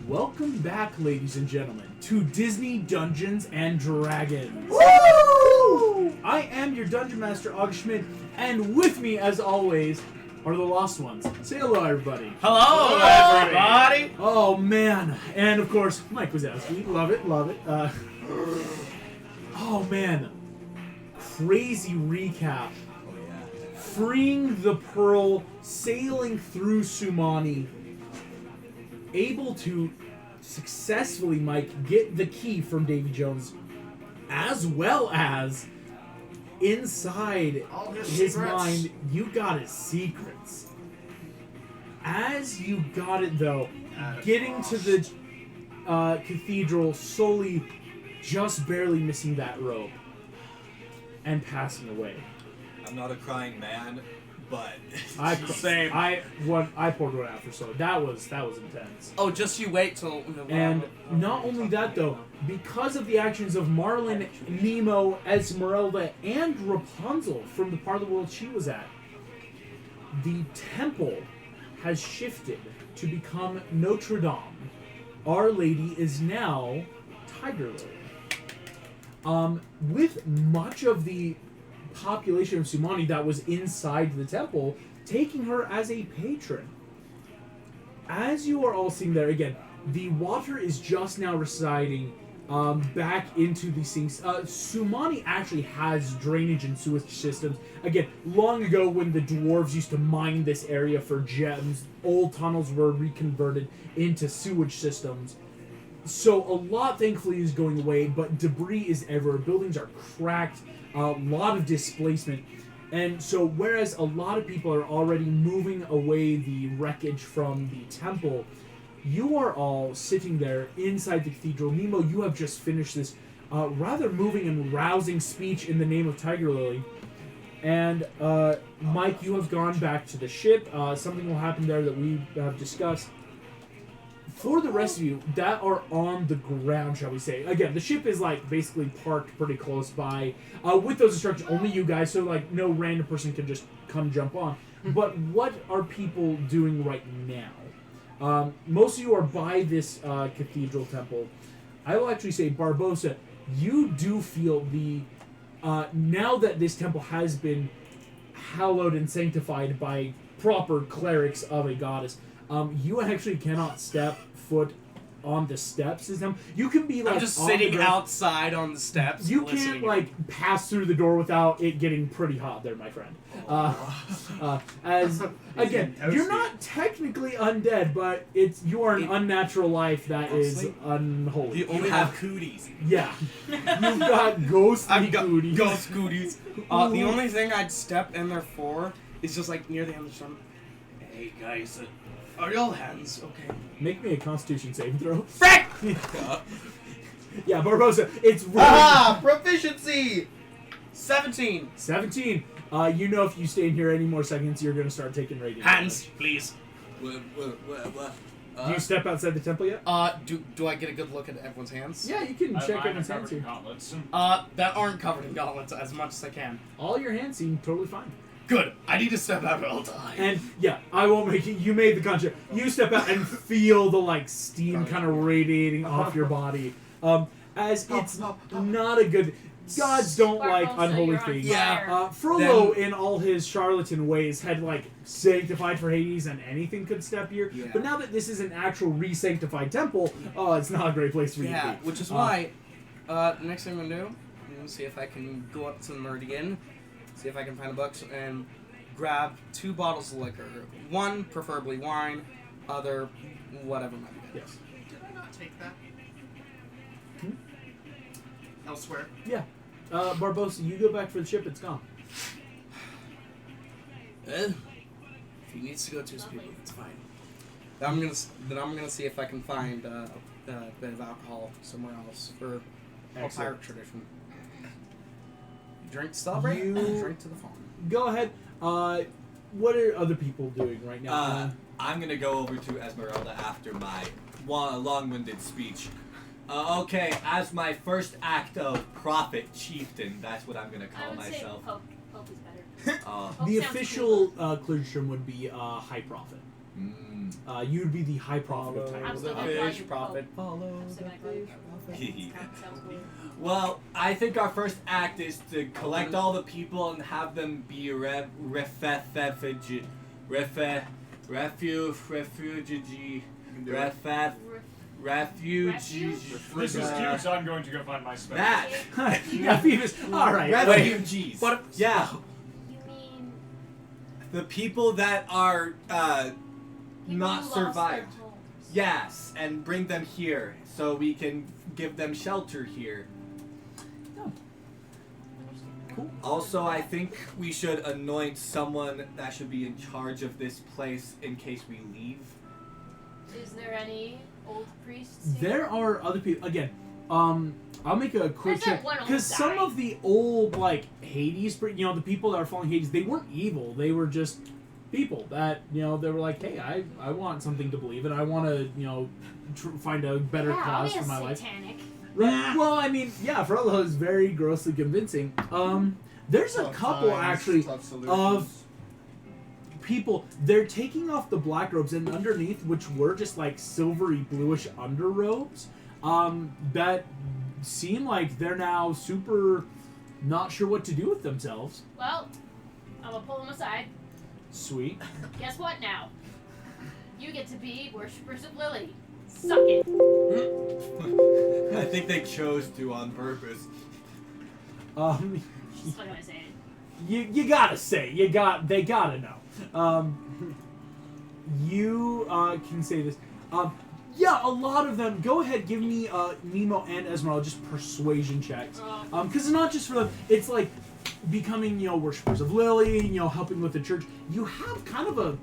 Welcome back, ladies and gentlemen, to Disney Dungeons and Dragons. Woo! I am your Dungeon Master, August Schmidt, and with me, as always, are the Lost Ones. Say hello, everybody. Hello, everybody! Oh, man. And, of course, Mike Wazowski. Love it, love it. Oh, man. Crazy recap. Freeing the Pearl, sailing through Sumani, able to successfully, Mike, get the key from Davy Jones, as well as inside his mind, you got his secrets. As you got it, though, getting to the cathedral, solely just barely missing that rope and passing away. I'm not a crying man, but I poured one out for so that was intense. Oh, just you wait till. And not only that though, because of the actions of Marlin, Nemo, Esmeralda, and Rapunzel from the part of the world she was at, the temple has shifted to become Notre Dame. Our Lady is now Tiger Lily. With much of the population of Sumani that was inside the temple, taking her as a patron. As you are all seeing there, again, the water is just now receding back into the sinks. Sumani actually has drainage and sewage systems. Again, long ago when the dwarves used to mine this area for gems, old tunnels were reconverted into sewage systems. So a lot, thankfully, is going away, but debris is everywhere. Buildings are cracked. A lot of displacement. And so whereas a lot of people are already moving away the wreckage from the temple, you are all sitting there inside the cathedral. Nemo, you have just finished this rather moving and rousing speech in the name of Tiger Lily. And Mike, you have gone back to the ship. Something will happen there that we have discussed. For the rest of you that are on the ground, shall we say, again, the ship is like basically parked pretty close by. With those instructions, only you guys, so like no random person can just come jump on. But what are people doing right now? Most of you are by this cathedral temple. I will actually say, Barbosa, you do feel the now that this temple has been hallowed and sanctified by proper clerics of a goddess. You actually cannot step foot on the steps. You can be like I'm just sitting outside on the steps. You can't like pass through the door without it getting pretty hot there, my friend. As again, you're not technically undead, but you are an unnatural life that is unholy. You only have cooties. Yeah, you've got ghostly cooties. Ghost cooties. The only thing I'd step in there for is just like near the end of the stomach. Hey guys. Are y'all hands okay? Make me a Constitution saving throw. Frick! Yeah, Barbosa, it's really... Proficiency! 17. 17. You know if you stay in here any more seconds, you're going to start taking radiant Hands, damage. please. What? Do you step outside the temple yet? Do I get a good look at everyone's hands? Yeah, you can check everyone's hands here. Gauntlets. That aren't covered in gauntlets as much as I can. All your hands seem totally fine. Good. I need to step out or I'll die. And yeah, I won't make it. You made the contract. You step out and feel the like steam kind of radiating off your body. As it's not a good. Gods don't like unholy things. Yeah. Frollo, in all his charlatan ways, had like sanctified for Hades, and anything could step here. Yeah. But now that this is an actual re-sanctified temple, it's not a great place for you to be. Which is why, next thing I'm gonna do, I'm gonna see if I can go up to the Meridian. See if I can find a book and grab 2 bottles of liquor. One, preferably wine. Other, whatever might be good. Yes. Did I not take that? Elsewhere? Yeah. Barbosa, you go back for the ship. It's gone. If he needs to go to his people, that's fine. Then I'm gonna see if I can find a bit of alcohol somewhere else for a pirate tradition. Drink to celebrate, drink to the farm. Go ahead. What are other people doing right now? I'm gonna go over to Esmeralda after my long-winded speech. Okay, as my first act of prophet chieftain, that's what I'm gonna call myself. Say Pope is better. The official clergy term would be High Prophet. You'd be the high prophet of Follow Titan. I'm the still gonna call fish you prophet. I'm still gonna call you Sounds cool. Well, I think our first act is to collect all the people and have them be refugee. This is cute, so I'm going to go find my spell. That Yeah, Phoebus. All right. refugees. What? Yeah, You mean the people that are people not who lost survived. their homes? Yes, and bring them here so we can give them shelter here. Cool. Also, I think we should anoint someone that should be in charge of this place in case we leave. Is there any old priests here? There are other people. Again, I'll make a quick There's that check one old because some guy. of the old Hades, the people that are following Hades, they weren't evil. They were just people that they were like, hey, I want something to believe in. I want to find a better cause for my life. Satanic. Right. Well, I mean, yeah, Frollo is very grossly convincing. There's a couple actually of people. They're taking off the black robes, and underneath, which were just like silvery bluish underrobes, that seem like they're now super not sure what to do with themselves. Well, I'm gonna pull them aside. Sweet. Guess what now? You get to be worshippers of Lily. Suck it. I think they chose to on purpose. Just not gonna say it. You gotta say they gotta know. You can say this. Yeah, a lot of them. Go ahead, give me Nemo and Esmeralda just persuasion checks. Because it's not just for them. It's like becoming worshippers of Lily. Helping with the church. You have kind of a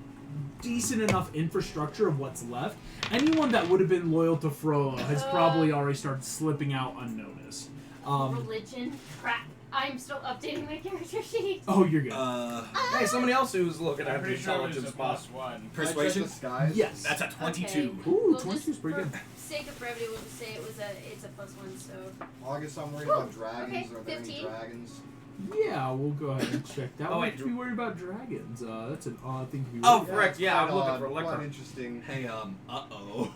decent enough infrastructure of what's left. Anyone that would have been loyal to Frollo has probably already started slipping out unnoticed. Religion. Crap. I'm still updating my character sheet. Oh, you're good. Hey, somebody else who's looking I'm at the pretty sure it was intelligence a box. +1. Persuasion? Disguise. Yes. That's a 22. Okay. Ooh, We'll 22 is just, pretty good. for sake of brevity, we'll just say it's a +1. So Well, I guess I'm worried about dragons. okay, Are there any 15. dragons? Yeah, we'll go ahead and check that. Oh, Why wait, should be worried about dragons? That's an odd thing to be Oh, worried frick, it's yeah, I'm quite looking odd, for liquor. Quite interesting. Hey, uh-oh.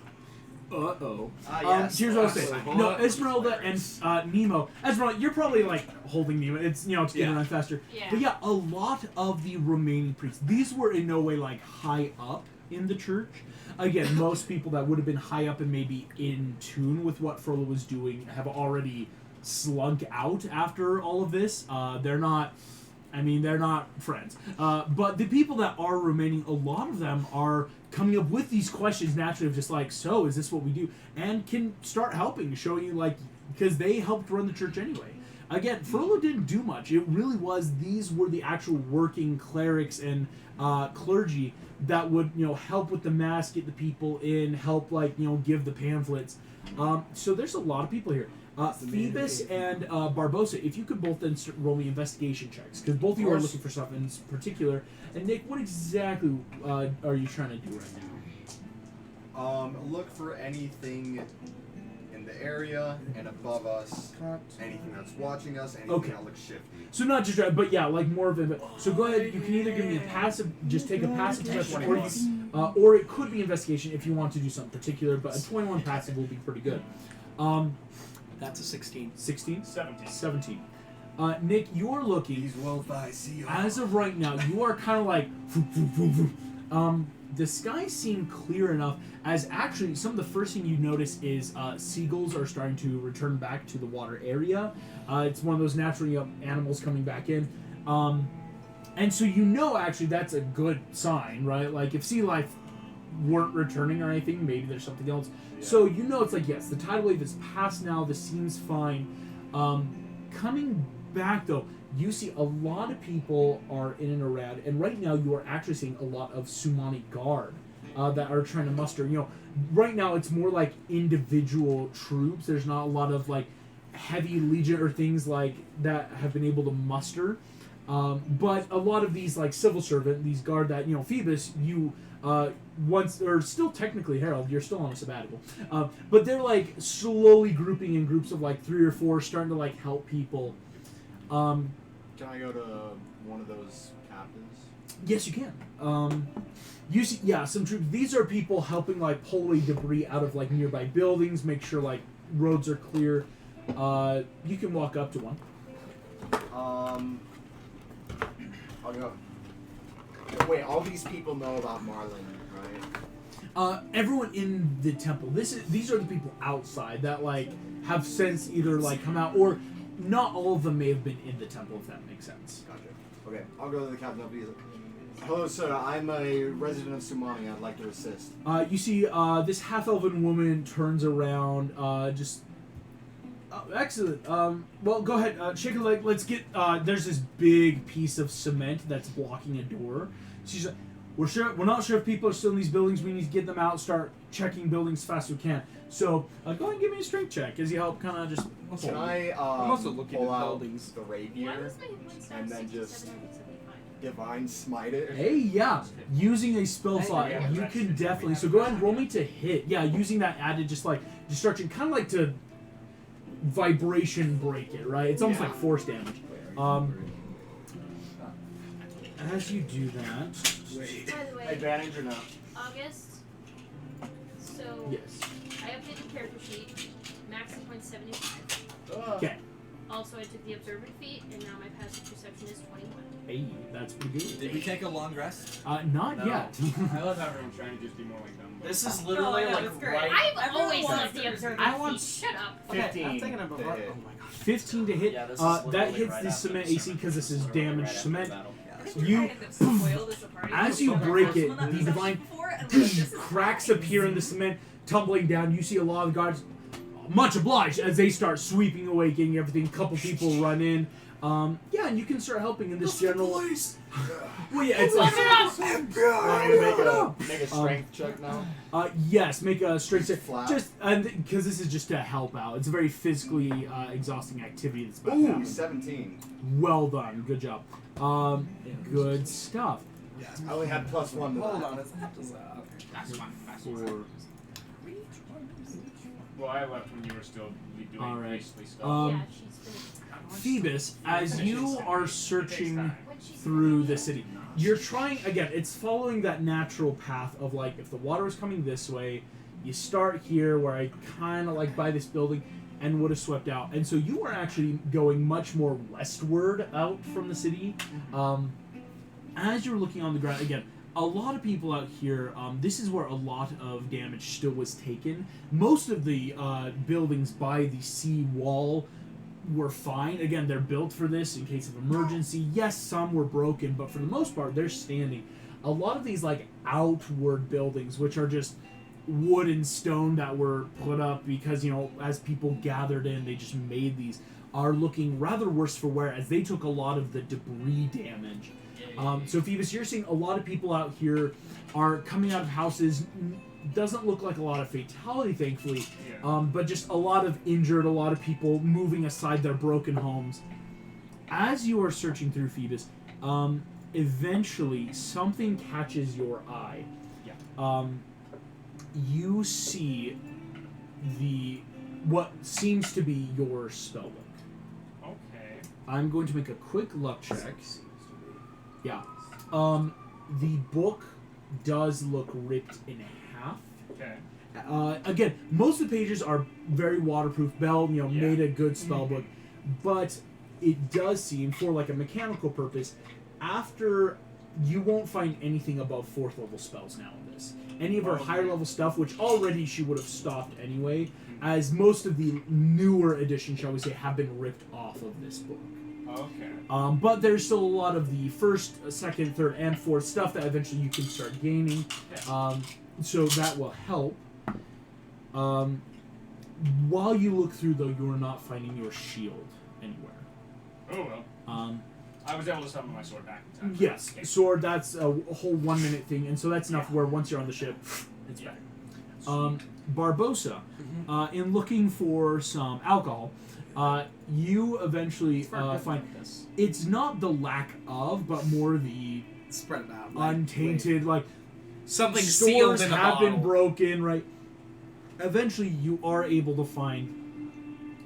Uh-oh. Yes. Here's what I'll say. absolutely. No, Esmeralda and Nemo. Esmeralda, you're probably holding Nemo. It's it's getting Yeah. around faster. Yeah. But yeah, a lot of the remaining priests. These were in no way high up in the church. Again, most people that would have been high up and maybe in tune with what Frollo was doing have already slunk out after all of this. They're not friends. But the people that are remaining, a lot of them are coming up with these questions naturally of just so is this what we do? And can start helping, showing you because they helped run the church anyway. Again, Frollo didn't do much. It really was, these were the actual working clerics and clergy that would, help with the mass, get the people in, help, give the pamphlets. So there's a lot of people here. Phoebus and Barbosa, if you could both then roll me investigation checks, because both of you are looking for stuff in particular. And Nick, what exactly are you trying to do right now? Look for anything in the area and above us. Anything that's watching us. Anything Okay. that looks shifty. So not just but yeah, more of it. So go ahead. You can either give me a passive, just take a passive investigation, or it could be investigation if you want to do something particular. But a 21 passive will be pretty good. That's a 16. 16, 17. 17. Nick, you're looking. These wolf-eyes see As of right now, you are kind of the skies seem clear enough as actually some of the first thing you notice is seagulls are starting to return back to the water area. It's one of those natural animals coming back in. And so actually that's a good sign, right? If sea life weren't returning or anything, maybe there's something else. Yeah. So it's yes, the tidal wave is past now, this seems fine. Coming back though, you see a lot of people are in and around, and right now you are actually seeing a lot of Sumani guard that are trying to muster. Right now it's more like individual troops. There's not a lot of heavy legion or things that have been able to muster. But a lot of these civil servant, these guard that Phoebus, you once or still technically Harold, you're still on a sabbatical. But they're slowly grouping in groups of 3 or 4, starting to help people. Can I go to one of those captains? Yes, you can. You see, some troops. These are people helping like pull away debris out of like nearby buildings, make sure like roads are clear. You can walk up to one. I'll go. Wait, all these people know about Marlin, right? Everyone in the temple. These are the people outside that like have since either like come out, or not all of them may have been in the temple, if that makes sense. Gotcha. Okay, I'll go to the captain of these. Hello, sir. I'm a resident of Sumani. I'd like to assist. You see, this half-elven woman turns around. Excellent. Well, go ahead. Shake a leg. Let's get. There's this big piece of cement that's blocking a door. She's like, we're not sure if people are still in these buildings. We need to get them out. Start checking buildings as fast as we can. So go ahead and give me a strength check as you help kind of just. Can I I'm also looking pull at out buildings. the Why rapier was my hit points down and then 67 just out of 75? divine smite it? Hey, yeah. Using a spell Hey, slot, yeah, you that's can it. definitely. So go ahead and roll me to hit. Yeah, using that added just like destruction, kind of like to vibration break it, right? It's almost like force damage. As you do that, By the way, Advantage or no? August. So yes. I updated the character sheet. Max hit points 75. Okay. Also, I took the observant feat, and now my passive perception is 21. Hey, that's pretty good. Did we take a long rest? Not No. yet. I love how everyone's trying to just be more like them. but- This is literally no, like it's great. right. I've Everyone always wants loved the to- observant I want feat. Shut up. Okay, 15 I'm thinking of a to oh hit. my god. 15 to hit. Yeah, this is That literally hits right the after cement the AC because this is literally damaged right after cement. the battle. You, as you break it, the divine cracks appear in the cement, tumbling down. You see a lot of the guards, much obliged, as they start sweeping away, getting everything. A couple people run in. Yeah, and you can start helping in this general. Well, yeah, it's like. Want me to make a strength check now? Yes, make a strength check. Flat. Just because this is just to help out. It's a very physically exhausting activity that's about to Ooh, happen. 17. Well done, good job. Good stuff. I only had +1 to Hold that. on, is that just That's fine. That's For fine. Well, I left when you were still doing Alright. priestly stuff. Yeah, she's finished. Phoebus, as you are searching When she's through the city, you're trying again. It's following that natural path of like if the water is coming this way, you start here where I kind of like by this building and would have swept out. And so you are actually going much more westward out from the city. As you're looking on the ground again, a lot of people out here. This is where a lot of damage still was taken. Most of the buildings by the sea wall were fine. Again, they're built for this in case of emergency. Yes, some were broken, but for the most part, they're standing. A lot of these like outward buildings, which are just wood and stone that were put up because, you know, as people gathered in, they just made these, are looking rather worse for wear as they took a lot of the debris damage. So Phoebus, you're seeing a lot of people out here are coming out of houses. Doesn't look like a lot of fatality, thankfully, Yeah. but just a lot of injured, a lot of people moving aside their broken homes. As you are searching through Phoebus, eventually something catches your eye. Yeah. You see what seems to be your spellbook. Okay. I'm going to make a quick luck check. Yeah. The book does look ripped in half. Okay. Again, most of the pages are very waterproof. Bell, Yeah. made a good spellbook, but it does seem, for like a mechanical purpose, after you won't find anything above 4th level spells now in this. Any of her Okay. higher level stuff, which already she would have stopped anyway, as most of the newer editions, shall we say, have been ripped off of this book. Okay. But there's still a lot of the 1st, 2nd, 3rd, and 4th stuff that eventually you can start gaining. So that will help. While you look through, though, you are not finding your shield anywhere. Oh well. I was able to summon my sword back in time. Yes, Okay. sword, that's a whole 1 minute thing, and so that's enough where once you're on the ship, it's Yeah. back. Barbosa, in looking for some alcohol, you eventually find it's not the lack of, but more the spread it out. untainted, like something stores sealed in a have bottle. been broken, right? Eventually, you are able to find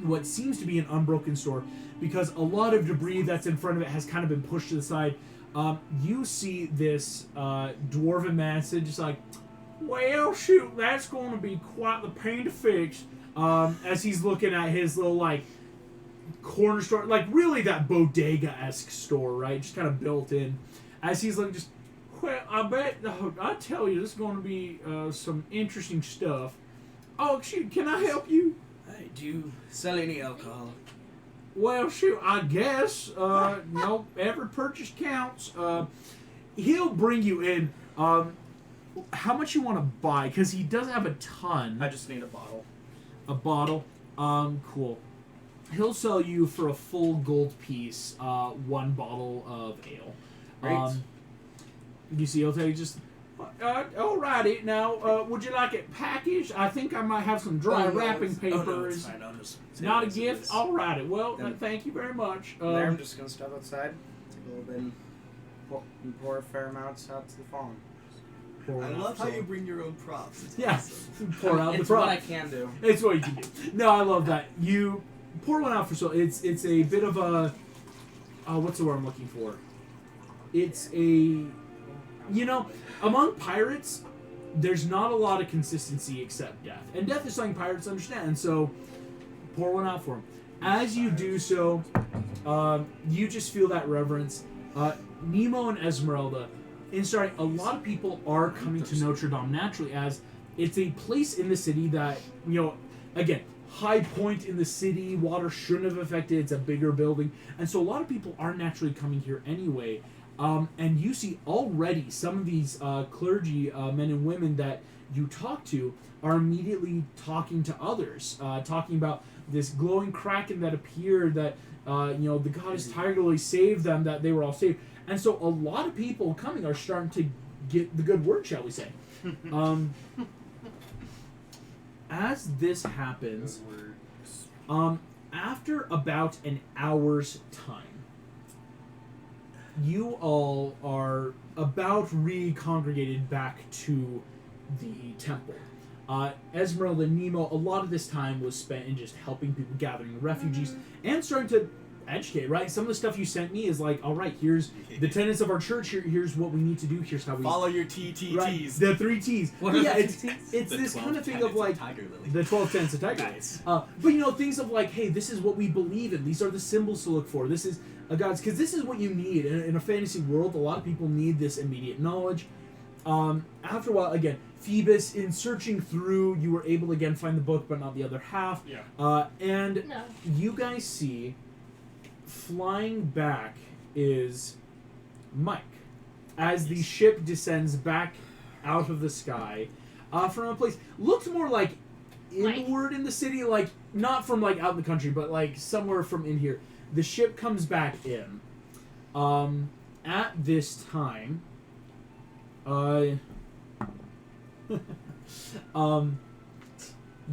what seems to be an unbroken store because a lot of debris that's in front of it has kind of been pushed to the side. You see this dwarven man sit just like, well, shoot, that's going to be quite the pain to fix. As he's looking at his little, like, corner store, like, really that bodega-esque store, right? Just kind of built in. As he's looking, just, well, I tell you, this is going to be some interesting stuff. Oh, shoot, can I help you? Hey, do you sell any alcohol? Well, shoot, I guess. No, every purchase counts. He'll bring you in. How much you want to buy? Because he doesn't have a ton. I just need a bottle. A bottle? Cool. He'll sell you for a full gold piece, 1 bottle of ale. Great. You see, he'll tell you just, alrighty, now, would you like it packaged? I think I might have some dry wrapping paper. It's fine. I'll just It's not a save gift? this. Alrighty, well, Then- thank you very much. There, I'm just gonna step outside, take a little bit, and pour a fair amount out to the farm. pour I it out, love how so- you bring your own props. It's Yeah, awesome. pour out the It's what I prop. can do. It's what you can do. No, I love that. You pour one out for so it's a bit of a what's the word I'm looking for? It's a among pirates, there's not a lot of consistency except death, and death is something pirates understand. And so, pour one out for him. As you do so, you just feel that reverence. Nemo and Esmeralda. A lot of people are coming to Notre Dame naturally, as it's a place in the city that, again, high point in the city, water shouldn't have affected, it's a bigger building, and so a lot of people are naturally coming here anyway. And you see already some of these clergy men and women that you talk to are immediately talking to others, talking about this glowing kraken that appeared, that the goddess Tigerlily saved them, that they were all saved. And so a lot of people coming are starting to get the good word, shall we say. As this happens, after about an hour's time, you all are about re-congregated back to the temple. Esmeralda and Nemo, a lot of this time was spent in just helping people, gathering refugees, and starting to educate, right? Some of the stuff you sent me is like, all right, here's the tenets of our church, here's what we need to do, here's how we... Follow your TTTs. Right, the 3 T's. What But are yeah, the it's 3 Ts? it's The this 12 kind of thing tenets of like... Tiger Lily. The 12 tenets of Tiger Lily. Nice. But things of like, hey, this is what we believe in. These are the symbols to look for. This is a God's... Because this is what you need. In a fantasy world, a lot of people need this immediate knowledge. After a while, again, Phoebus, in searching through, you were able to again find the book, but not the other half. Yeah. And No. you guys see, flying back is Mike. As the ship descends back out of the sky from a place, looked more like Mike. inward in the city, like not from like out in the country, but like somewhere from in here. The ship comes back in. At this time,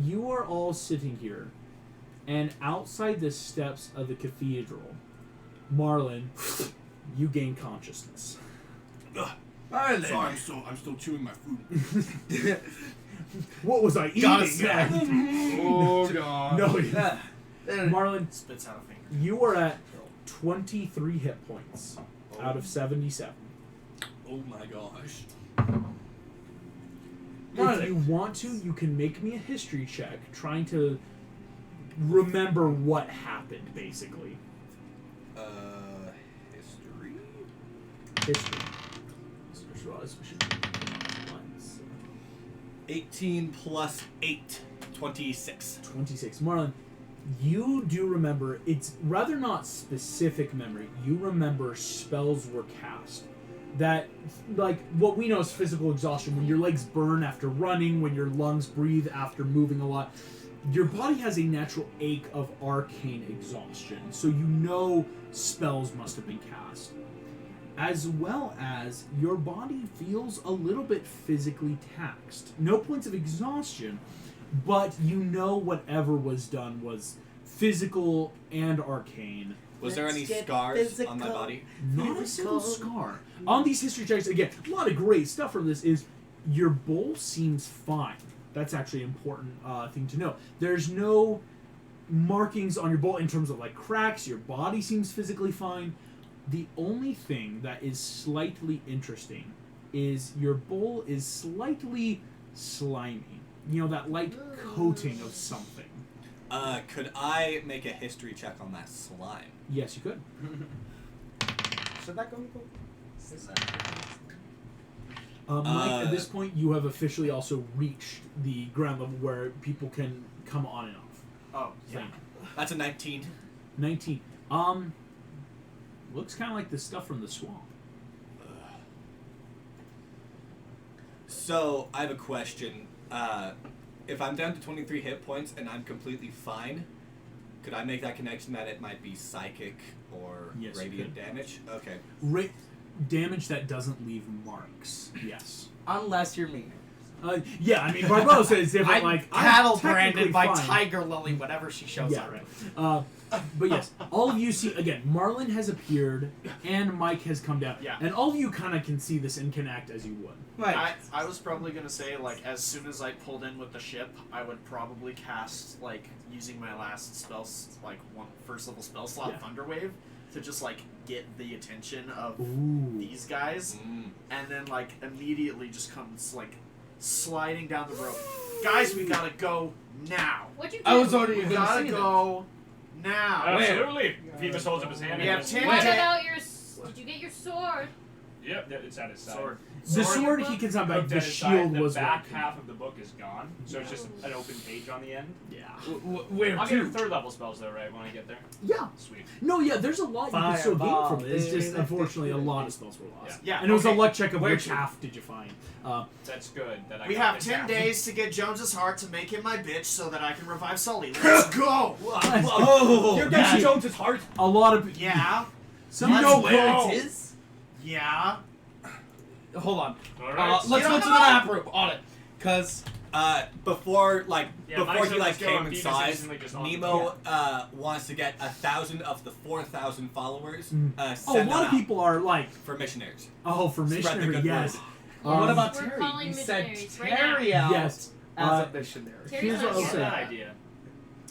you are all sitting here, and outside the steps of the cathedral, Marlon, you gain consciousness. Sorry, I'm still chewing my food. What was I eating? Gotta snack. Oh god. No, Yeah. Marlon, Spits out a finger. you are at 23 hit points out of 77. Oh my gosh. If you want to, you can make me a history check, trying to remember what happened, basically. History? History. 18 plus 8. 26. 26. Marlon, you do remember, it's rather not specific memory, you remember spells were cast. That, like, what we know is physical exhaustion, when your legs burn after running, when your lungs breathe after moving a lot. Your body has a natural ache of arcane exhaustion, so you know spells must have been cast. As well as your body feels a little bit physically taxed. No points of exhaustion, but you know whatever was done was physical and arcane. Was there any scars on my body? Not a single scar. On these history checks, again, a lot of great stuff from this is your bowl seems fine. That's actually an important thing to know. There's no markings on your bowl in terms of like cracks. Your body seems physically fine. The only thing that is slightly interesting is your bowl is slightly slimy. You know, that light coating of something. Could I make a history check on that slime? Yes, you could. Should that go in the book? Mike, at this point, you have officially also reached the ground level where people can come on and off. Oh, yeah. That's a 19. 19. Looks kind of like the stuff from the swamp. So, I have a question. If I'm down to 23 hit points and I'm completely fine, could I make that connection that it might be psychic or Yes, you radiant could. damage? Okay. Damage that doesn't leave marks. Yes. Unless you're me. Yeah, I mean, Barbosa is different. I'm Like cattle I'm technically branded by fine. Tiger Lily, whatever she shows Yeah, up. right. But yes, all of you see again. Marlin has appeared, and Mike has come down. Yeah. And all of you kind of can see this and can act as you would. Right. I was probably gonna say, like, as soon as I pulled in with the ship, I would probably cast, like, using my last first level spell slot, Yeah. Thunder Wave, to just, like, get the attention of Ooh. these guys, and then, like, immediately just comes, like, sliding down the rope. Guys, we gotta go now. What'd you do? I was already We gotta go now. Absolutely. Phoebus holds up his hand. We and have goes, 10 What Wait. about your... Did you get your sword? Yep, it's at his side. Sword. The sword he can sound back. Hooked The at his side. shield The was back working. half of the book is gone, so it's just an open page on the end. Yeah. Where I'll get your to? third level spells though, right? When I get there. Yeah. Sweet. No, yeah. There's a lot you can still gain Fireball. from it. It's just unfortunately a lot of spells were lost. Yeah, And it was a okay. luck check of Where which to? half did you find. That's good. That I We got have this 10 half. days to get Jones's heart to make him my bitch so that I can revive Sully. Let's go! Oh! You're Yeah. getting Jones's heart. A lot of Yeah, some You know where it is? yeah. Hold on. Alright. Let's You go don't to the know? map room on it. Because Before Yeah, Mike he said like let's go came and in Phoebus size, instantly just on- Nemo wants to get 1,000 of the 4,000 followers. Oh, a Send lot them of people are like, out for missionaries. oh, for Spread the missionary, good yes. word. what about We're Terry? calling You said missionaries right now. Terry out Yes. as a missionary. Terry's Here's what not I'll here. say. Bad idea.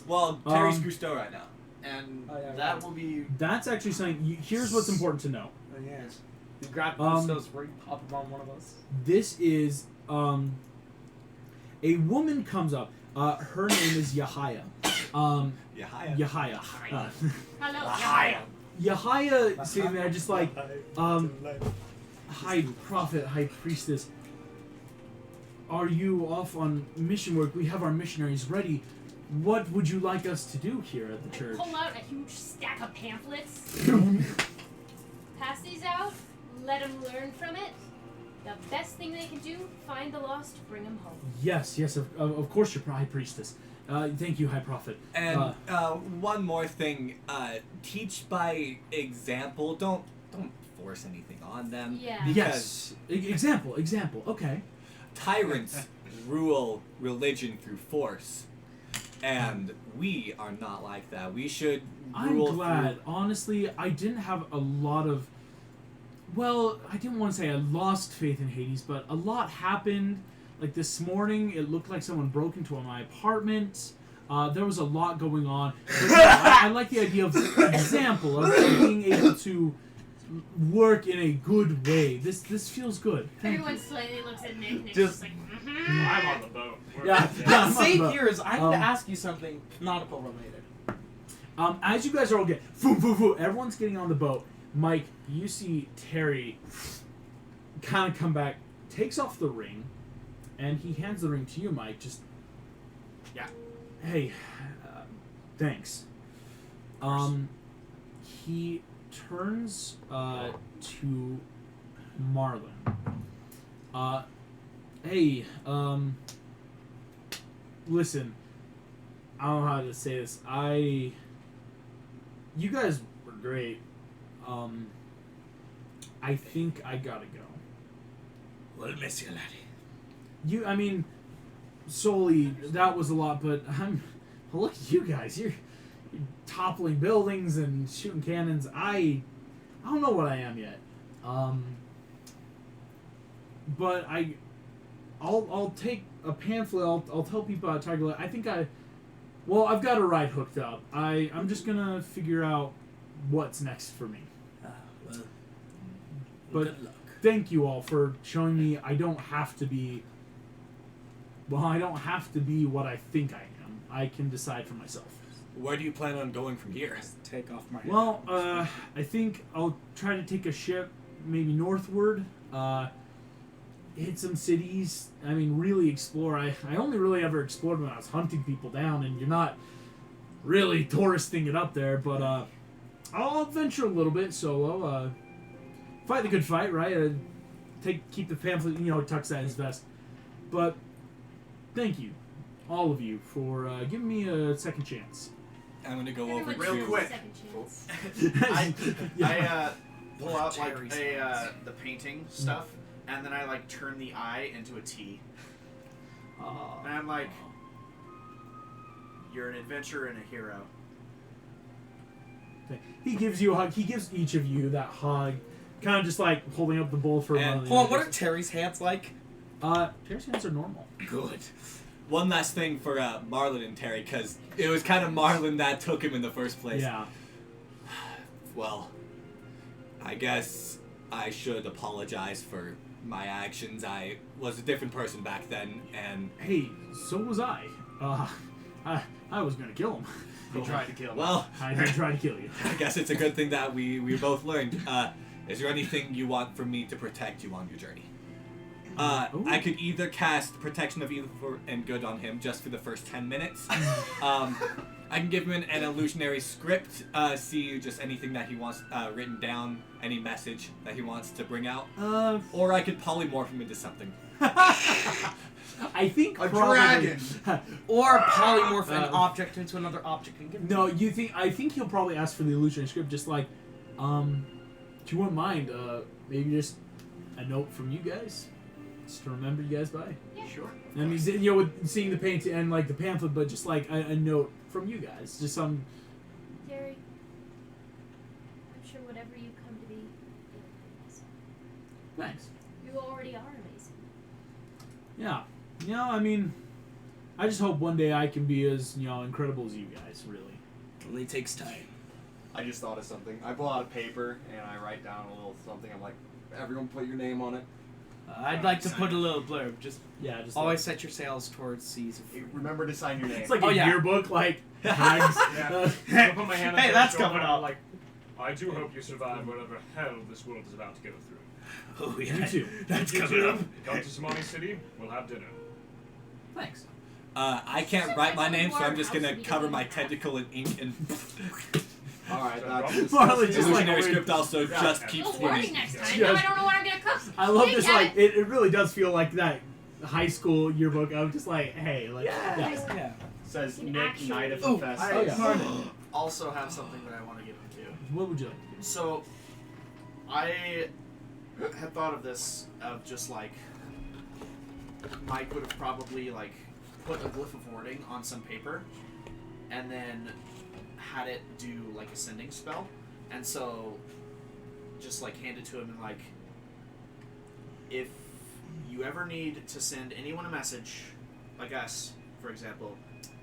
Well, Terry's Um, Cousteau right now. And Oh, yeah, that right. will be. That's actually something. Here's what's important to know. Oh, yes. You grab those where you pop them on one of us. This is a woman comes up. Her name is Yahaya. Yeah, hi. Yahaya. Hello. Hi. Yahaya sitting there just like, High Prophet, High Priestess, are you off on mission work? We have our missionaries ready. What would you like us to do here at the church? Pull out a huge stack of pamphlets. Pass these out. Let them learn from it. The best thing they can do, find the lost, bring them home. Yes, of course, your High Priestess. Thank you, High Prophet. And one more thing, teach by example. Don't force anything on them. Yeah. Yes. Example. Okay. Tyrants rule religion through force, and we are not like that. We should rule I'm glad. through. Honestly, I didn't have a lot of. Well, I didn't want to say I lost faith in Hades, but a lot happened. Like this morning, it looked like someone broke into my apartment. There was a lot going on. But yeah, I like the idea of example of being able to work in a good way. This feels good. Thank Everyone you. slightly looks at Nick. Nick's Just- just like, I'm on the boat. We're Yeah. good. Yeah. I'm Save about- here is I need um, to ask you something nautical related. As you guys are all getting, everyone's getting on the boat. Mike, you see Terry kind of come back, takes off the ring, and he hands the ring to you, Mike. Just, Yeah. Hey, thanks. He turns to Marlin. Hey, listen, I don't know how to say this. You guys were great. I think I gotta go. We'll miss you, laddie. I mean, solely, that was a lot, but look at you guys. You're toppling buildings and shooting cannons. I don't know what I am yet. But I'll take a pamphlet. I'll tell people about Tiger Lily. I think I've got a ride hooked up. I'm just gonna figure out what's next for me. Well, But Good luck. thank you all for showing me I don't have to be. Well, I don't have to be what I think I am. I can decide for myself. Where do you plan on going from here? Take off my Well, I think I'll try to take a ship, maybe northward. Hit some cities. I mean, really explore. I only really ever explored when I was hunting people down, and you're not really touristing it up there. But I'll venture a little bit solo. Fight the good fight, right? Keep the pamphlet, tucks that in his vest. But thank you, all of you, for giving me a second chance. I'm gonna go over Everyone real to. deserves a quick. second chance. I pull out like Terry's the painting stuff, and then I like turn the I into a T, and I'm like, "You're an adventurer and a hero." He gives you a hug. He gives each of you that hug, kind of just like holding up the bowl for a And- moment. Hold on, what are Terry's hands like? Terry's hands are normal. Good. One last thing for Marlon and Terry, because it was kind of Marlon that took him in the first place. Yeah. Well, I guess I should apologize for my actions. I was a different person back then, and Hey, so was I. I was gonna kill him. He tried to kill me. well, I did try to kill you. I guess it's a good thing that we both learned. Is there anything you want from me to protect you on your journey? Ooh. I could either cast Protection of Evil and Good on him just for the first 10 minutes. I can give him an illusionary script, see just anything that he wants written down, any message that he wants to bring out. Or I could polymorph him into something. I think A probably, dragon. Or polymorph an Uh, object into another object and give it No, I think he'll probably ask for the illusionary script, just like, if you wouldn't mind, maybe just a note from you guys, just to remember you guys by. Sure. I mean, with seeing the painting and like the pamphlet, but just like a note from you guys, just some. Terry, I'm sure whatever you come to be, you'll be amazing. Thanks. You already are amazing. Yeah. I mean, I just hope one day I can be as incredible as you guys. Really. Only takes time. I just thought of something. I pull out a paper and I write down a little something. I'm like, everyone put your name on it. I'd like to put a little blurb. Just Yeah. Just always set your sails towards seas of Hey, fruit. remember to sign your name. It's like Oh, a yeah. yearbook, like tags. I put my hand on Hey, Terry's that's shoulder coming and up. I'm like, I do hope you survive whatever hell this world is about to go through. Oh You too. That's You coming two, up. Come to Somali City, we'll have dinner. Thanks. I can't write my name, so I'm just gonna cover my tentacle in ink and. Alright, Marlon that's just like Illusionary a weird- script also just keeps Don't swimming. worry next time. Yes. Now I don't know what I'm gonna cook. I love Hey, this. Dad. Like it really does feel like that high school yearbook. I'm just like, hey, like Yeah. says Can Nick, actually- Knight of Oh, the Fest. Oh, yeah. Also have something that I want to give him too. What would you like to do? So, I had thought of this of just like Mike would have probably like put a glyph of warding on some paper, and then had it do like a sending spell, and so just like hand it to him and like, if you ever need to send anyone a message, like us, for example,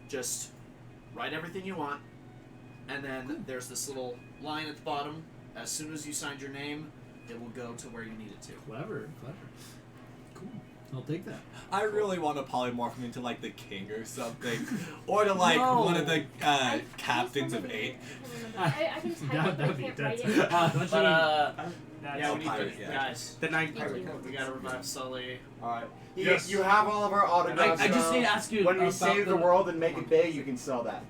just write everything you want, and then there's this little line at the bottom. As soon as you signed your name, it will go to where you need it to. Clever. Cool. I'll take that. I really want to polymorph him into like the king or something, or to like No. one of the I captains still of need 8. it. I can type That- it, but I that'd be can't intense. write it. But Yeah, we need pirate, to, yeah. guys. the ninth Thank pirate. you. We gotta revive Sully. Alright. Yes. You have all of our autographs. I just now. need to ask you When we about save the world and make it big, you can sell that.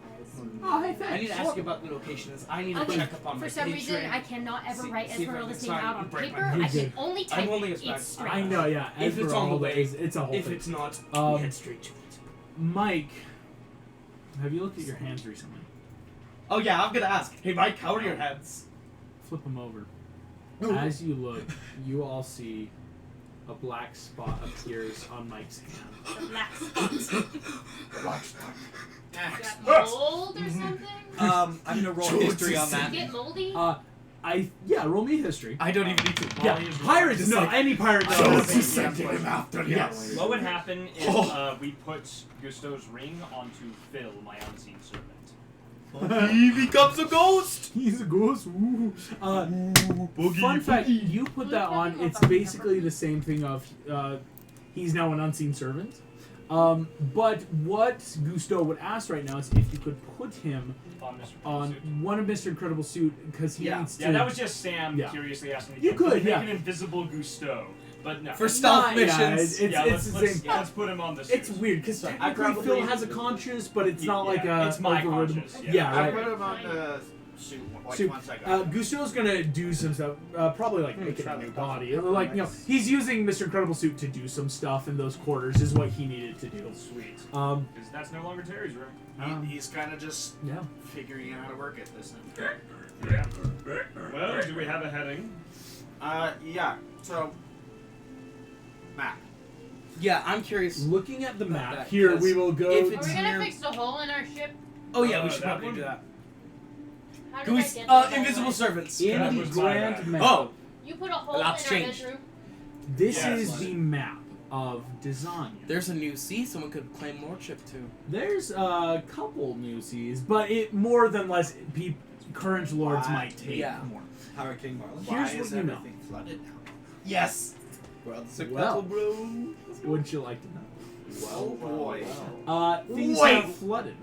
Oh, hey, thanks. I need to ask you about the locations. I need to Okay, check up on my for some Patreon. reason, I cannot ever See- write see if I Esmeralda's can name sign out on break my paper. hand. I can You're only I'm type holding it. us back. It's straight. I know, yeah. If it's on the way, it's a whole If thing. it's not, Um, head straight to it. Mike, have you looked at your hands recently? Oh yeah, I'm gonna ask. Hey Mike, how are your hands? Flip them over. As you look, you all see a black spot appears on Mike's hand. The black spot. Next. Got mold or something? I'm gonna roll history on that. Get moldy? Roll me history. I don't even need to. Yeah, Molly is pirates. just No, like- any pirate So knows. it's sending him after you. Yes. What would happen if we put Gusto's ring onto Phil, my unseen servant? He becomes a ghost. He's a ghost. Ooh. Fun fact: you put that on. It's basically the same thing of he's now an unseen servant. But what Gusto would ask right now is if you could put him on one of Mr. Incredible's suit because he needs to. Yeah, that was just Sam curiously asking me. You could, make yeah. an invisible Gusto, but no. For stealth missions. It's the same. Let's put him on the suit. It's weird because technically Phil has a conscience, but it's not like a. It's my overridden- conscience. Yeah, I right. put him on the suit like Suit. once I got Gusto's gonna do some stuff, probably like making a new body. Like, he's using Mr. Incredible suit to do some stuff in those quarters is what he needed to do. Sweet. Um, Because that's no longer Terry's room. He's kind of just yeah. figuring out how to work it this time. Yeah. Well, do we have a heading? Yeah. So, map. Yeah, I'm curious. Looking at the About map, that, here 'cause we will go. if Are it's we gonna near- fix the hole in our ship? Oh yeah, we should that probably one? do that. How Can did we? I get that Invisible way? servants. in That the was my grand bad. map. Oh, You put a hole That's in our changed. bedroom. This Yes. is the map of design. there's a new sea someone could claim lordship to. There's a couple new seas, but it more than less current lords might take Yeah. more. Hurricane Marlin. Here's Why what is you know. everything flooded now? Yes. Well, Well. bro. Wouldn't you like to know? Oh boy. Things Wait. have flooded.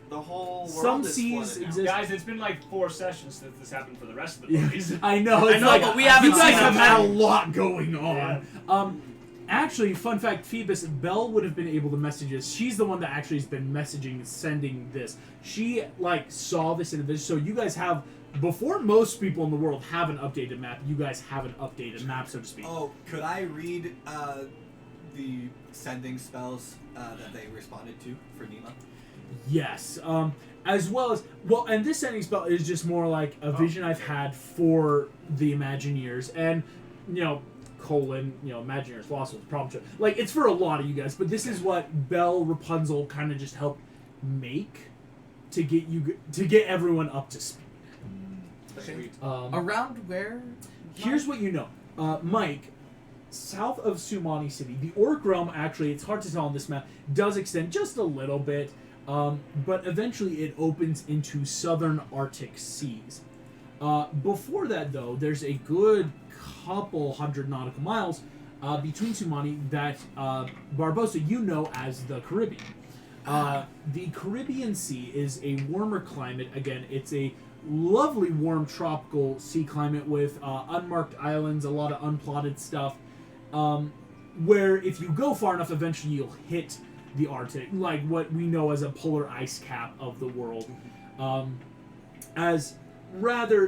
The whole world Some is seas flooded now. exist. Guys, it's been like 4 sessions since this happened for the rest of the Yeah, movies. I know. It's I know, like, but we haven't you guys seen have it. had a lot going on. Yeah. Actually, fun fact, Phoebus, Belle would have been able to message us. She's the one that actually has been messaging, sending this. She, saw this in a vision. So you guys have, before most people in the world have an updated map, you guys have an updated map, so to speak. Oh, could I read the sending spells that they responded to for Nima? Yes. As well as, and this sending spell is just more like a vision I've had for the Imagineers. And, Imagineers lost with the problem child. Like, it's for a lot of you guys, but this is what Belle Rapunzel kind of just helped make to get everyone up to speed. Sweet. Around where? Here's what you know. Mike, south of Sumani City, the Orc realm, actually, it's hard to tell on this map, does extend just a little bit, but eventually it opens into southern Arctic seas. Before that, though, there's a good couple hundred nautical miles between Sumani that Barbosa, you know as the Caribbean. The Caribbean Sea is a warmer climate. Again, it's a lovely warm tropical sea climate with unmarked islands, a lot of unplotted stuff, where if you go far enough, eventually you'll hit the Arctic, like what we know as a polar ice cap of the world.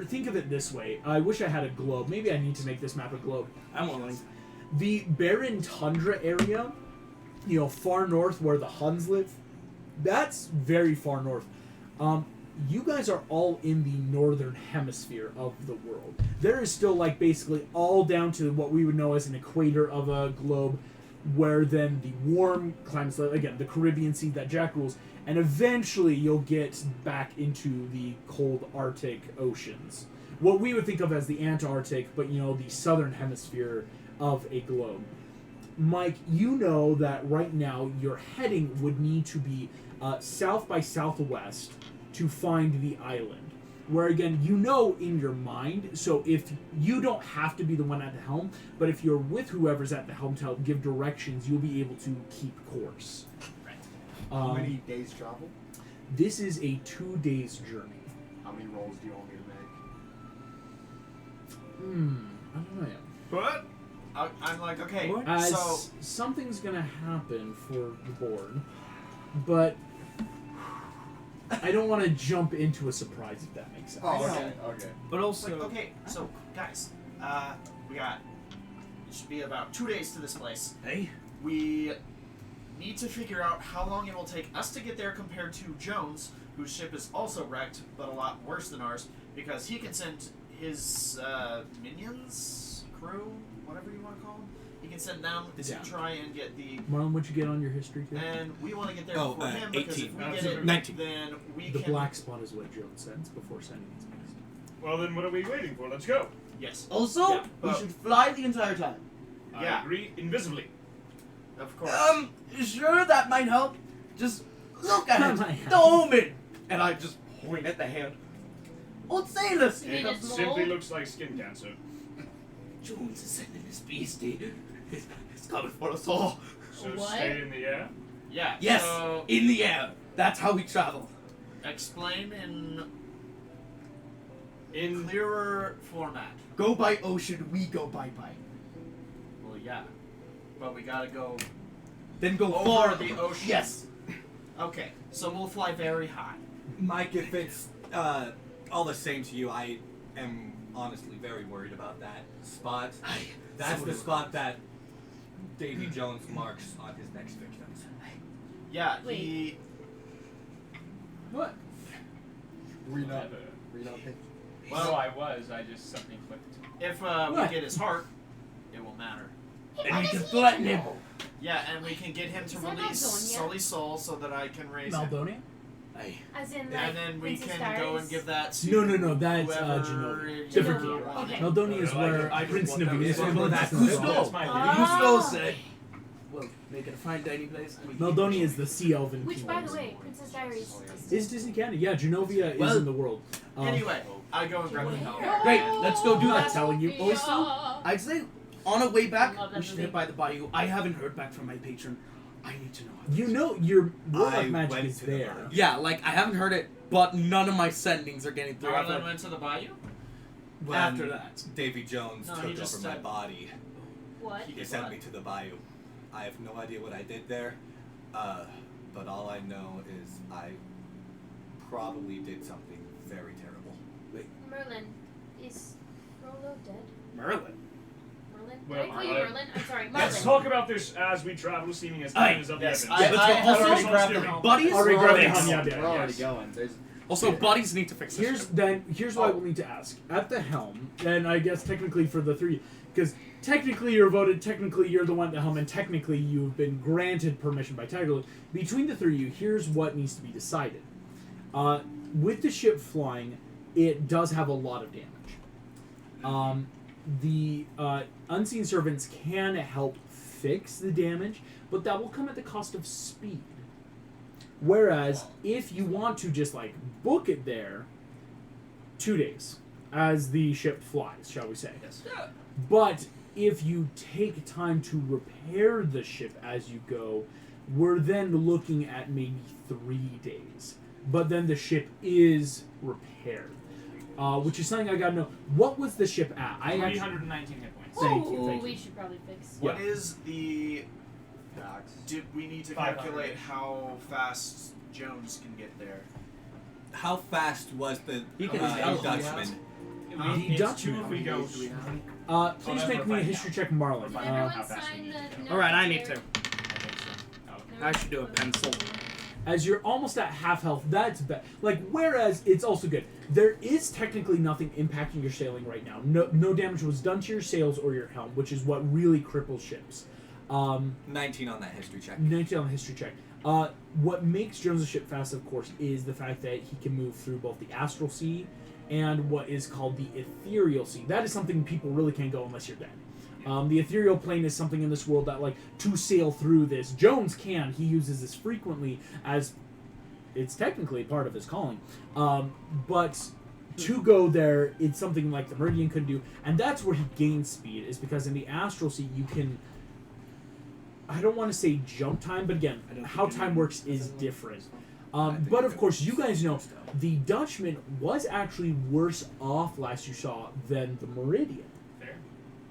Think of it this way. I wish I had a globe. Maybe I need to make this map a globe. I'm willing. The barren tundra area, far north where the Huns live, that's very far north. You guys are all in the northern hemisphere of the world. There is still, basically all down to what we would know as an equator of a globe, where then the warm climates, again, the Caribbean Sea that Jack rules, and eventually you'll get back into the cold Arctic oceans. What we would think of as the Antarctic, but, the southern hemisphere of a globe. Mike, you know that right now your heading would need to be south by southwest to find the island. Where, again, in your mind, so if you don't have to be the one at the helm, but if you're with whoever's at the helm to help give directions, you'll be able to keep course. How many days travel? This is a 2 days journey. How many rolls do you want me to make? I don't know yet. But I'm like, okay, As so something's gonna happen for the board, but I don't want to jump into a surprise, if that makes sense. Oh, okay. But also, okay, so guys, we got it should be about 2 days to this place. hey, We need to figure out how long it will take us to get there compared to Jones, whose ship is also wrecked, but a lot worse than ours, because he can send his minions, crew, whatever you want to call them. He can send them to Yeah. try and get the. Marlon, what'd you get on your history too? And we want to get there Oh, before him because 18. if we get Absolutely. it, 19. then we The can. black spot is what Jones sends before sending these guys. Well, then what are we waiting for? Let's go. Yes, also, Yeah, we but- should fly the entire time. Yeah. I agree. Invisibly. of course. Sure, that might help. Just look at That it. might help. The omen. And I just point at the hand. Let's say this. You mean It his simply mole? looks like skin cancer. Jones is sending his beastie. It's coming for us all. So What? stay in the air. Yeah. Yes, So in the air. That's how we travel. explain in clearer format. Go by ocean, we go by. Well, yeah, but we gotta go. Then go Over far the ocean. Yes. Okay, so we'll fly very high. Mike, if it's all the same to you, I am honestly very worried about that spot. That's the spot that Davy Jones marks on his next victims. Yeah, Wait. he. What? Read up. Whatever. Read up. Well- So I was. I just something clicked. If we What? get his heart, it will matter. Hey, And why we does can he threaten know? him. Yeah, and we can get him to Is that release Maldonia? Sully's soul so that I can raise him. Maldonia? Hey. As in, like, And then we Princess can go Diaries? and give that to No, that's whoever Genovia. you Different Genovia. game. want. Okay. Maldonia is I where just Prince want them Navi to is. get Remember that that's Gusto. the That's my Ah. Gusto said, well, make it a fine dining place. Maldonia is the sea elven Which, by kingdom. the way, Princess Diaries Is Disney canon? Yeah, Genovia is Well, in the world. Anyway, I go and grab the helmet. Great, let's go do that. I'm telling you. Also, I'd say on our way back, Love that we should movie. hit by the bayou. I haven't heard back from my patron. I need to know. how You this know your I warlock magic went is to the there. bayou. Yeah, like I haven't heard it, but none of my sendings are getting through. Marlon went to the bayou? When After that. Davy Jones No, he took just over my said- body, What? he sent me to the bayou. I have no idea what I did there, but all I know is I probably did something very terrible. Merlin. Is Rolo dead? Merlin. Merlin? Well, Did I call you I- Merlin? I'm sorry, Merlin. Let's talk about this as we travel, seeming as Aye. demons of the Yes, heavens. Yeah, but I also already grabbed the the helmet. buddies. Already are grabbed the fixed. helmet. We're already Yes. going. There's Also, buddies need to fix this. Here's what I will need to ask. At the helm, and I guess technically for the three, because technically you're voted, technically you're the one at the helm, and technically you've been granted permission by Tiger. Between the three of you, here's what needs to be decided. With the ship flying, it does have a lot of damage. The unseen servants can help fix the damage, but that will come at the cost of speed. Whereas, if you want to just like book it there, 2 days as the ship flies, shall we say? Yes. But if you take time to repair the ship as you go, we're then looking at maybe 3 days. But then the ship is repaired, which is something I gotta know. What was the ship at? I actually, 319 hit points. Thank you, Ooh, thank we you. should probably fix. What is the. facts. Did we need to 500. calculate how fast Jones can get there? How fast was the He can tell. Dutchman? The It's Dutchman. 2 if we go. please I'll make never me a find history out. check, Marlon. Did how everyone fast we sign need the to note? All right, I need there? to. Oh. I should do a pencil. As you're almost at half health, that's bad. Like, whereas it's also good. There is technically nothing impacting your sailing right now. No damage was done to your sails or your helm, which is what really cripples ships. 19 on that history check. 19 on the history check. What makes Jones' ship fast, of course, is the fact that he can move through both the astral sea and what is called the ethereal sea. That is something people really can't go unless you're dead. The ethereal plane is something in this world that, like, to sail through this, Jones can. He uses this frequently as it's technically part of his calling. But to go there, it's something like the Meridian could do, and that's where he gains speed, is because in the astral sea you can, I don't want to say jump time, but again, how time works is different. But of course, you guys know the Dutchman was actually worse off last you saw than the Meridian. Fair.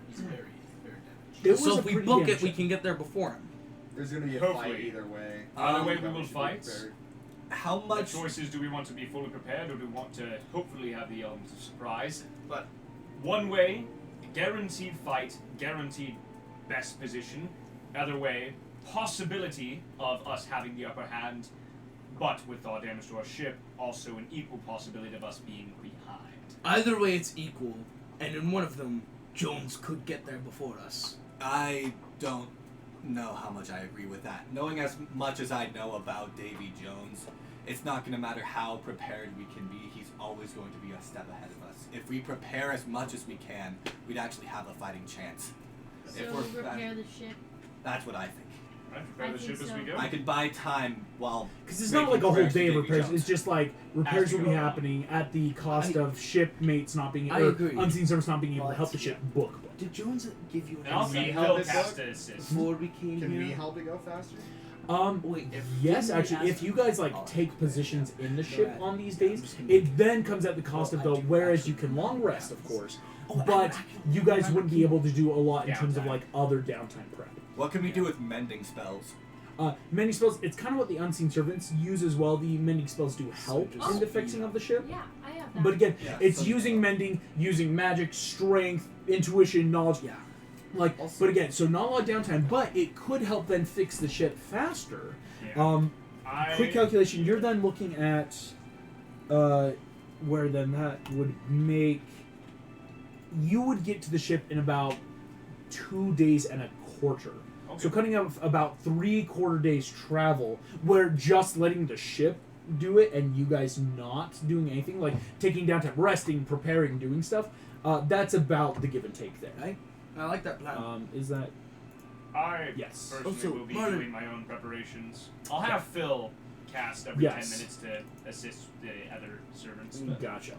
He's very, very damaged. It was So a if we pretty book damn it, we ship. can get there before him. There's gonna be a Hopefully. fight either way. Either way, we That will should be fight. prepared. How The much? choices: do we want to be fully prepared, or do we want to hopefully have the element of surprise? But One way, guaranteed fight, guaranteed best position. Other way, possibility of us having the upper hand, but with our damage to our ship, also an equal possibility of us being behind. Either way, it's equal, and in one of them, Jones could get there before us. I don't know how much I agree with that. Knowing as much as I know about Davy Jones, it's not going to matter how prepared we can be. He's always going to be a step ahead of us. If we prepare as much as we can, we'd actually have a fighting chance. So If we're repair the ship. That's what I think. Right, prepare I the think ship as so. we go. I could buy time while Because it's not making like a whole prayers to day of Davy repairs. Jones. It's just like repairs As we will be go. happening at the cost of shipmates not being I or agree. unseen service not being able to But- help the ship book. Did Jones give you And I'll an be help Phil it cast book? to assist. before we came Can here? we help it go faster? Wait, if Yes, didn't we actually, ask- if you guys like Oh, take positions in the ship right. on these days, I'm just gonna- it then comes at the cost of the. Well, I do Whereas actually you can long rest, of course, Oh, but you guys wouldn't be able to do a lot in Downtime. terms of like other downtime prep. What can we do with mending spells? Mending spells. It's kind of what the unseen servants use as well. The mending spells do help just in the fixing of the ship. Yeah, I have that. But again, Yeah, it's something using like- mending, using magic, strength, intuition, knowledge. Yeah. Like, Also- but again, so not a lot of downtime, but it could help then fix the ship faster. Yeah. Quick calculation. You're then looking at, where then that would make. You would get to the ship in about 2 days and a quarter. Okay. So cutting out about 3/4 days travel, where just letting the ship do it and you guys not doing anything, like taking downtime, resting, preparing, doing stuff, that's about the give and take there. Right? I like that plan. Is that I yes? personally Also, will be Martin- doing my own preparations. I'll have Phil cast every Yes. 10 minutes to assist the other servants. but- Gotcha.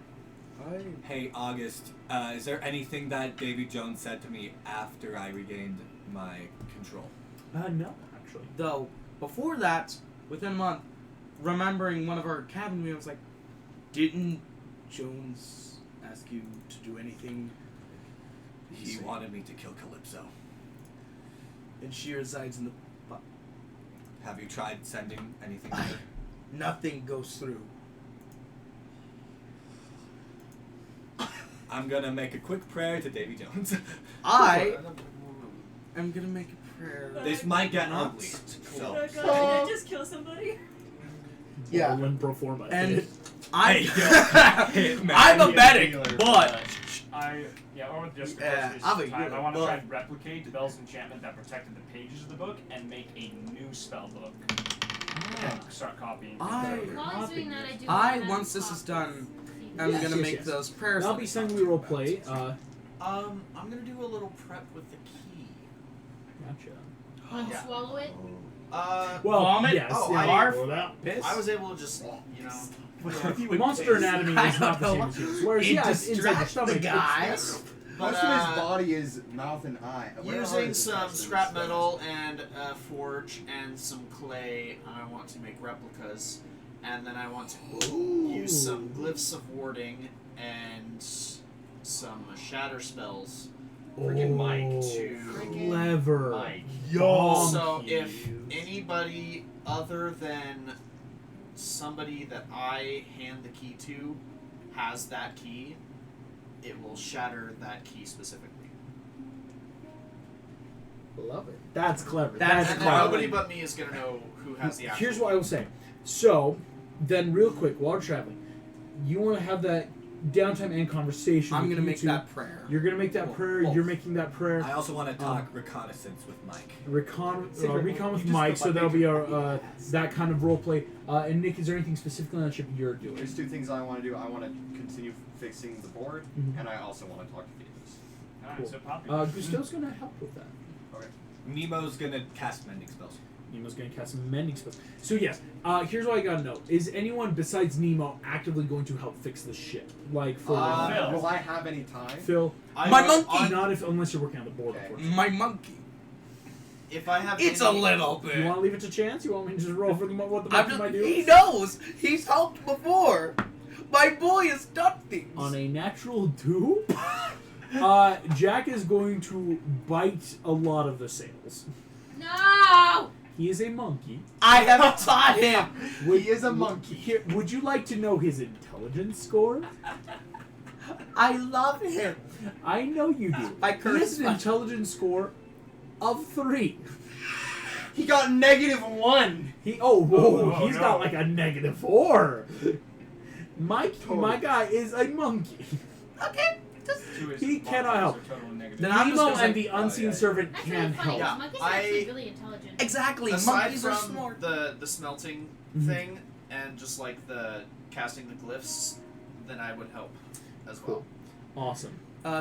Hey, August, is there anything that Davy Jones said to me after I regained my control? No, actually. Though, before that, within a month, remembering one of our cabin meals, like, didn't Jones ask you to do anything? He wanted me to kill Calypso. And she resides in the. Have you tried sending anything to her? Nothing goes through. I'm gonna make a quick prayer to Davy Jones. I am gonna make a prayer. This might get Not ugly. Oh So. my god, did I just kill somebody? Yeah. Roland pro forma. And I'm, Hey, yo. I'm a Yeah, medic, healer. but or with just Yeah, this I'm a time, I healer, want to but- try and replicate Bell's enchantment that protected the pages of the book and make a new spell book and start copying. I- While he's doing that, I do. I, have once this copies. is done, I'm Yes, gonna yes, make yes. those prayers. That'll that be we something talked we will about. play. I'm gonna do a little prep with the key. Gotcha. Unswallow it. Well, Vomit? yes. Oh, yeah, I- well, that- I was able to just, you know, Monster anatomy is not the same as yours. Whereas, It yes, inside the distracts stomach, the guy. it's- but, Most of his body is mouth and eye. Where are using his some intestines? scrap metal and a forge and some clay, I want to make replicas, and then I want to use some glyphs of warding and some shatter spells. Freaking Mike, to- Clever. Mike. Yo. So if anybody other than somebody that I hand the key to has that key, it will shatter that key specifically. Love it. That's clever. That's That's And then clever. nobody but me is gonna know who has the actual. Here's what I will say. So, then real quick, while we're traveling, you want to have that downtime and conversation. I'm with gonna you make two. that prayer. You're gonna make that Well, prayer. well. You're making that prayer. I also want to talk reconnaissance with Mike. Recon Secret- with you just Mike, put so my there'll be major- a that kind of role play. And Nick, is there anything specifically on the ship you're doing? There's two things I want to do. I want to continue fixing the board, Mhm. and I also want to talk to Phoenix. Alright, Cool. so popular. Gusto's gonna help with that. Nemo's gonna cast mending spells. Nemo's gonna cast some mending spells. So yes, here's what I gotta know: is anyone besides Nemo actively going to help fix the ship? Like for Phil. Will I have any time? Phil, My monkey! not if unless you're working on the board. Okay. Unfortunately. My monkey. If I have It's any, a little You bit. want to leave it to chance? You want me to just roll for what the I'm monkey just, might he do? knows. He's helped before. My boy has done things. On a natural 2, Jack is going to bite a lot of the sails. No! He is a monkey. I have taught him. He is a monkey. Here, would you like to know his intelligence score? I love him. I know you do. I He curse has an my- intelligence score of 3. He got -1. Oh, He's no. got like a -4. My Totally. guy is a monkey. Okay. Two is he positive, cannot help. so total negative. Then I'm just Nemo gonna and say- the unseen yeah. servant That's can really funny. help. Yeah, Monkeys I- are actually really intelligent. Exactly. aside Monkeys are from smart. the smelting Mhm. thing and just like the casting the glyphs, then I would help as well. Awesome.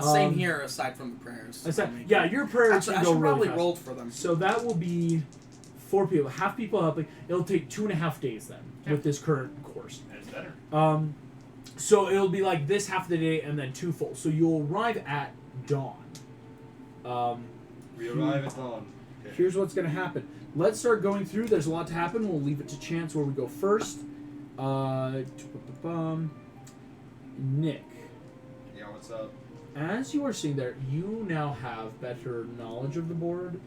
Same Um, here, aside from the prayers. I said, yeah, your prayers Actually, can I go should really probably fast. roll for them. So that will be 4 people, half people helping. It'll take 2.5 days then with this current course. That's better. So it'll be like this half the day and then 2 full. So you'll arrive at dawn. We arrive at dawn. Okay. Here's what's going to happen. Let's start going through. There's a lot to happen. We'll leave it to chance where we go first. Nick. Yeah, what's up? As you are sitting there, you now have better knowledge of the board.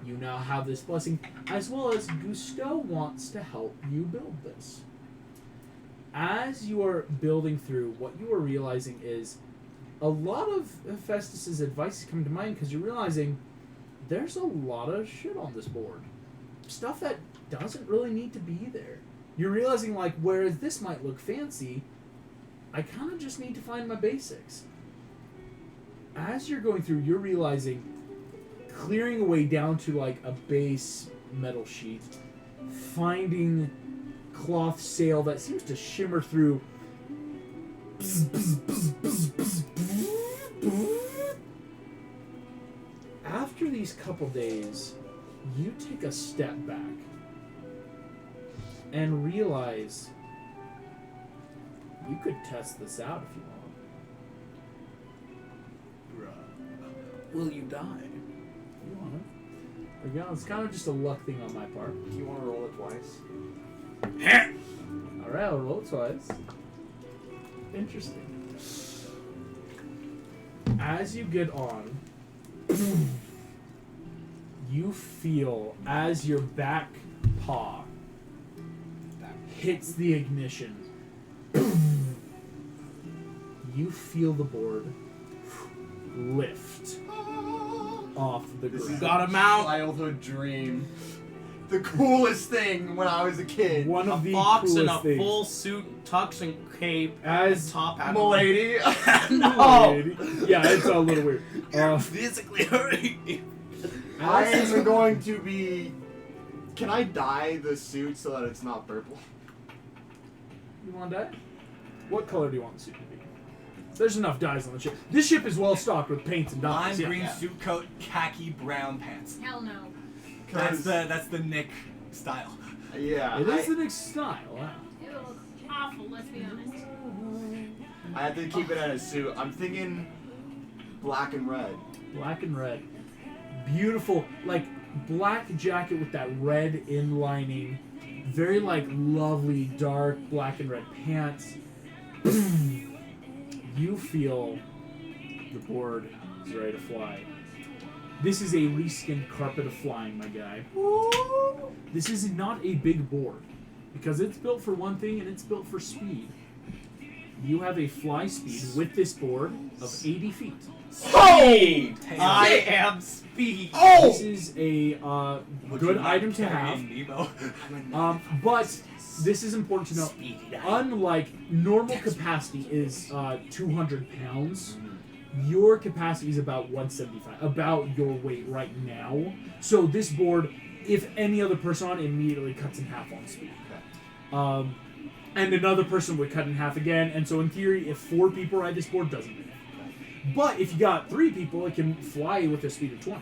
You now have this blessing, as well as Gusteau wants to help you build this. As you are building through, what you are realizing is a lot of Festus's advice is coming to mind because you're realizing there's a lot of shit on this board. Stuff that doesn't really need to be there. You're realizing, like, whereas this might look fancy, I kind of just need to find my basics. As you're going through, you're realizing clearing away down to like a base metal sheet, finding cloth sail that seems to shimmer through. After these couple days, you take a step back and realize you could test this out if you want. Will you die? You want it. Again, it's kind of just a luck thing on my part. Do you want to roll it twice? Alright, I'll roll it twice. Interesting. As you get on, you feel as your back paw hits the ignition, you feel the board lift off the ground. Got him out. Childhood dream. The coolest thing when I was a kid. One of the Fox in a coolest things. full suit, tux and cape, As top hat. Milady. No. Yeah, it's a little weird. Physically hurting me. I am going to be... Can I dye the suit so that it's not purple? You want dye? What color do you want the suit to be? There's enough dyes on the ship. This ship is well stocked with paints and Lime dyes. green suit coat, khaki brown pants. Hell no. That's the Nick style. Yeah. It is the next style. Wow. It will look awful, let's be honest. I have to keep it in a suit. I'm thinking black and red. Black and red. Beautiful, like black jacket with that red inlining. Very like lovely dark black and red pants. You feel the board is ready to fly. This is a reskinned carpet of flying, my guy. This is not a big board because it's built for one thing and it's built for speed. You have a fly speed with this board of 80 feet. Speed! I am speed. This is a Would good you not item to carry have. Nemo? But this is important to know. Unlike normal capacity is 200 pounds, your capacity is about 175, about your weight right now. So this board, if any other person on it, immediately cuts in half on speed. And another person would cut in half again. And so in theory, if 4 people ride this board, doesn't matter. But if you got 3 people, it can fly with a speed of 20.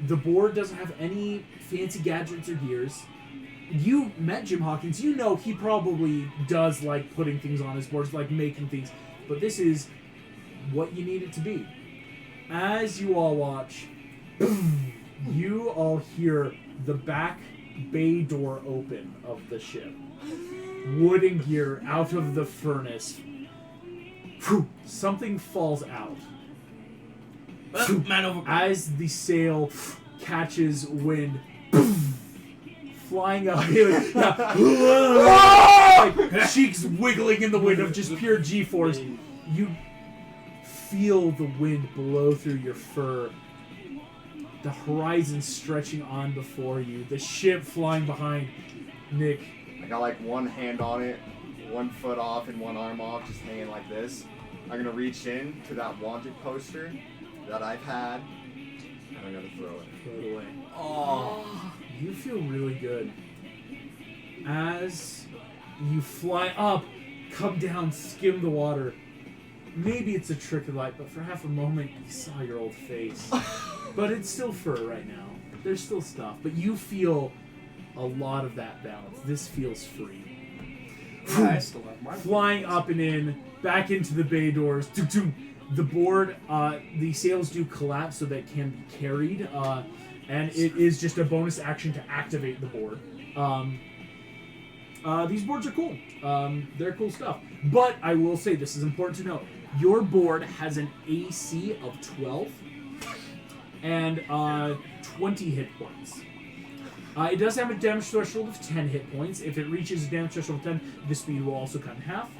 The board doesn't have any fancy gadgets or gears. You met Jim Hawkins. You know he probably does like putting things on his boards, like making things. But this is what you need it to be. As you all watch, you all hear the back bay door open of the ship. Wooden gear out of the furnace. Something falls out. Man over. As the sail catches wind, flying up, like cheeks wiggling in the wind of just pure G-force. You feel the wind blow through your fur. The horizon stretching on before you. The ship flying behind. Nick. I got like one hand on it, 1 foot off and 1 arm off, just hanging like this. I'm gonna reach in to that wanted poster that I've had, and I'm gonna throw it. Throw it away. Oh. You feel really good. As you fly up, come down, skim the water. Maybe it's a trick of light, but for half a moment you saw your old face. But it's still fur right now. There's still stuff, but you feel a lot of that balance. This feels free. Yeah, I still have my Flying up and in, back into the bay doors. The board, the sails do collapse so that it can be carried, and it is just a bonus action to activate the board. These boards are cool. They're cool stuff. But I will say, this is important to note, your board has an AC of 12 and 20 hit points. It does have a damage threshold of 10 hit points. If it reaches a damage threshold of 10, the speed will also cut in half.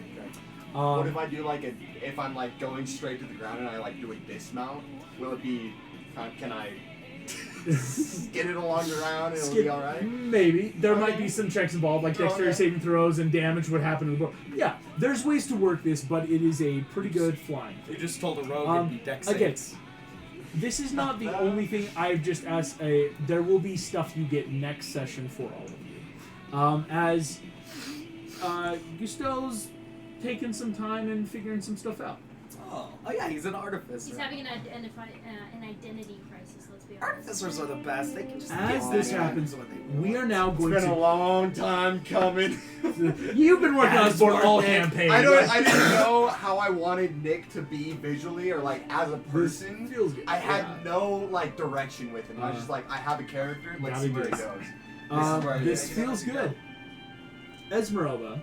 What if I do if I'm like going straight to the ground and I like do a dismount? Will it be, can I skid it along the ground and it'll be alright? Maybe. There might be some checks involved, like dexterity saving throws and damage would happen to the board. Yeah, there's ways to work this, but it is a pretty good flying. You just told a rogue it'd be dex saves. This is not the only thing. I've just asked. There will be stuff you get next session for all of you. As Gusteau's taking some time and figuring some stuff out. Oh yeah, he's an artificer. He's having an identity crisis, let's be honest. Artificers are the best. They can just As get this all happens, the way they we are now It's going been a to. long time coming. You've been working on this board all campaign. I didn't know how I wanted Nick to be visually or like as a person. Feels good. I had no like direction with him. I was just like, I have a character. Let's gotta see where do it this. goes. This feels good. Esmeralda,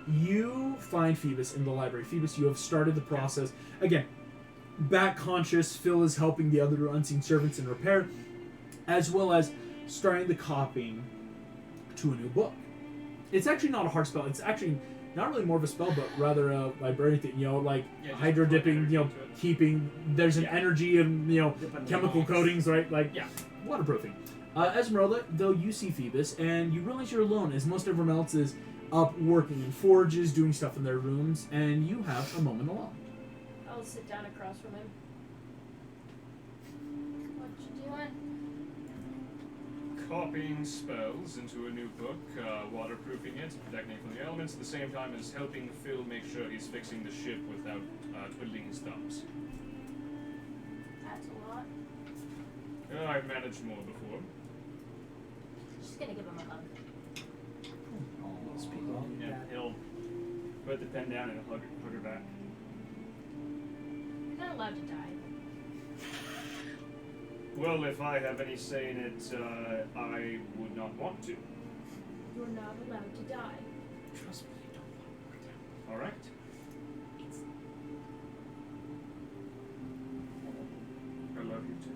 you find Phoebus in the library. Phoebus, you have started the process. Again, back conscious, Phil is helping the other unseen servants in repair, as well as starting the copying to a new book. It's actually not a hard spell. It's actually not really more of a spell, but rather a librarian thing. You know, like Yeah, just hydro put dipping, energy you know, into it. keeping, there's an Yeah. energy and, you know, Depending chemical on- coatings, right? Like, Yeah. waterproofing. Esmeralda, though you see Phoebus, and you realize you're alone, as most everyone else is up working in forges, doing stuff in their rooms, and you have a moment alone. I'll sit down across from him. What you doing? Copying spells into a new book, waterproofing it, protecting it from the elements, at the same time as helping Phil make sure he's fixing the ship without twiddling his thumbs. That's a lot. I've managed more before. Just gonna give him a hug. Yeah, he'll put the pen down and hug her back. You're not allowed to die. Well, if I have any say in it, I would not want to. You're not allowed to die. Trust me, you don't want to work down. All right. I love you too.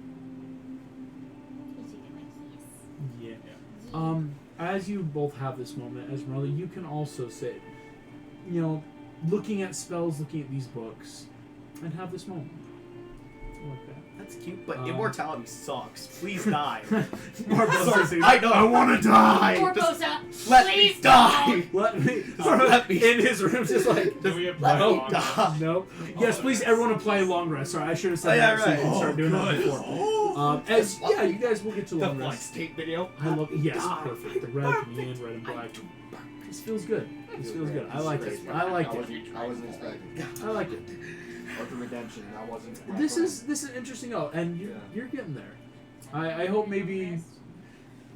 He's taking my keys. Yeah. As you both have this moment, Esmeralda, you can also say, you know, looking at spells, looking at these books, and have this moment. Like that. That's cute, but immortality sucks. Please die. Barbosa says, I know. I want to die. Barbosa, Let please me die. Let me. Let me. In his room, just like. Do we apply Let me long die. rest? No. Yes, please, everyone apply long rest. Sorry, I should have said Oh, yeah, that so you right. can start doing that good. before. Yeah, you guys will get to The long flight rest. state video. I love yes, Die. perfect. The red coming in, red and black. This feels good. This feels good. I like it. I like it. I wasn't expecting. I like it. Or the redemption. That wasn't. This is interesting. Oh, and you're getting there. I hope maybe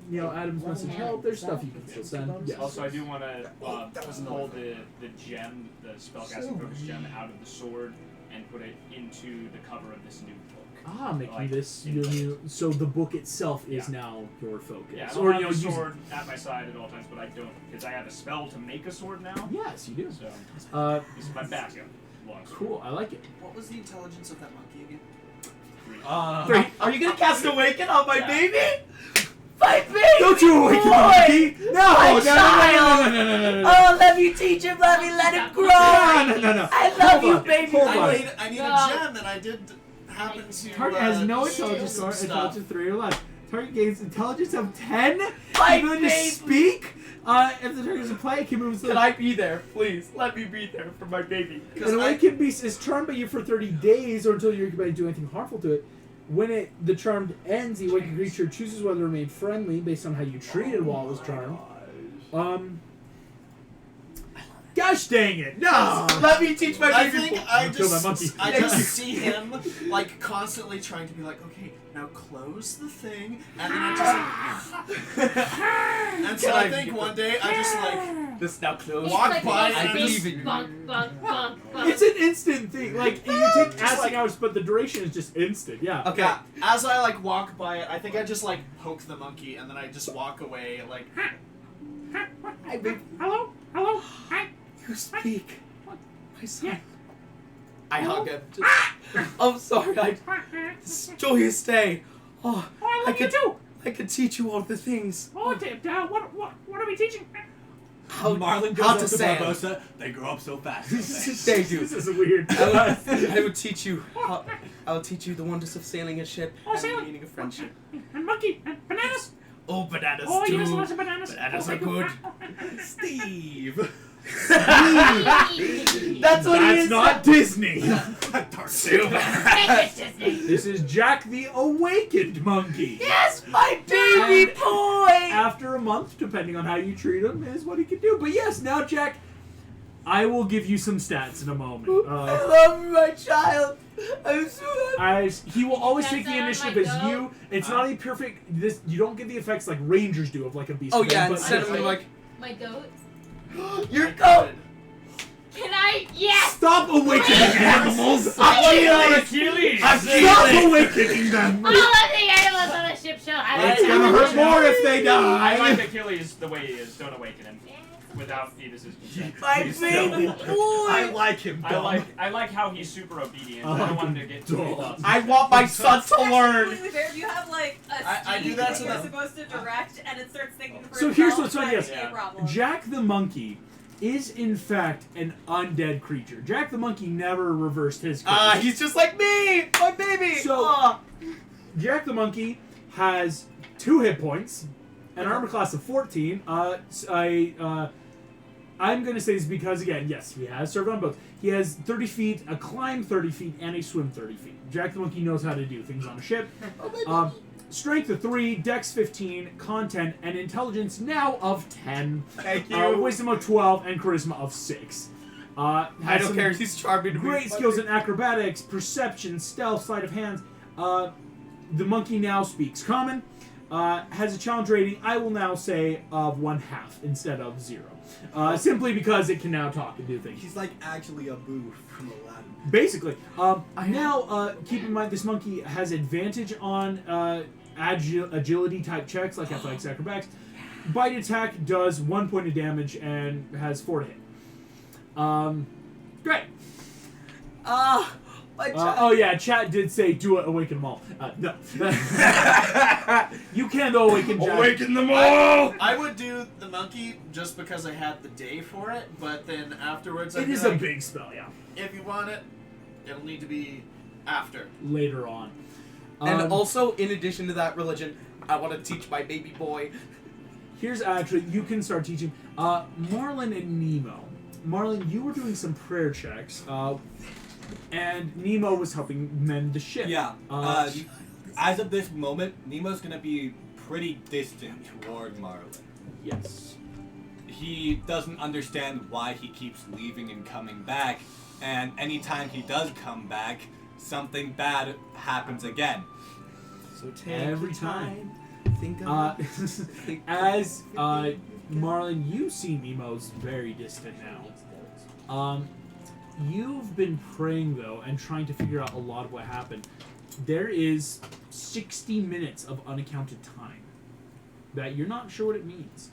you know Adam's message helped. There's stuff you can still send. Yes. Also, I do want to pull the gem, the spellcasting focus gem, out of the sword and put it into the cover of this new book. Making Like, this in your place. new. So the book itself is Yeah. now your focus. Yeah, I or don't you know, have the use. sword at my side at all times, but I don't because I have a spell to make a sword now. Yes, you do. So this is my backup. Long sword. Cool. I like it. What was the intelligence of that monkey again? 3. Are you gonna cast Awaken on my Yeah. baby? Fight me! Don't you awaken the monkey! No! My No! child! No! Oh, let me teach him. Let him grow. No! I love Hold you, on, baby. hold I on. need No. a gem, and I did happen to. Target has no steal intelligence some or stuff. intelligence 3 or less. Target gains intelligence of 10. Fight Ability me. to speak. If the target is in play, it can move. Can I be there, please? Let me be there for my baby. An awakened beast is charmed by you for 30 days or until you're about to do anything harmful to it. When the charmed ends, the awakened creature chooses whether to remain friendly based on how you treated while it was charmed. Gosh dang it! No. Let me teach my I baby think boy. I Kill my monkey. just see him like constantly trying to be like, okay, now close the thing, and then I just like, and so I think one day I just like This now close. It's Walk like by an and instant believe in you. bunk, bunk, bunk, bunk. It's an instant thing. Like you take Just acid like- hours, but the duration is just instant. Yeah. Okay. yeah, as I like walk by it, I think I just like poke the monkey, and then I just walk away like. Hi, baby. Hello. Hello. Hi. You speak. My son. Yeah. I hug him. I'm sorry. It's a joyous day. Oh, I love you could, too. I could teach you all the things. Oh, what are we teaching? Marlon goes how up to to sail. Barbosa. They grow up so fast. don't They they? do. This is weird. I will teach you. I will teach you the wonders of sailing a ship and the meaning of friendship. And monkey and bananas. Oh, bananas Oh, too. yes, lots of bananas. Bananas are good. Steve. That's what he That's is. not Disney. This This is Jack the Awakened Monkey. Yes, my baby And boy. After a month, depending on how you treat him, is what he can do. But yes, now Jack, I will give you some stats in a moment. I love you, my child. I'm so happy. As he will always That's take the on my initiative as go. you. It's not a perfect. This you don't get the effects like Rangers do of like a beast. Oh man, yeah, but instead yes, of being like, My goat. Your goat. Can I? Yes! Stop awakening animals! Achilles! Stop awakening them! All of the animals on the ship shall have It's gonna hurt more if they I like die. Achilles the way he is. Don't awaken him without Thetis' consent. My baby boy. I like him. I like how he's super obedient. I I like don't want him him to get too dumb. nuts. I want my son to learn. Completely fair. You have like a I do steed that to you're them. supposed to direct, and it starts thinking for So itself. here's what's funny, That yes. would be a problem. Jack the Monkey is in fact an undead creature. Jack the Monkey never reversed his curse. He's just like me, my baby. So- Aw. Jack the Monkey has 2 hit points, an armor class of 14. I'm going to say this because, again, yes, he has served on both. He has 30 feet, a climb 30 feet, and a swim 30 feet. Jack the Monkey knows how to do things on a ship. Strength of 3, Dex 15, Content, and Intelligence now of 10. Thank you. Wisdom of 12, and Charisma of 6. I Has don't some care. He's charming to me. Great skills in acrobatics, perception, stealth, sleight of hands. The monkey now speaks common. Has a challenge rating, I will now say, of 1/2 instead of 0. Simply because it can now talk and do things. He's like actually a boo from Aladdin. Basically. Now, keep in mind, this monkey has advantage on agility type checks like athletics, acrobatics. Bite attack does 1 point of damage and has 4 to hit. Great. My child. Oh yeah, chat did say do it, awaken them all. No. You can though awaken Jack. Awaken them all! I would do the monkey just because I had the day for it, but then afterwards I'd It be is like, a big spell, yeah. if you want it, it'll need to be after. Later on. And also, in addition to that religion, I want to teach my baby boy. Here's actually, you can start teaching. Marlon and Nemo. Marlon, you were doing some prayer checks, and Nemo was helping mend the ship. Yeah. As of this moment, Nemo's gonna be pretty distant toward Marlon. Yes. He doesn't understand why he keeps leaving and coming back, and anytime he does come back, something bad happens again. So take Every your time. Think of As Marlon, you see Nemo's very distant now. You've been praying though and trying to figure out a lot of what happened. There is 60 minutes of unaccounted time that you're not sure what it means.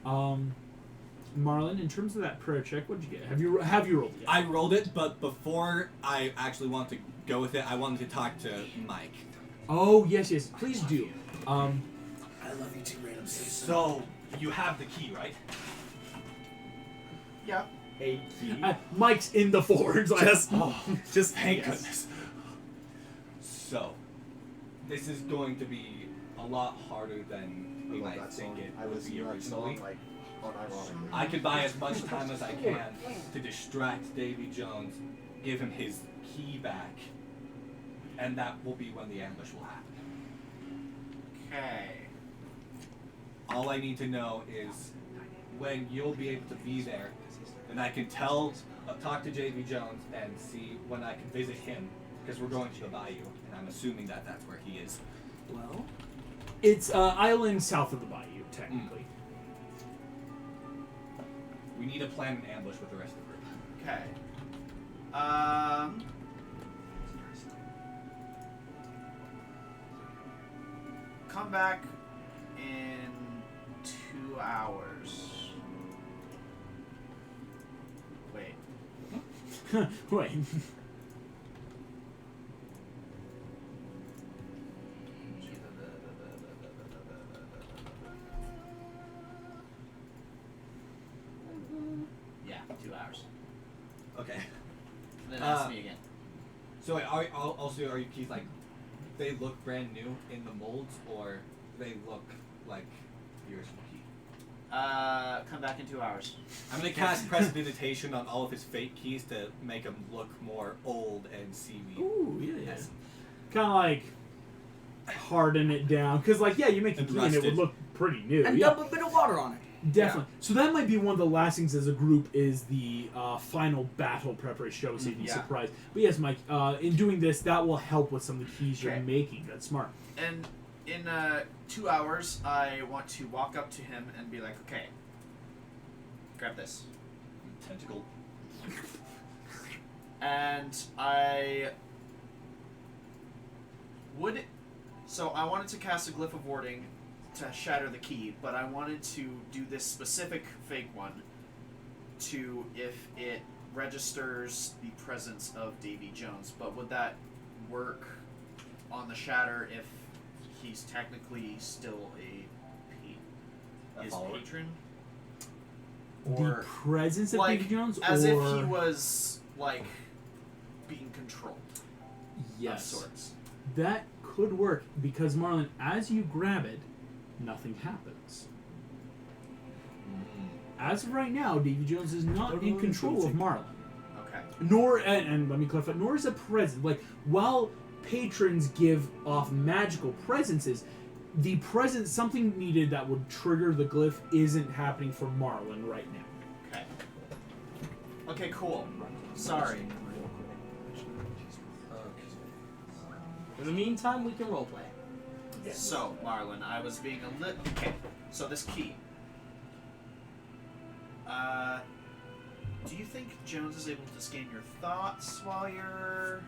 Marlon, in terms of that prayer check, what did you get? Have you rolled yet? I rolled it, but before I actually want to go with it, I wanted to talk to Mike. Oh yes, please do. I love you too, random citizen. So, you have the key, right? Yeah. A key? Mike's in the forge. Like, Just thank goodness. So, this is going to be a lot harder than we might think it I would was be you originally. like unironically. I could buy as much time as I can to distract Davy Jones, give him his key back, and that will be when the ambush will happen. Okay. All I need to know is when you'll be able to be there, and I can talk to J.V. Jones and see when I can visit him, because we're going to the bayou, and I'm assuming that that's where he is. Well, It's island south of the bayou, technically. We need to plan an ambush with the rest of the group. Okay. Come back in 2 hours. Wait. Wait. Yeah, 2 hours. Okay. Then ask me again. So wait, are your keys like, they look brand new in the molds, or they look like the original key? Come back in 2 hours. I'm gonna cast Prestidigitation on all of his fake keys to make them look more old and seaweed. Ooh, yeah. Kind of like harden it down. Because, like, yeah, you make a And key and it would rusted. look pretty new. and Yeah, dump a bit of water on it. definitely. So that might be one of the last things as a group is the final battle preparation. So you'd be Yeah. surprised. But yes, Mike, in doing this, that will help with some of the keys you're Okay. making. That's smart. And in 2 hours, I want to walk up to him and be like, okay, grab this. Tentacle. And I would. So I wanted to cast a glyph of warding to shatter the key, but I wanted to do this specific fake one to if it registers the presence of Davy Jones. But would that work on the shatter if he's technically still A his follower? patron? The Or presence of like Davy Jones? as or... if he was like being controlled Yes. of sorts. That could work because, Marlon, as you grab it, nothing happens. As of right now, Davy Jones is not in control of Marlon. Okay. Nor, and let me clarify, nor is a present. Like, while patrons give off magical presences, the present, something needed that would trigger the glyph isn't happening for Marlon right now. Okay. Okay, cool. Sorry. In the meantime, we can roleplay. So, Marlon, I was being a lit. Okay, so this key. Do you think Jones is able to scan your thoughts while you're...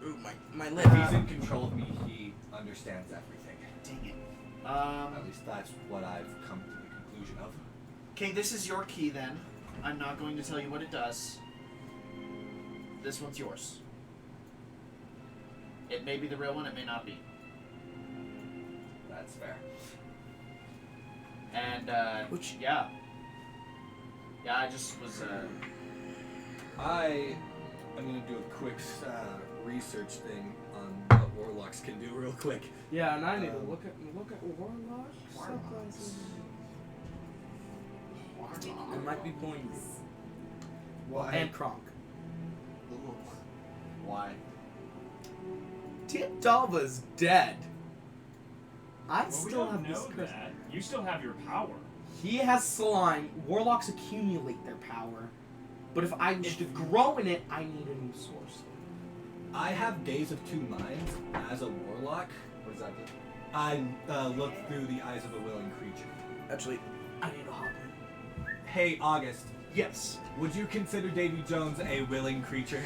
Ooh, my lip. If he's in control of me, he understands everything. Dang it. At least that's what I've come to the conclusion of. Okay, this is your key then. I'm not going to tell you what it does. This one's yours. It may be the real one, it may not be. That's fair. And, yeah. Yeah, I just was, I am going to do a quick research thing on what warlocks can do real quick. Yeah, and I need to look at warlocks. It might be points. Why? And Kronk. Why? Dalva's dead. I Well, we still don't have this know curse. that. You still have your power. He has slime. Warlocks accumulate their power. But if I wish to grow in it, I need a new source. I have Gaze of Two Minds as a warlock. What does that do? I look through the eyes of a willing creature. Actually, I need to hop in. Hey, August, Yes. would you consider Davy Jones a willing creature?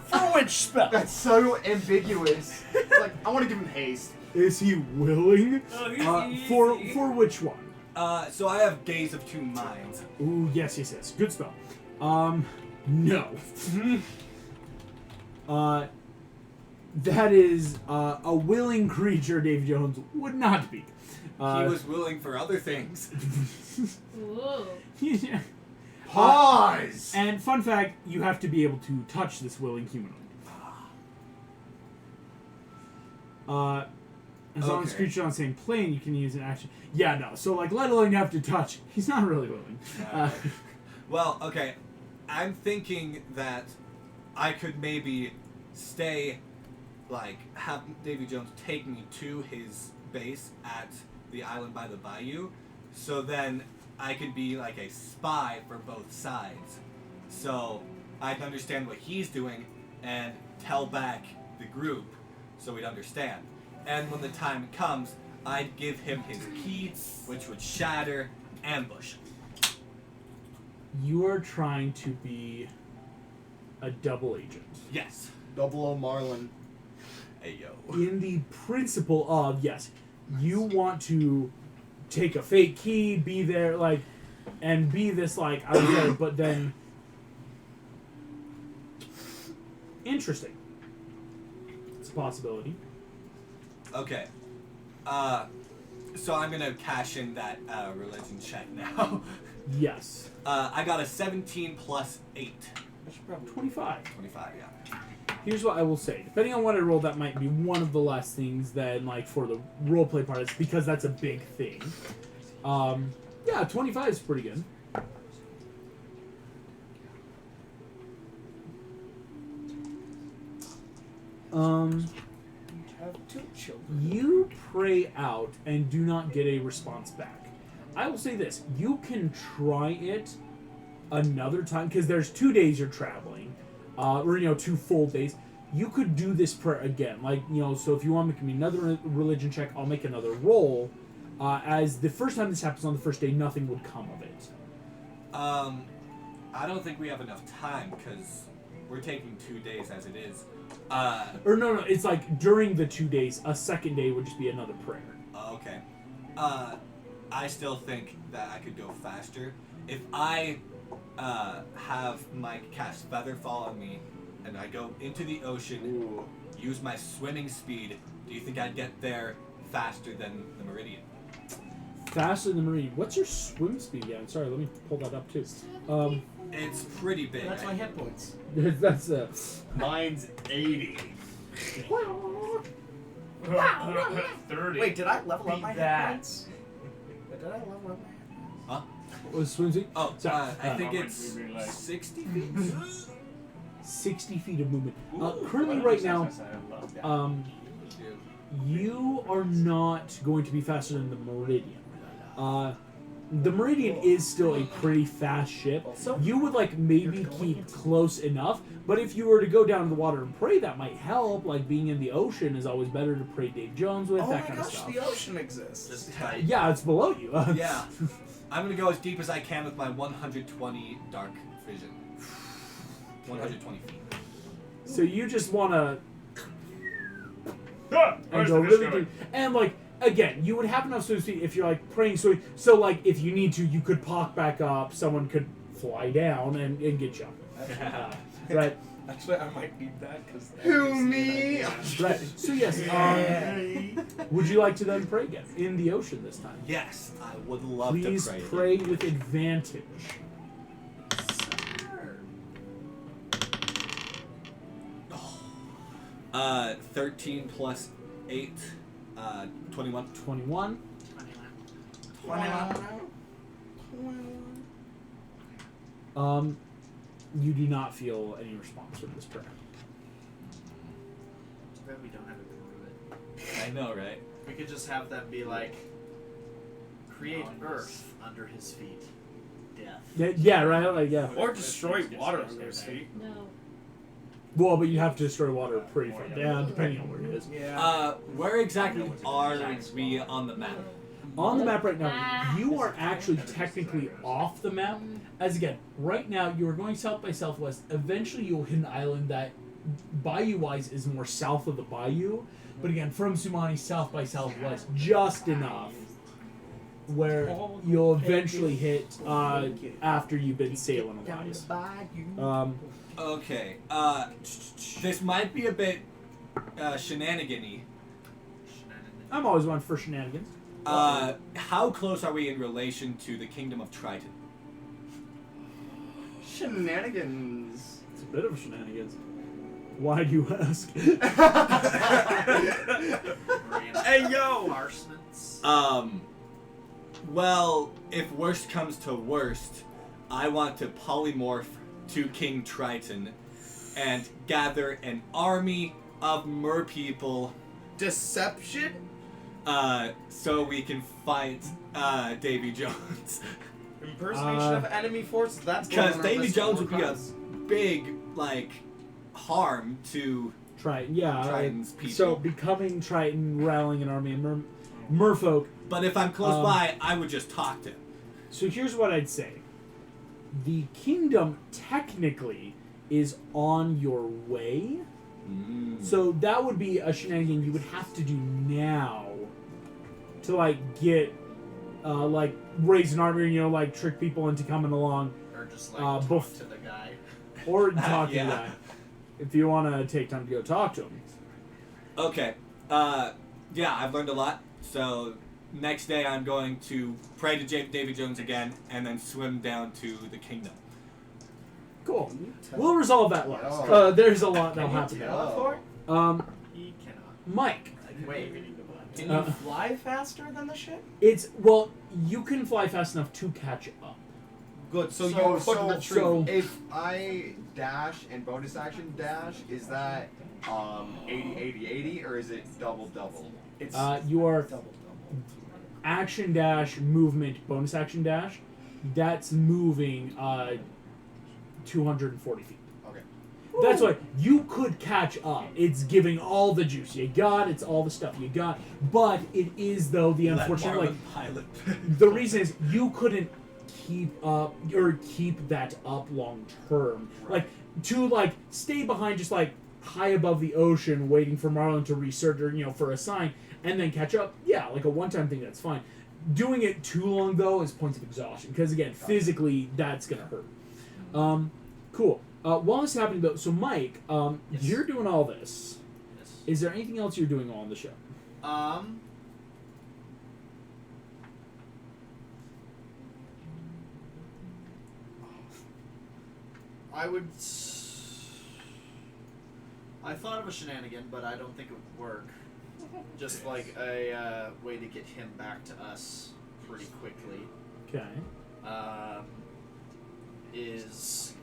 For which spell? That's so ambiguous. It's like, I want to give him haste. Is he willing? Oh, For which one? So I have Gaze of Two Minds. Ooh, yes. Good spell. No. That is a willing creature. Davy Jones would not be. He was willing for other things. Ooh. Yeah. Pause! And fun fact, you have to be able to touch this willing humanoid. As long as Okay. creatures on the same plane, you can use an action. Yeah, no. So, like, let alone have to touch. He's not really willing. Well, okay. I'm thinking that I could maybe stay, like, have Davy Jones take me to his base at the island by the bayou. So then I could be like a spy for both sides. So I'd understand what he's doing and tell back the group so we'd understand. And when the time comes, I'd give him his key, which would shatter ambush. You are trying to be a double agent. Yes. Double O Marlin. Hey yo. In the principle of, yes, you want to take a fake key, be there, like, and be this, like, I was there, but then... Interesting. It's a possibility. Okay. So I'm gonna cash in that religion check now. Yes. I got a 17 plus 8. 25. 25, yeah. Here's what I will say. Depending on what I roll, that might be one of the last things that, like, for the roleplay part, it's because that's a big thing. Yeah, 25 is pretty good. Have 2 children. You pray out and do not get a response back. I will say this. You can try it another time, because there's 2 days you're traveling. Or, 2 full days. You could do this prayer again. Like, so if you want to make me another religion check, I'll make another roll. As the first time this happens on the first day, nothing would come of it. I don't think we have enough time because we're taking 2 days as it is. Or no, it's like during the 2 days, a second day would just be another prayer. Okay. I still think that I could go faster. If I have Mike cast Featherfall on me and I go into the ocean, use my swimming speed, do you think I'd get there faster than the Meridian? Faster than the Meridian. What's your swim speed? Yeah, sorry, let me pull that up too. It's pretty big. That's my hit points. That's Mine's 80. 30. Wait, did I level up Beat my hit that. points? Did I level up my hit points? Huh? what was swim speed? Oh, So, I think how it's much we really like. 60 feet. 60 feet of movement. Ooh, Currently, right now, 100%, I love that. you are not going to be faster than the Meridian. The Meridian is still a pretty fast ship. You would maybe keep close enough, but if you were to go down to the water and pray, that might help. Like being in the ocean is always better to pray Dave Jones with, Oh that my kind of gosh, stuff. the ocean exists. Just tight. Yeah, it's below you. Yeah. I'm gonna go as deep as I can with my 120 dark vision. 120 feet. So you just want to Ah, and where's go the fish really going? deep. And again, you would have enough swim speed if you're praying. So if you need to, you could pop back up. Someone could fly down and get you. Right. Actually, I might need that because. Who, me? Right. So yes. Would you like to then pray again in the ocean this time? Yes, I would love Please to pray. pray with advantage. 13 plus 8, 21. 21. You do not feel any response from this prayer. Then we don't have to do it. I know, right? We could just have them be like, create earth under his feet. Death. Yeah, right. Yeah. Or destroy water under his feet. No. Well, but you have to destroy water pretty far down, depending on where it is. Yeah. Where exactly are we on the map? On the map right now, you are actually technically off the map. As again, right now you are going south by southwest. Eventually, you'll hit an island that, bayou-wise, is more south of the bayou. But again, from Sumani, south by southwest, just enough where you'll eventually hit after you've been sailing a while. Okay, this might be a bit shenanigan-y. I'm always one for shenanigans. How close are we in relation to the Kingdom of Triton? Shenanigans. It's a bit of shenanigans. Why do you ask? Hey yo! Arsenals. Well, if worst comes to worst, I want to polymorph to King Triton and gather an army of mer people Deception? so we can fight Davy Jones. Impersonation of enemy forces. That's Because going on our Davy list of Jones war would be a crimes. big, like, harm to Triton, yeah. Triton's people. So becoming Triton, rallying an army of merfolk. But if I'm close by, I would just talk to him. So here's what I'd say. The kingdom technically is on your way. So that would be a shenanigan you would have to do now to, like, get, like, raise an army and, you know, like, trick people into coming along. Or just like talk to the guy. Or talk to Yeah. the guy. If you want to take time to go talk to him. Okay. Yeah, I've learned a lot. So next day I'm going to pray to Davy Jones again and then swim down to the kingdom. Cool. We'll resolve that last. Oh. There's a lot that'll happen there. He cannot. Mike. Wait. Can you fly faster than the ship? It's, well, you can fly fast enough to catch up. Good. So, you could retrieve. so- if I dash and bonus action dash, is that 80-80-80 or is it double-double? It's You are double. action dash, movement, bonus action dash. That's moving 240 feet. Okay. That's why you could catch up. It's giving all the juice you got. It's all the stuff you got. But it is, though, the unfortunate, like, pilot. the reason is you couldn't keep up or keep that up long term. Like, to, like, stay behind just, like, high above the ocean waiting for Marlin to resurge or, you know, for a sign and then catch up, yeah, like a one-time thing, that's fine. Doing it too long, though, is points of exhaustion because, again, physically, that's going to hurt. Cool. While this is happening, though, so Mike, Yes. you're doing all this. Yes. Is there anything else you're doing on the show? I thought of a shenanigan, but I don't think it would work. Just like a way to get him back to us pretty quickly. Okay. Is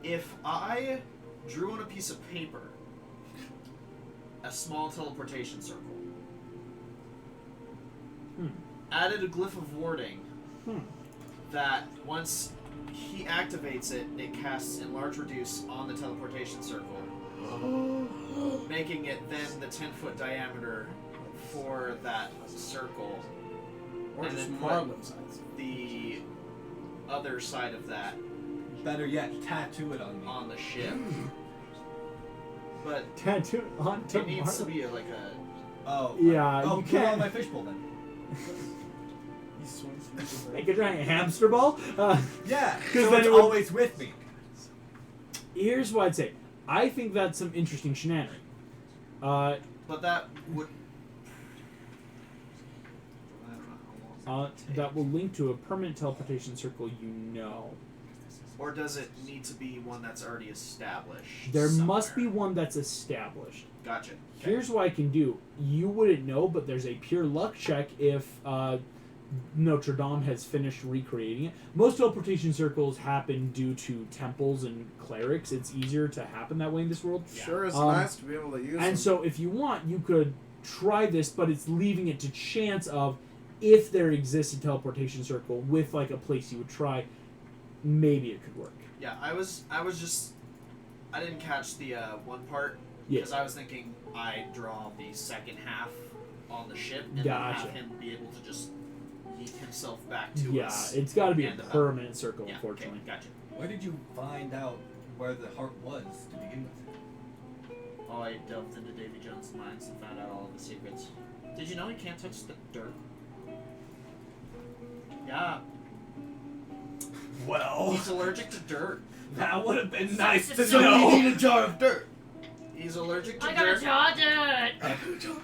if I drew on a piece of paper a small teleportation circle, added a glyph of warding that once he activates it, it casts Enlarge Reduce on the teleportation circle, making it then the 10-foot diameter for that circle. Or And just then Marlin size. The other side of that Better yet, tattoo it on me. on the ship. But Tattoo on it needs to be like a... Oh. Yeah, Oh, you put it can't. on my fishbowl then. He swims through the Make a giant hamster ball? Yeah, 'Cause so then it's it would- always with me. Here's what I'd say. I think that's some interesting shenanigans. But that would... I don't know how long it would That take. will link to a permanent teleportation circle you know. Or does it need to be one that's already established? There must be somewhere? one that's established. Gotcha. Okay. Here's what I can do. You wouldn't know, but there's a pure luck check if Notre Dame has finished recreating it. Most teleportation circles happen due to temples and clerics. It's easier to happen that way in this world. Sure is Um, nice to be able to use them. And so if you want, you could try this, but it's leaving it to chance of if there exists a teleportation circle with like a place you would try, maybe it could work. Yeah, I was just... I didn't catch the one part Yeah. because I was thinking I'd draw the second half on the ship and Gotcha. then have him be able to just yeet himself back to Yeah, us. it's got to be a and about- permanent circle, Yeah, unfortunately. okay, gotcha. Where did you find out where the heart was to begin with? Oh, I delved into Davy Jones' minds and found out all of the secrets. Did you know he can't touch the dirt? Yeah, Well, he's allergic to dirt. that would have been nice to So know. we need a jar of dirt. He's allergic to I got a dirt. charger.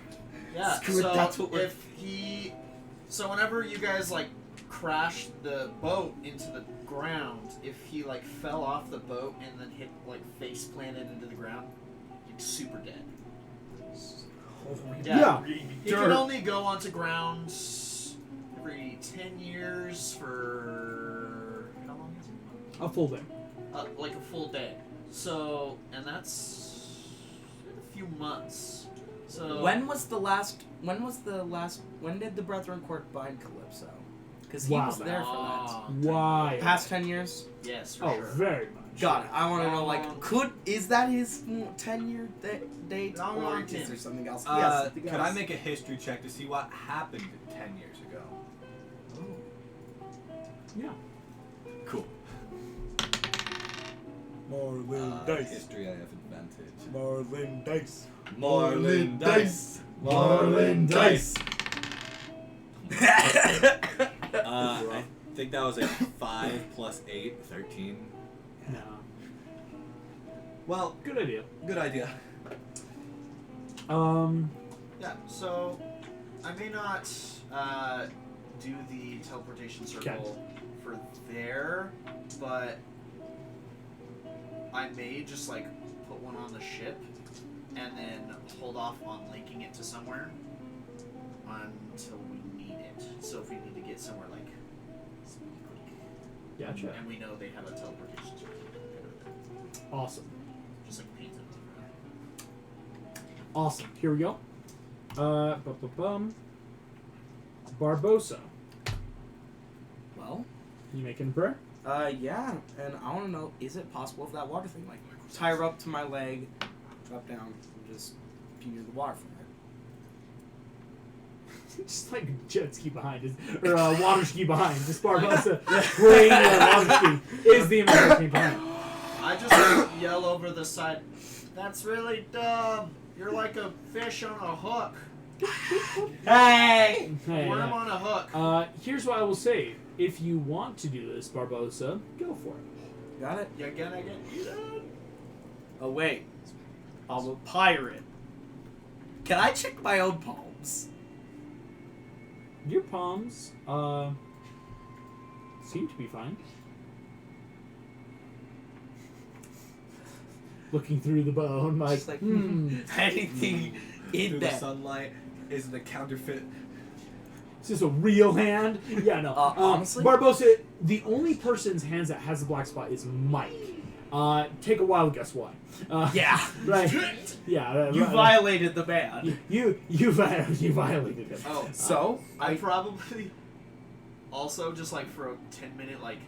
Yeah, Screw it, so that's what we're- if he... So whenever you guys, like, crash the boat into the ground, if he, like, fell off the boat and then hit, like, face planted into the ground, he'd be super dead. Yeah. He can only go onto ground every 10 years for... How long is it? A full day. Like a full day. So, and that's a few months. So When did the Brethren Court bind Calypso? Because he Wow. was there for Why? that. Past 10 years? Yes, for Oh, sure. very much. God, I want to know, like, is that his 10-year date? Long, or long is 10. there something else? Could I make a history check to see what happened 10 years ago? Yeah. Cool. Marlin History, I have advantage. Marlin Dice. Marlin Dice. Marlin Dice. I think that was a 5 plus 8, 13. No. Well, Good idea. good idea. Yeah, so I may not do the teleportation circle for there, but I may just like put one on the ship and then hold off on linking it to somewhere until we need it. So if we need to get somewhere like Gotcha. and we know they have a teleportation circle, Awesome. just like paint it. Awesome. Here we go. Barbosa. Well, You making a prayer? yeah, and I want to know, is it possible if that water thing, like, tie her up to my leg, drop down, and just be near the water from it? Just like a jet ski behind us, or a water ski behind. Just Barbosa playing a water ski is the American behind. I just like, yell over the side. That's really dumb. You're like a fish on a hook. Hey! Hey, Worm on a hook. here's what I will say. If you want to do this, Barbosa, go for it. Got it? You're gonna get eaten. Oh, wait. I'm a pirate. Can I check my own palms? Your palms, seem to be fine. Looking through the bone, like, Just like, anything in Through the that. sunlight, is it a counterfeit? Is this a real hand? Yeah, no. Honestly? Barbosa, the only person's hands that has a black spot is Mike. Take a wild guess why. Yeah. Right. Yeah. You violated the ban. You violated him. Oh, So, I probably also just like for a 10-minute like,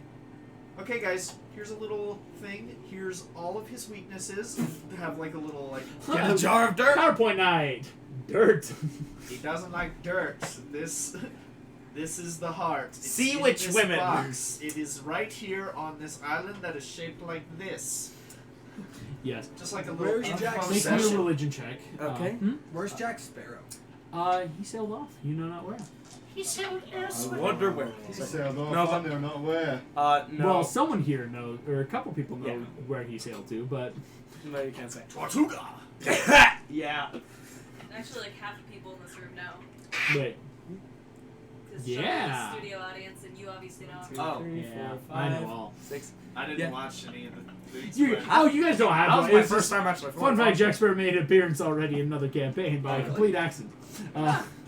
okay guys, here's a little thing. Here's all of his weaknesses. Have like a little like. get a jar of dirt. PowerPoint night. Dirt. He doesn't like dirt. This is the heart. It's Sea in witch this women. box. It is right here on this island that is shaped like this. Yes. Just like a little Where's info Jack's Make me a session. religion check. Okay. Where's Jack Sparrow? He sailed off. You know not where. He sailed I elsewhere. wonder where. He sailed off, No, I know not where. No. Well, someone here knows, or a couple people know Yeah. where he sailed to, but No, you can't say. Tortuga. Yeah. Actually, like half the people in this room know. wait. Because Yeah. the studio audience, and you obviously know. 2, Oh. 3, Yeah, 4, I 5, know all. 6. I didn't Yeah. watch any of the things. You guys don't have That was one. my It's first just- time actually. Fun fact: Jack Sparrow made an appearance already in another campaign by a complete accident.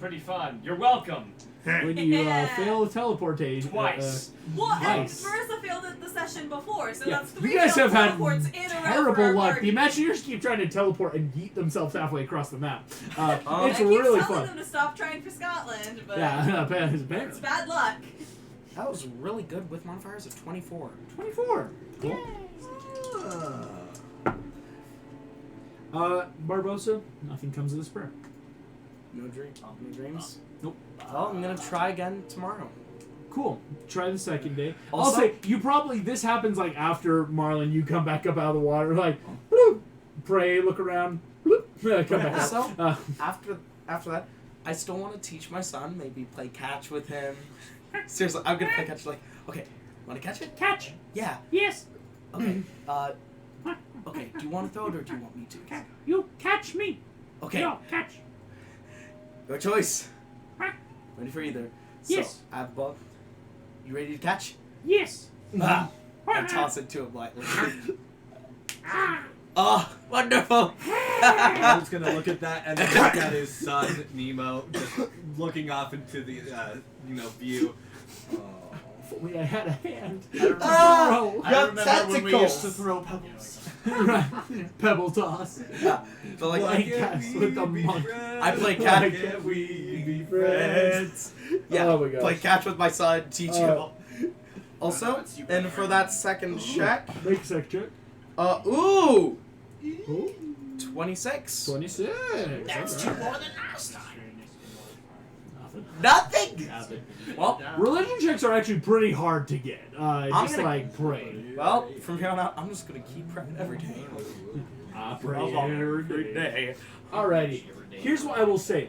Pretty fun. You're welcome. When you Yeah. fail teleportation Twice. Well, and Nice. Marissa failed it the session before, so Yeah, that's 3 you guys have had teleports in a row for terrible our luck. party. The Imagineers keep trying to teleport and yeet themselves halfway across the map. It's I keep really telling fun. them to stop trying for Scotland, but Yeah, it's apparently. bad luck. That was really good with modifiers at 24. 24. Cool. Barbosa, nothing comes of this prayer. No dreams? Nope. Well, I'm gonna try again tomorrow. Cool. Try the second day. Also- I'll say you probably this happens like after Marlin, you come back up out of the water, like bloop, pray, look around, bloop, come back Also, up. after that, I still want to teach my son. Maybe play catch with him. Seriously, I'm gonna play catch. Like, okay, want to catch it? Catch. Yeah. Yes. Okay. Okay. Do you want to throw it or do you want me to? You catch me. Okay. No, catch. Your choice. Ready for either. Yes. So, I have both. You ready to catch? Yes. I toss it to him lightly. Oh, wonderful! I was gonna look at that and then look at his son Nemo, just looking off into the view. If only I had a hand. I remember, Ah! I Your remember when we used to tentacles. throw pebbles. Right. Pebble toss. But like, Why cats with the monkey? I play Why cat. can't we be friends? Yeah, Oh my gosh. play catch with my son, teach Uh, him. Also, and for that second check, Make a sec check. ooh, Ooh, 26. 26. That's Alright. two more than last time. Nothing. Nothing. Well, Religion checks are actually pretty hard to get. I'm Just gonna- like pray. well, from here on out, I'm just gonna keep prepping every day. I pray every day. Alrighty. Here's what I will say.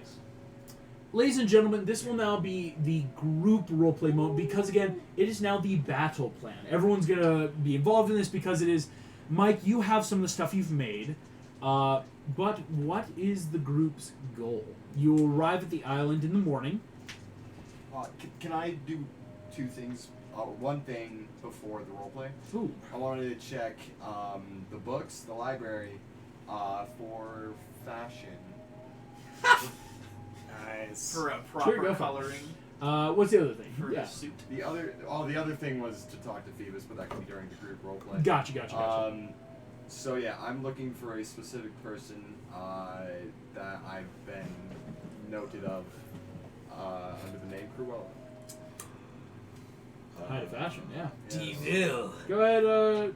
Ladies and gentlemen, this will now be the group roleplay mode because, again, it is now the battle plan. Everyone's going to be involved in this because it is... Mike, you have some of the stuff you've made, but what is the group's goal? You arrive at the island in the morning. Can I do two things? One thing before the roleplay. Ooh. I wanted to check the books, the library, for fashion. Nice. For a Sure, proper go for it. coloring What's the other thing? for Yeah. his suit. The other thing was to talk to Phoebus, but that can be during the group roleplay. Gotcha. So yeah, I'm looking for a specific person that I've been noted of under the name Cruella. High fashion, yeah. Deville. Go ahead,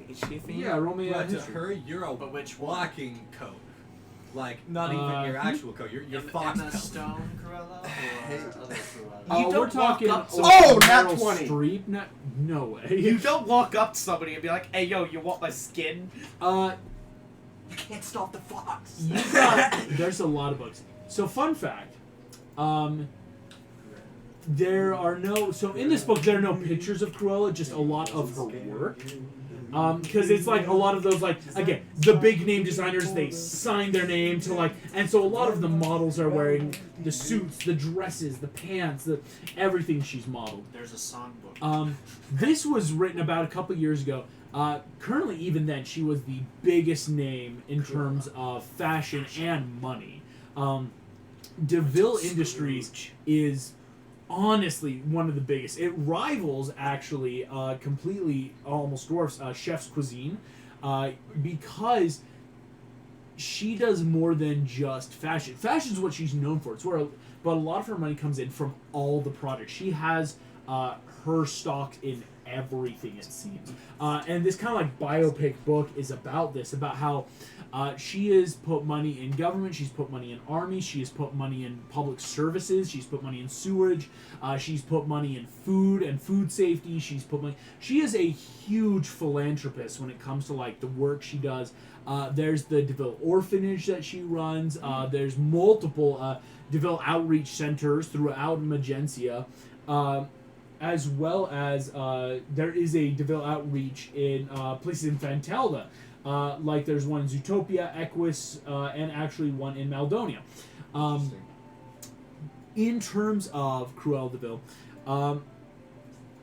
Is she a female? yeah, roll me a But to history. her, you're a But which one? walking coat. Like, not even your Hmm? actual coat, your fox Emma coat. Stone Cruella or other Cruella? You We're don't walk talking up to- Oh, nat Meryl 20. Streep? No way. You don't walk up to somebody and be like, "Hey, yo, you want my skin?" You can't stop the fox. You got, there's a lot of books. So, fun fact, there are no. So in this book, there are no pictures of Cruella, just a lot of her work. Because it's like a lot of those, like, again, the big name designers, they sign their name to, like, and so a lot of the models are wearing the suits, the dresses, the pants, everything she's modeled. There's a songbook. This was written about a couple years ago. Currently, even then, she was the biggest name in terms of fashion and money. DeVille Industries is honestly one of the biggest. It rivals, actually, completely, almost dwarfs, Chef's Cuisine, because she does more than just fashion. Fashion's what she's known for. But a lot of her money comes in from all the products. She has her stock in everything, it seems. And this kind of like biopic book is about this, about how she has put money in government, she's put money in army, she has put money in public services, she's put money in sewage, she's put money in food and food safety, she is a huge philanthropist when it comes to like the work she does. There's the DeVille Orphanage that she runs, there's multiple DeVille outreach centers throughout Magencia, as well as there is a DeVille outreach in places in Fantelda. Like there's one in Zootopia, Equus, and actually one in Maldonia. In terms of Cruella DeVille,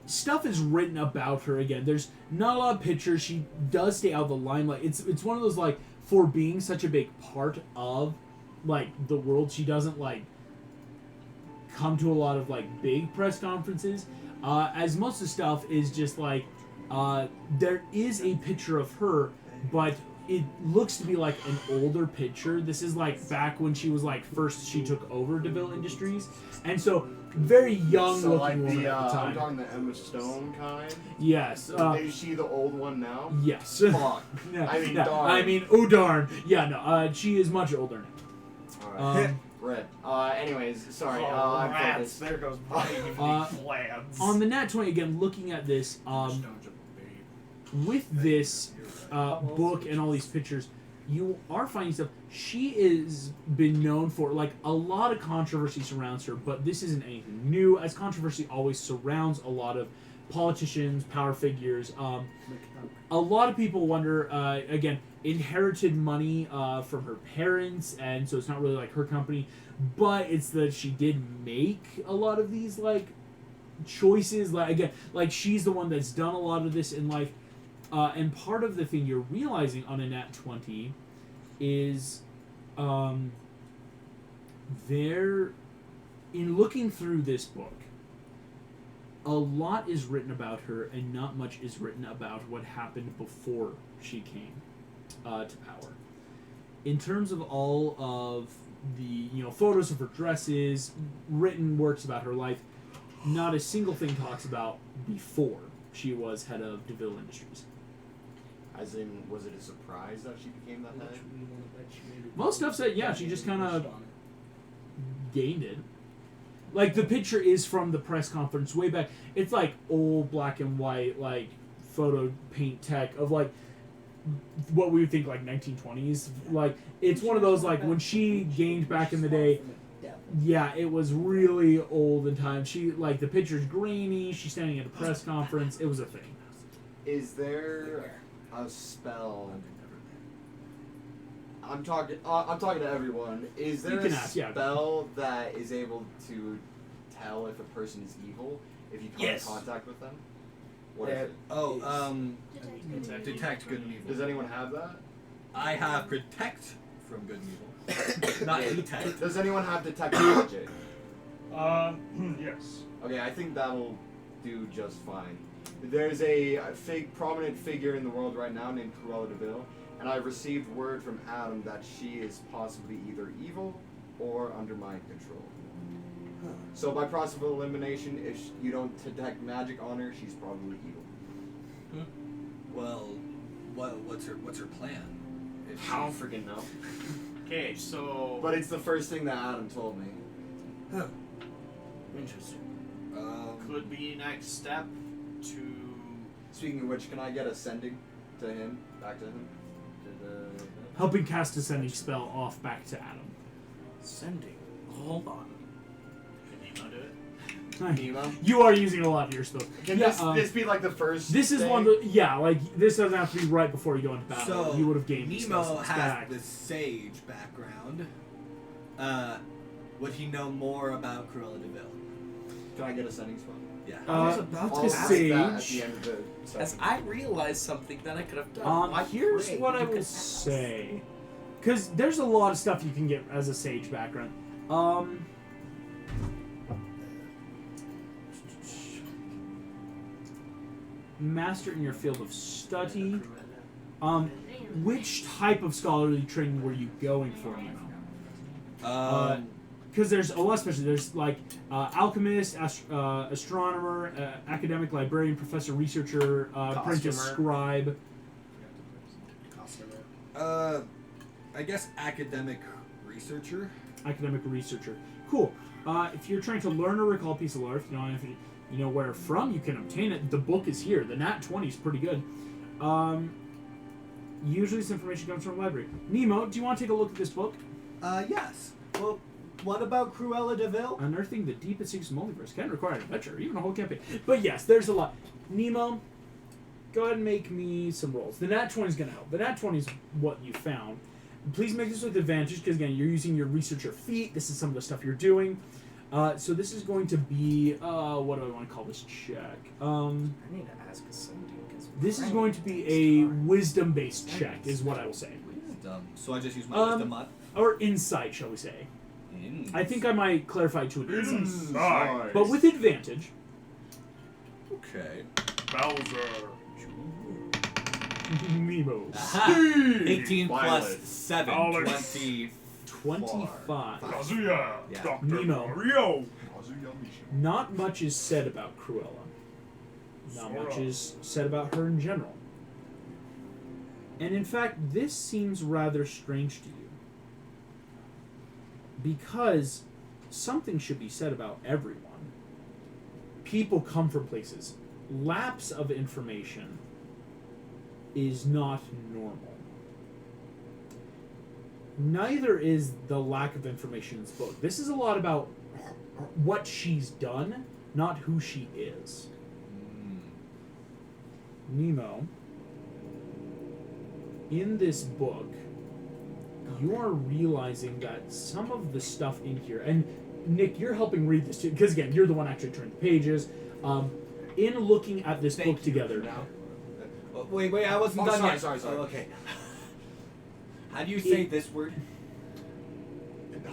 stuff is written about her. Again, there's not a lot of pictures. She does stay out of the limelight. It's one of those, like, for being such a big part of like the world, she doesn't like come to a lot of like big press conferences. As most of the stuff is just like there is a picture of her, but it looks to be like an older picture. This is like back when she was like she took over DeVille Industries, and so very young So looking like woman the, at the I'm time. talking the Emma Stone kind. Yes. Is she the old one now? Yes. Fuck. Yeah, I mean, yeah, darn. I mean, oh darn. Yeah, no. She is much older now. Alright. Red. Anyways, sorry. I'm focused. There goes my plans. On the Nat 20, again, looking at this, with this book and all these pictures, you are finding stuff. She is been known for, like, a lot of controversy surrounds her, but this isn't anything new, as controversy always surrounds a lot of politicians, power figures. A lot of people wonder, again, inherited money from her parents, and so it's not really like her company, but it's that she did make a lot of these, like, choices. Like, again, like, she's the one that's done a lot of this in life. And part of the thing you're realizing on a nat 20 is there, in looking through this book, a lot is written about her and not much is written about what happened before she came to power. In terms of all of the photos of her dresses, written works about her life, not a single thing talks about before she was head of DeVille Industries. As in, was it a surprise that she became that head? Most stuff said, yeah, she just kind of gained it. Like, the picture is from the press conference way back. It's like old black and white, like, photo paint tech of, like, what we would think, like, 1920s. Like, it's one of those, like, when she gained back in the day, yeah, it was really old in time. She, like, the picture's grainy, she's standing at a press conference. It was a thing. Is there a spell? I'm talking to everyone. Is there You can a ask, yeah. spell that is able to tell if a person is evil if you come Yes. in contact with them? What is it? Detect good and evil. Does anyone have that? I have protect from good and evil. Not detect. Does anyone have detect magic? Yes. Okay, I think that'll do just fine. There's a prominent figure in the world right now named Cruella DeVille, and I've received word from Adam that she is possibly either evil or under mind control. So by process of elimination, if you don't detect magic on her, she's probably evil. Well, what's her plan? If I don't freaking know. Okay, so. But it's the first thing that Adam told me. Interesting. Um, Could be next step to. Speaking of which, can I get a sending to him? Back to him? Helping cast a sending spell off back to Adam. Sending. Hold on. Can Nemo do it? Nemo? You are using a lot of your spells. Can this be like the first This is thing? one of the, yeah, like, this doesn't have to be right before you go into battle. So, You would have gained these Nemo spells has back. the sage background. Would he know more about Cruella DeVille? Can I get a sending spell? Yeah. I'll to ask that at Sage. the end of the session. As I realized something that I could have done. Why Here's pray? what I You will could ask. say. Because there's a lot of stuff you can get as a sage background. Master in your field of study. Which type of scholarly training were you going for, now? Because there's a lot, especially there's like alchemist, astronomer, academic, librarian, professor, researcher, apprentice, Costumer. scribe. I guess academic researcher. Academic researcher. Cool. If you're trying to learn or recall a piece of lore, if you know where from, you can obtain it. The book is here. The Nat 20 is pretty good. Usually this information comes from a library. Nemo, do you want to take a look at this book? Yes. Well, what about Cruella DeVille? Unearthing the deepest secrets of the multiverse can require an adventure, or even a whole campaign. But yes, there's a lot. Nemo, go ahead and make me some rolls. The Nat 20 is going to help. The Nat 20 is what you found. Please make this with advantage, because again, you're using your researcher feat. This is some of the stuff you're doing. So this is going to be, what do I want to call this check? I need to ask a something. This is going to be a wisdom-based check, is what I will say. Wisdom. So I just use my wisdom mod. Or insight, shall we say. I think I might clarify to an insight. But with advantage. Okay. Bowser. Nemo. 18 plus Violet. 7. Alex. 25. Kazuya. Yeah. Dr. Nemo. Mario. Not much is said about Cruella. Not much is said about her in general. And in fact, this seems rather strange to you. Because something should be said about everyone. People come from places. Lapse of information is not normal. Neither is the lack of information in this book. This is a lot about what she's done, not who she is. Nemo, in this book, you are realizing that some of the stuff in here, and Nick, you're helping read this too, because again, you're the one actually turning the pages. In looking at this book together, Wait, I wasn't Oh, done sorry, yet. sorry. Oh, okay. How do you say this word?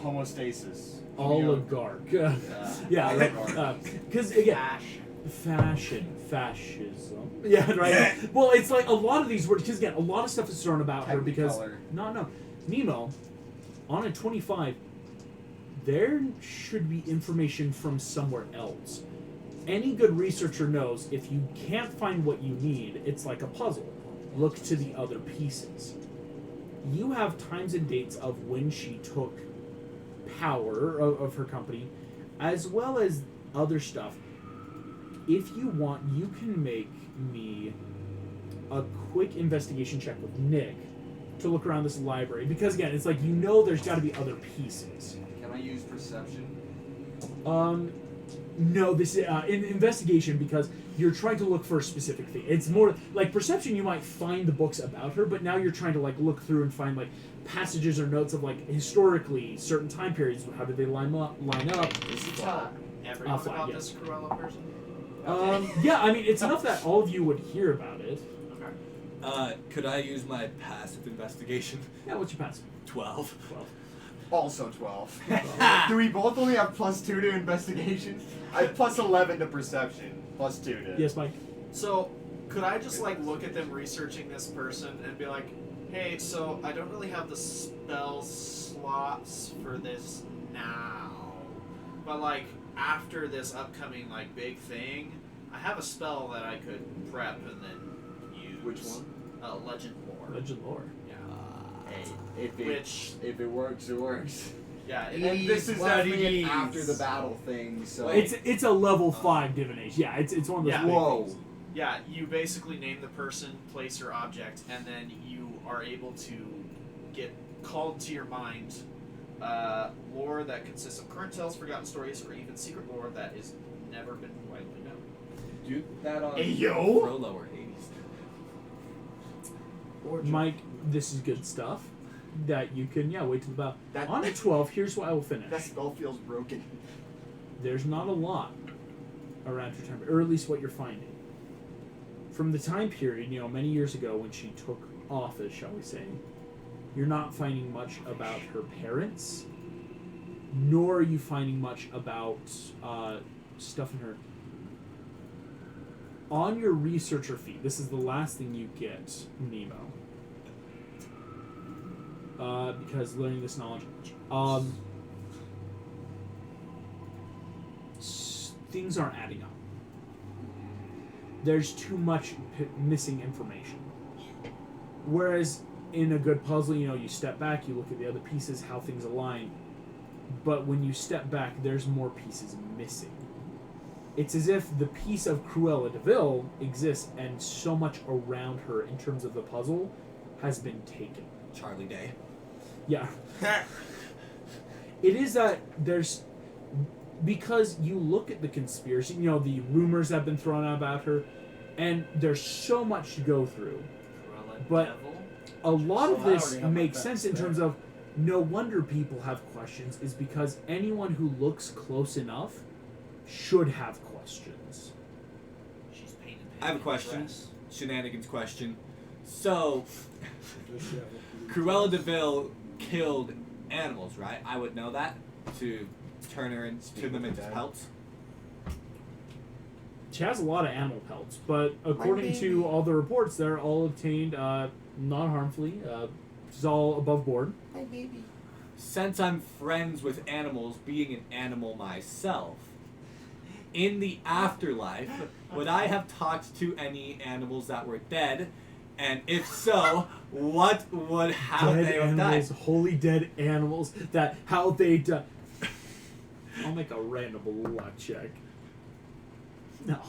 Homostasis. Oligarch. Yeah, right. Because again, fascism. Yeah, right. Well, it's like a lot of these words. Because again, a lot of stuff is thrown about her because no, Nemo, on a 25, there should be information from somewhere else. Any good researcher knows if you can't find what you need, it's like a puzzle. Look to the other pieces. You have times and dates of when she took power of her company, as well as other stuff. If you want, you can make me a quick investigation check with Nick to look around this library, because again, it's like there's got to be other pieces. Can I use perception? No, this is in investigation, because you're trying to look for a specific thing. It's more like perception. You might find the books about her, but now you're trying to like look through and find like passages or notes of like historically certain time periods. How did they line up? Is it tell everyone flat, about yeah. this Cruella person? Yeah, I mean it's enough that all of you would hear about it. Okay. Could I use my passive investigation? Yeah, what's your pass? 12. 12. Also 12. Do we both only have +2 to investigation? I have +11 to perception. +2 to... Yes, Mike. So, could I just like look at them researching this person and be like, hey, so I don't really have the spell slots for this now, but like after this upcoming like big thing, I have a spell that I could prep and then use. Which one? Legend lore. Legend lore. Yeah. Hey, if it works, it works. Yeah. And this is definitely an after the battle thing, so... It's a level 5 divination. Yeah, it's one of those. Yeah. big Whoa. things. Yeah, you basically name the person, place, or object, and then you are able to get called to your mind lore that consists of current tales, forgotten stories, or even secret lore that is never been widely known. Do that on Hey, yo! pro lower Hades. Mike, this is good stuff that you can wait till about That- on a 12. Here's what I will finish. That spell feels broken. There's not a lot around her time, or at least what you're finding. From the time period, many years ago when she took office, shall we say, you're not finding much about her parents, nor are you finding much about stuff in her. On your researcher feed, this is the last thing you get, Nemo. Because learning this knowledge, things aren't adding up. There's too much missing information. Whereas in a good puzzle, you step back, you look at the other pieces, how things align. But when you step back, there's more pieces missing. It's as if the piece of Cruella de Vil exists, and so much around her in terms of the puzzle has been taken. Charlie Day. Yeah. It is that there's... Because you look at the conspiracy, the rumors that have been thrown out about her, and there's so much to go through. But a lot of this makes sense in terms of no wonder people have questions, is because anyone who looks close enough should have questions. She's painted. I have a question. Shenanigans question. So, Cruella de Vil killed animals, right? I would know that to turn her into them into pelts. She has a lot of animal pelts, but according to all the reports, they're all obtained non-harmfully. It's all above board. Hi, baby. Since I'm friends with animals, being an animal myself, in the afterlife, would I have talked to any animals that were dead? And if so, how Dead they have died? animals, holy dead animals, how they died. I'll make a random luck check. No.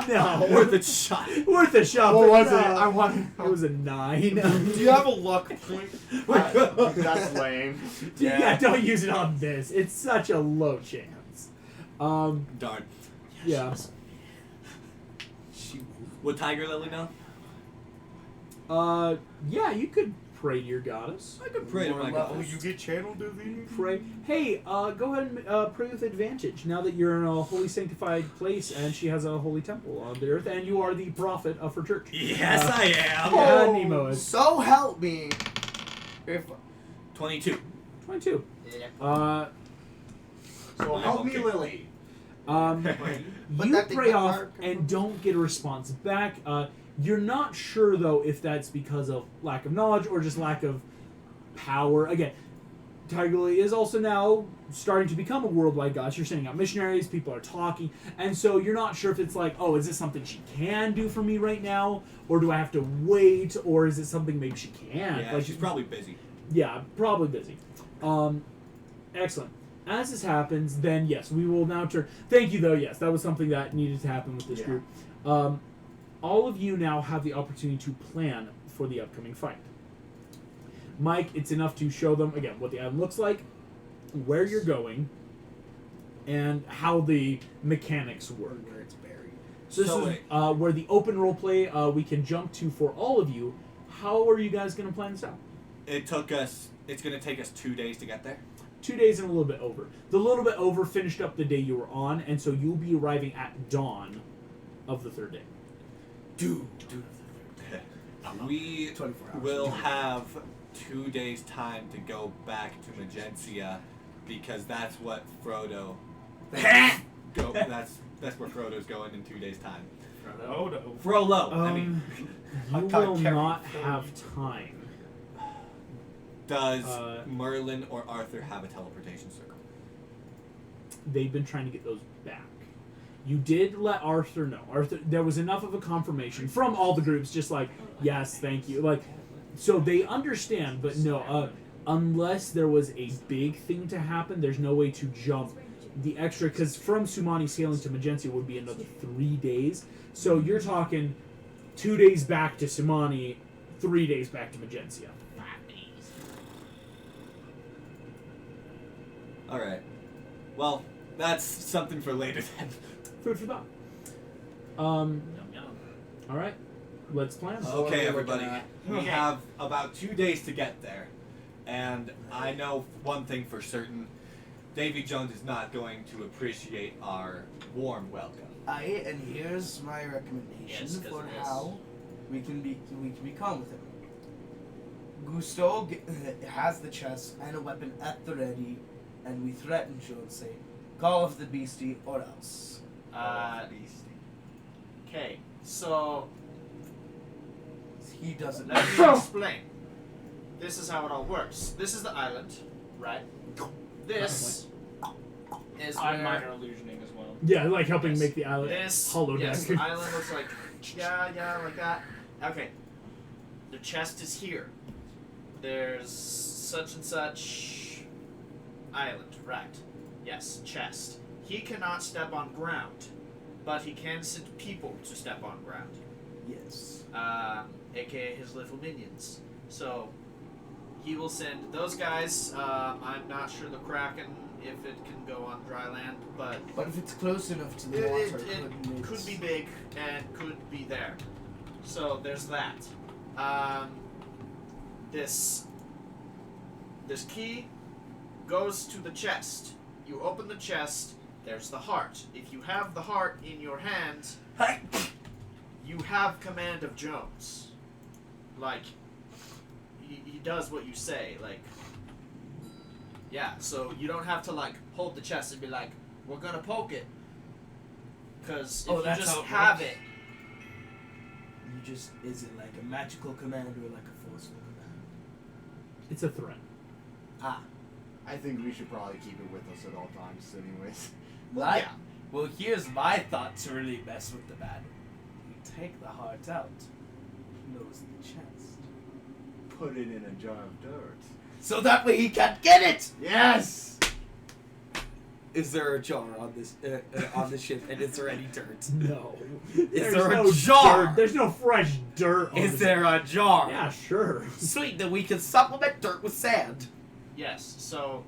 No. Worth a shot. Worth a shot. What but was no. it? I want. It was a 9. Do you have a luck point? That's lame. Yeah, don't use it on this. It's such a low chance. Darn. Yeah. Would Tiger Lily know? Yeah, you could pray to your goddess. I could pray to my goddess. You get channel disease. Pray. Hey, go ahead and pray with advantage now that you're in a holy sanctified place and she has a holy temple on the earth and you are the prophet of her church. Yes, I am. Yeah, Nemo is. So help me. If 22. 22. so I'm help me, okay. Lily. But You that thing pray got off hard. and don't get a response back. You're not sure though if that's because of lack of knowledge or just lack of power. Again, Tiger Lily is also now starting to become a worldwide goddess. You're sending out missionaries, people are talking, and so you're not sure if it's like, oh, is this something she can do for me right now, or do I have to wait, or is it something maybe she can't? Yeah, Like, she's probably busy. Yeah, probably busy. Excellent. As this happens, then yes, we will now turn. Thank you, though. Yes, that was something that needed to happen with this Yeah. group. All of you now have the opportunity to plan for the upcoming fight. Mike, it's enough to show them again what the island looks like, where you're going, and how the mechanics work. Where it's buried. So this So is where the open role play we can jump to for all of you. How are you guys going to plan this out? It's going to take us 2 days to get there. 2 days and a little bit over. The little bit over finished up the day you were on, and so you'll be arriving at dawn of the third day. Dude. We 24 hours. will have 2 days time to go back to Magencia because that's what Frodo go. That's where Frodo's going in 2 days time. Oh no. Frollo. I mean, You I can't will carry not 30. have time. does uh, Merlin or Arthur have a teleportation circle? They've been trying to get those back. You did let Arthur know. Arthur, there was enough of a confirmation from all the groups, just like, yes, thank you. Like, so they understand, but no, unless there was a big thing to happen, there's no way to jump the extra, because from Sumani sailing to Magencia would be another 3 days. So you're talking 2 days back to Sumani, 3 days back to Magencia. All right. Well, that's something for later then. Food for thought. All right, let's plan. So what are Okay, we everybody. looking at? We Okay. have about 2 days to get there, and I know one thing for certain: Davy Jones is not going to appreciate our warm welcome. And here's my recommendation Yes, 'cause for it is. how we can be calm with him. Gusto has the chest and a weapon at the ready, and we threaten Jones, say, "Call of the beastie or else." Okay, so He doesn't. let me explain. This is how it all works. This is the island, right? This is I'm where minor illusioning as well. Yeah, like helping Yes. make the island this hollow yes, deck. the island looks like like that. Okay, the chest is here. There's such and such island, right? Yes, chest. He cannot step on ground, but he can send people to step on ground. Yes. AKA his little minions. So he will send those guys. I'm not sure the Kraken if it can go on dry land, but But if it's close enough to the it water, couldn't it? could be big and could be there. So there's that. This key goes to the chest. You open the chest. There's the heart. If you have the heart in your hand, you have command of Jones. Like, he does what you say. Like, yeah. So you don't have to like hold the chest and be like, "We're gonna poke it," because if Oh, you that's just how it have works? it, Is it like a magical command or like a forceful command? It's a threat. I think we should probably keep it with us at all times, anyways. well, yeah. Well, here's my thought to really mess with the bad. You take the heart out, close the chest, Put it in a jar of dirt. so that way he can't get it. Yes! Is there a jar on this on the ship, and is there any dirt? No. Is there a no jar? Dirt. There's no fresh dirt. On Is this- there a jar? Yeah, sure. Sweet, then we can supplement dirt with sand. Yes, so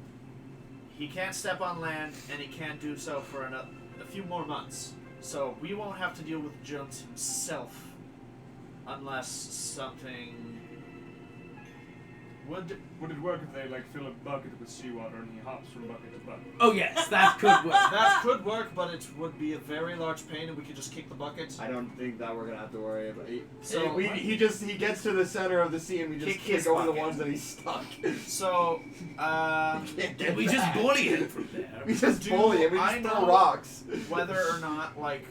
he can't step on land, and he can't do so for a few more months. So we won't have to deal with Jones himself, unless something Would it work if they like fill a bucket with seawater and he hops from bucket to bucket? Oh yes, that could work. That could work, but it would be a very large pain, and we could just kick the bucket. I don't think that we're gonna have to worry about it. So- he gets to the center of the sea and we just Kick his kick over the bucket. ones that he's stuck. So, Can't get We just back. bully him from there. We just Do bully him. We I just throw know- rocks. whether or not, like,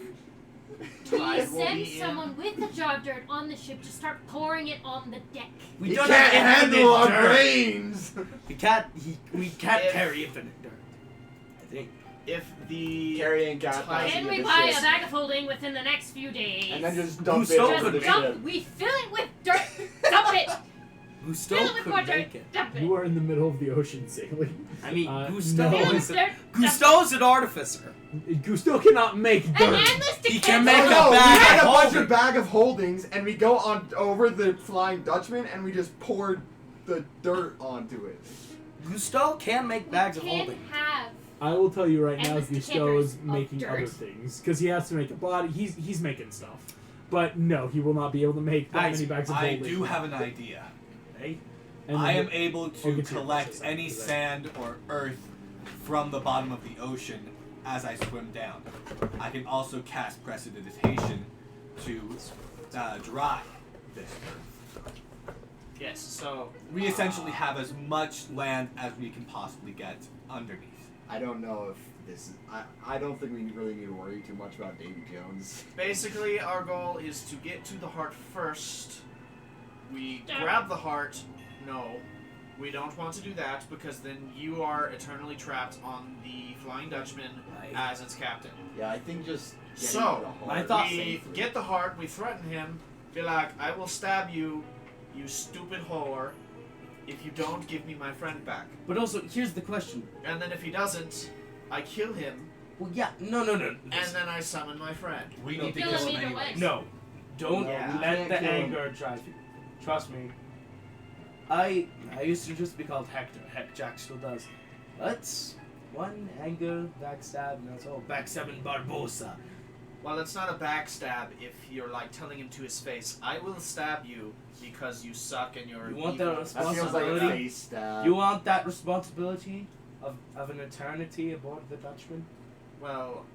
We tide will send be someone with the job dirt on the ship to start pouring it on the deck. We He don't can't have handle infinite our dirt. brains. We can't. We can't If- carry infinite dirt. I think. if the Carrying cat Tide- Can passing we the buy ship. a bag of holding within the next few days? And then just dump it Gusto into could the Just dump. ship. We fill it with dirt. Dump it. Gusto Fill it with could more make dirt. it. Dump it. You are in the middle of the ocean sailing. I mean, No. Gusto Fill it is with dirt. Gusto's an artificer. Gusto cannot make An dirt. endless He decay. can Oh, make a no, we bag had of a bunch holding. of bag of holdings, and we go on over the Flying Dutchman, and we just poured the dirt onto it. Gusto can make bags we of can holding. have. I will tell you right now, Endless Gusto is decanters of making dirt. other things because he has to make a body. He's making stuff, but no, he will not be able to make that Guys, many bags of I holding. do have an idea. Hey, And I then- am able I'll to get to your collect question any after that. sand or earth from the bottom of the ocean as I swim down. I can also cast Prestidigitation to dry this earth. yes, so We essentially have as much land as we can possibly get underneath. I don't know if this is. I don't think we really need to worry too much about Davy Jones. basically our goal is to get to the heart first. We Stop. grab the heart. No, we don't want to do that because then you are eternally trapped on the Flying Dutchman as its captain. Yeah, I think just. getting So, to the I heart thought- We safely. get the heart, we threaten him, be like, I will stab you, you stupid whore, if you don't give me my friend back. but also here's the question. And then if he doesn't, I kill him, Well, yeah, no. and then I summon my friend. We No. need to Kill kill him him either anyway. way. No, don't No, Yeah. we let can't the kill him. anger drive you. Trust me. I used to just be called Hector. Heck, Jack still does. That's one anger backstab, and that's all. Backstabbing Barbosa. Well, it's not a backstab if you're like telling him to his face, I will stab you because you suck and you're You want evil." that That feels like a responsibility? face stab. You want that responsibility of an eternity aboard the Dutchman? Well,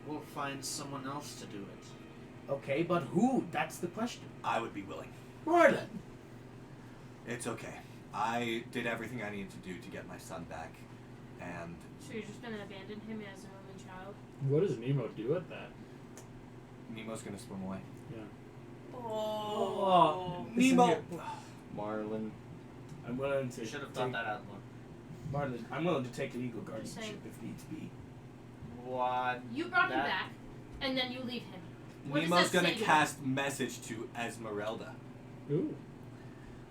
we'll find someone else to do it. Okay, but who? That's the question. I would be willing. Marlon. It's okay. I did everything I needed to do to get my son back, and So you're just gonna abandon him as an only child? What does Nemo do at that? Nemo's gonna swim away. Oh. Nemo. Marlin. I'm willing to. You should have thought that out more. Marlon, I'm willing to take an Eagle guardianship saying. if needs be. What? You brought him That- back, and then you leave him. What does Nemo's that gonna say to cast message to Esmeralda. Ooh.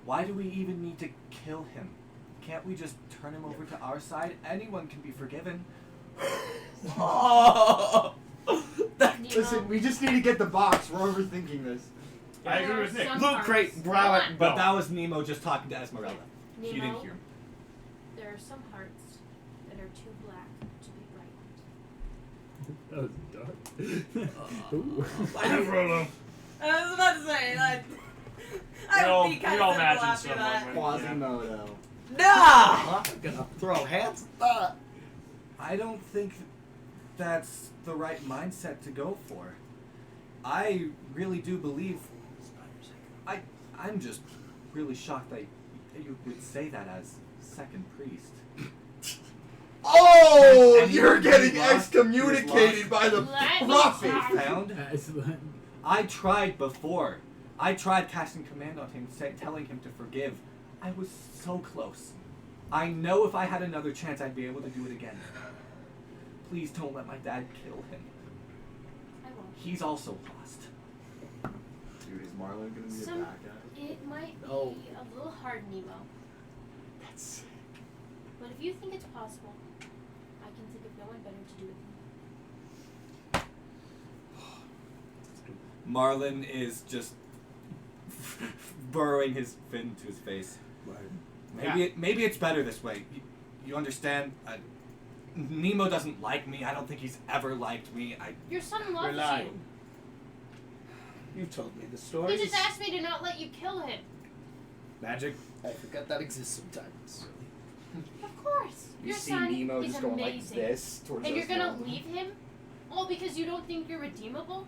Why do we even need to kill him? Can't we just turn him over to our side? Anyone can be forgiven. Oh! Nemo, Listen, we just need to get the box. We're overthinking this. I there agree are with Nick. some Loot hearts- crate, brow Hold it, on. But No. that was Nemo just talking to Esmeralda. She Nemo, didn't hear him. there are some hearts that are too black to be bright. That was dark. Ooh. Frollo. I was about to say, like, I We all- would be kind we all of simple imagine after someone that. with- Quasimodo. Nah! I'm gonna throw hands at that. I don't think that's the right mindset to go for. I really do believe. I'm just really shocked that you would say that as second priest. Oh, And you're he getting lost- excommunicated he was by the Let me prophet. talk. Found. I tried before. I tried casting command on him, telling him to forgive. I was so close. I know if I had another chance, I'd be able to do it again. Please don't let my dad kill him. I won't. He's also lost. Dude, is Marlon gonna be a Some- bad guy? It might be No. a little hard, Nemo. That's sick. But if you think it's possible, I can think of no one better to do it than Marlon is just burrowing his fin to his face. Maybe it's better this way. You understand? Nemo doesn't like me. I don't think he's ever liked me. you. Your son loves lying. you. You've told me the He stories. just asked me to not let you kill him. Magic. I forget that exists sometimes. Of course. You Your see son Nemo is just going like amazing. this towards And us you're gonna now. leave him? All because you don't think you're redeemable?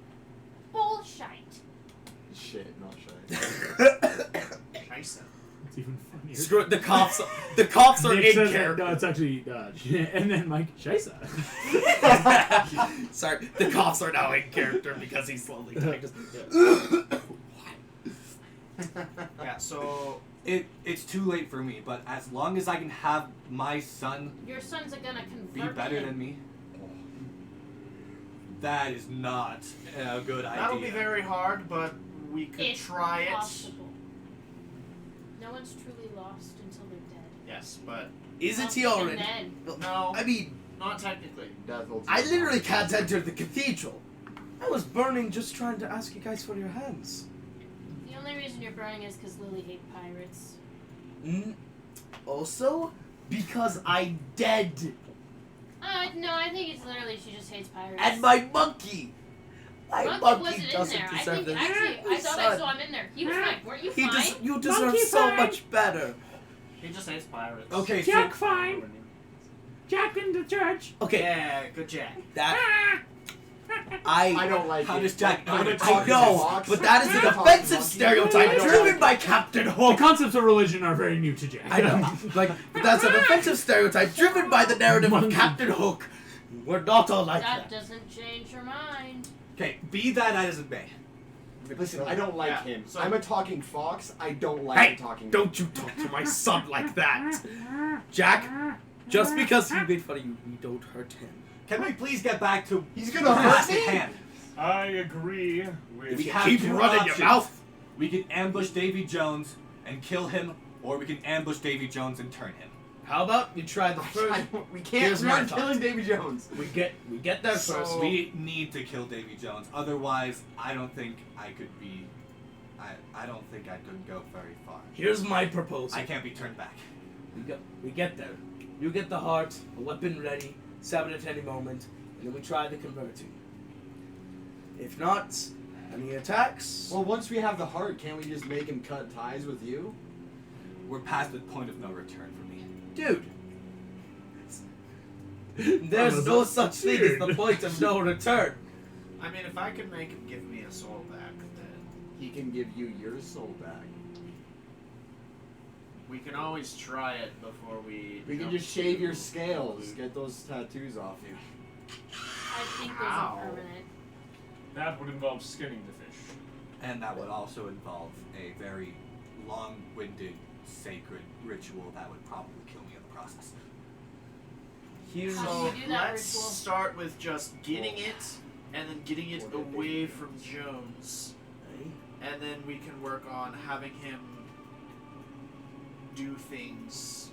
Bullshit. Shit, not shy. Scheisse. It's even funnier. Screw it, the cops. The cops are Nick in says that- character. no, it's actually and then Mike Scheisse. Sorry, the cops are now in character because he's slowly dying. Just, Yeah, so It's too late for me, but as long as I can have my son Your son's gonna convert be better him. than me, that is not a good idea. that'll be very hard, but we could It's try it. possible. No one's truly lost until they're dead. Yes, but Isn't he Not already? even then. no, I mean, not technically. Death will I take literally time. can't enter the cathedral. I was burning just trying to ask you guys for your hands. The only reason you're burning is because Lily hates pirates. Also, because I dead. No, I think it's literally she just hates pirates. And my monkey. My Monkey monkey wasn't in doesn't there. I deserve think this. actually I thought I saw him in there. He was fine. Weren't you He fine? you deserve Monkey so fine. much better. He just hates pirates. Okay, Jack so fine. Jack in the church. Okay, Yeah, good Jack. that I don't like How it. does Jack know I'm to a talk I to talking know, fox. but that is an I'm a talking offensive monkey. stereotype I don't driven like by it. Captain The Hook. concepts of religion are very new to Jack. I know, but that's an offensive stereotype driven by the narrative of Monkey. Captain Hook. We're not all like That that. doesn't change your mind. okay, be that as it may. Listen, I don't like Yeah, him. so- I'm a talking fox. I don't like Hey, the talking. don't you talk to my son like that. Jack, just because he made fun of you, we don't hurt him. Can we please get back to He's the gonna hurt task me? at hand? I agree with We have Keep two running options. your mouth. We can ambush Davy Jones and kill him, or we can ambush Davy Jones and turn him. How about you try the first? We can't. Here's We're my not thought. killing Davy Jones. We get there So- first. We need to kill Davy Jones. Otherwise, I don't think I could be. I don't think I could go very far. Here's my proposal. I can't be turned back. We get there. You get the heart, a weapon ready, 7 at any moment, and then we try the converting. If not, any attacks? Well, once we have the heart, can't we just make him cut ties with you? We're past the point of no return for me. dude. There's no such thing as the point of no return. I mean, if I could make him give me a soul back, then He can give you your soul back. we can always try it before we. We can jump just shave your to- scales, get those tattoos off you. I think those Ow. are permanent. that would involve skinning the fish. And that would also involve a very long-winded, sacred ritual that would probably kill me in the process. Here's How So do you do that let's ritual? start with just getting it, and then getting it away from Jones, and then we can work on having him do things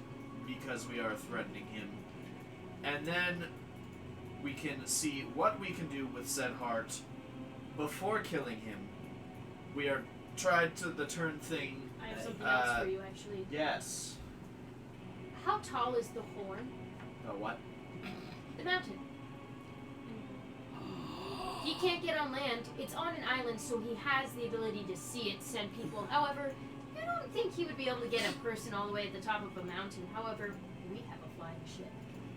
because we are threatening him, and then we can see what we can do with said heart before killing him. We are tried to the turn thing. I have something else Uh, for you, actually. Yes. How tall is the horn? What? The mountain. He can't get on land. It's on an island, so he has the ability to see it, send people. However, I don't think he would be able to get a person all the way at the top of a mountain. However, we have a flying ship.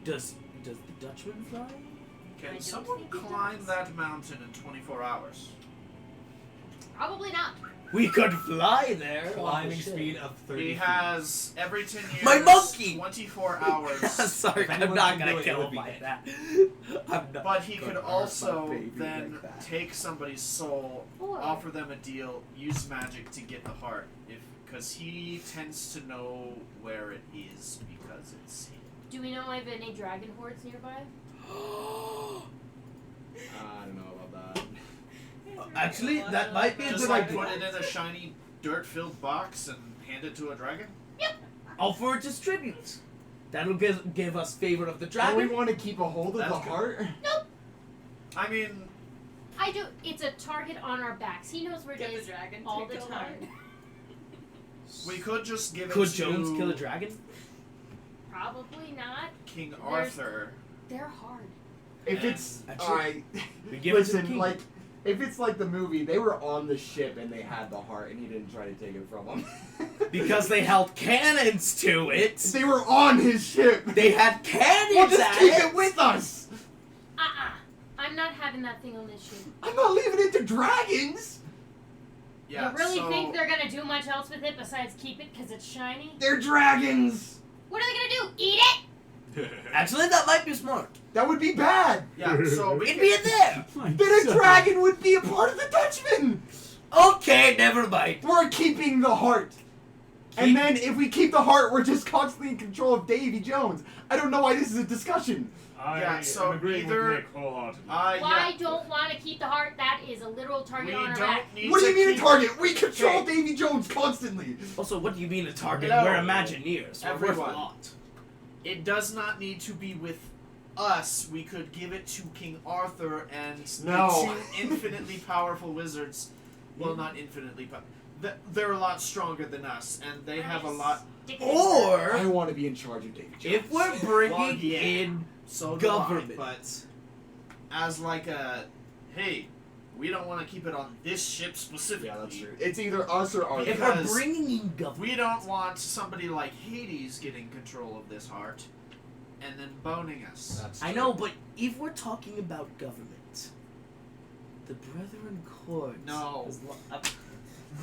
Does the Dutchman fly? I Can don't someone think it climb does. that mountain in 24 hours? Probably not. We could fly there. Climbing speed of 30 He feet. has every 10 years. My monkey! 24 hours. Sorry, If I'm anyone not can gonna do it, it kill would him be by Nick. that. I'm not But he gonna could hurt my also baby then like that. take somebody's soul, Or offer them a deal, use magic to get the heart, because he tends to know where it is because it's him. do we know of any dragon hordes nearby? I don't know about that. Actually, that might be a Just good like idea. put it in a shiny dirt-filled box and hand it to a dragon. Offer it as tribute. That'll give us favor of the Don't we dragon. want to keep a hold of That's the good. heart? I mean, I do. It's a target on our backs. He knows where it Get the is dragon all to the kill time. her. we could just give it Could to Jones kill a dragon? Probably not. King There's- Arthur. They're hard. If it's Actually, alright, We give it to the listen, king. like if it's like the movie, they were on the ship and they had the heart, and he didn't try to take it from them. Because they held cannons to it. They were on his ship. They had cannons We'll just at keep it. it with us. I'm not having that thing on this ship. I'm not leaving it to dragons. Yeah, you really so think they're gonna do much else with it besides keep it because it's shiny? They're dragons. What are they gonna do? Eat it? Actually, that might be smart. That would be bad. Yeah, so we It'd can, be in there. Then a dragon would be a part of the Dutchman. Okay, never mind. We're keeping the heart. And then if we keep the heart, we're just constantly in control of Davy Jones. I don't know why this is a discussion. I so am agreeing either- with Nick wholeheartedly. Why don't want to keep the heart? That is a literal target we on our don't back. need What do to you mean a keep target? We control Okay. Davy Jones constantly. Also, what do you mean a target? Hello. We're Imagineers. We're worth a Everyone. lot. It does not need to be with us. We could give it to King Arthur and No. the two infinitely powerful wizards. Well, not infinitely, but they're a lot stronger than us, and they have a lot. Stick it in there. Or I want to be in charge of Davy Jones. if we're bringing Well, yeah. in So do I, government, but as like a, hey, we don't want to keep it on this ship specifically. Yeah, that's true. It's either us or Arthur. if we're because bringing in government, We don't want somebody like Hades getting control of this heart, and then boning us. That's I true. know, but if we're talking about government, the Brethren Court. No. is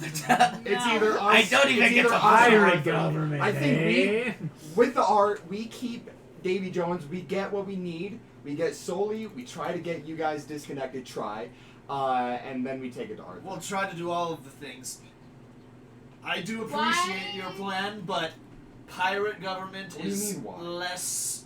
It's No. either us. I don't even it's get either to us or Pirate Arthur. government. I think eh? with the art, we keep Davy Jones. We get what we need. We get Soli. We try to get you guys disconnected. And then we take it to Arthur. We'll try to do all of the things. I do Why? appreciate your plan, but pirate government What do you is mean, why? less.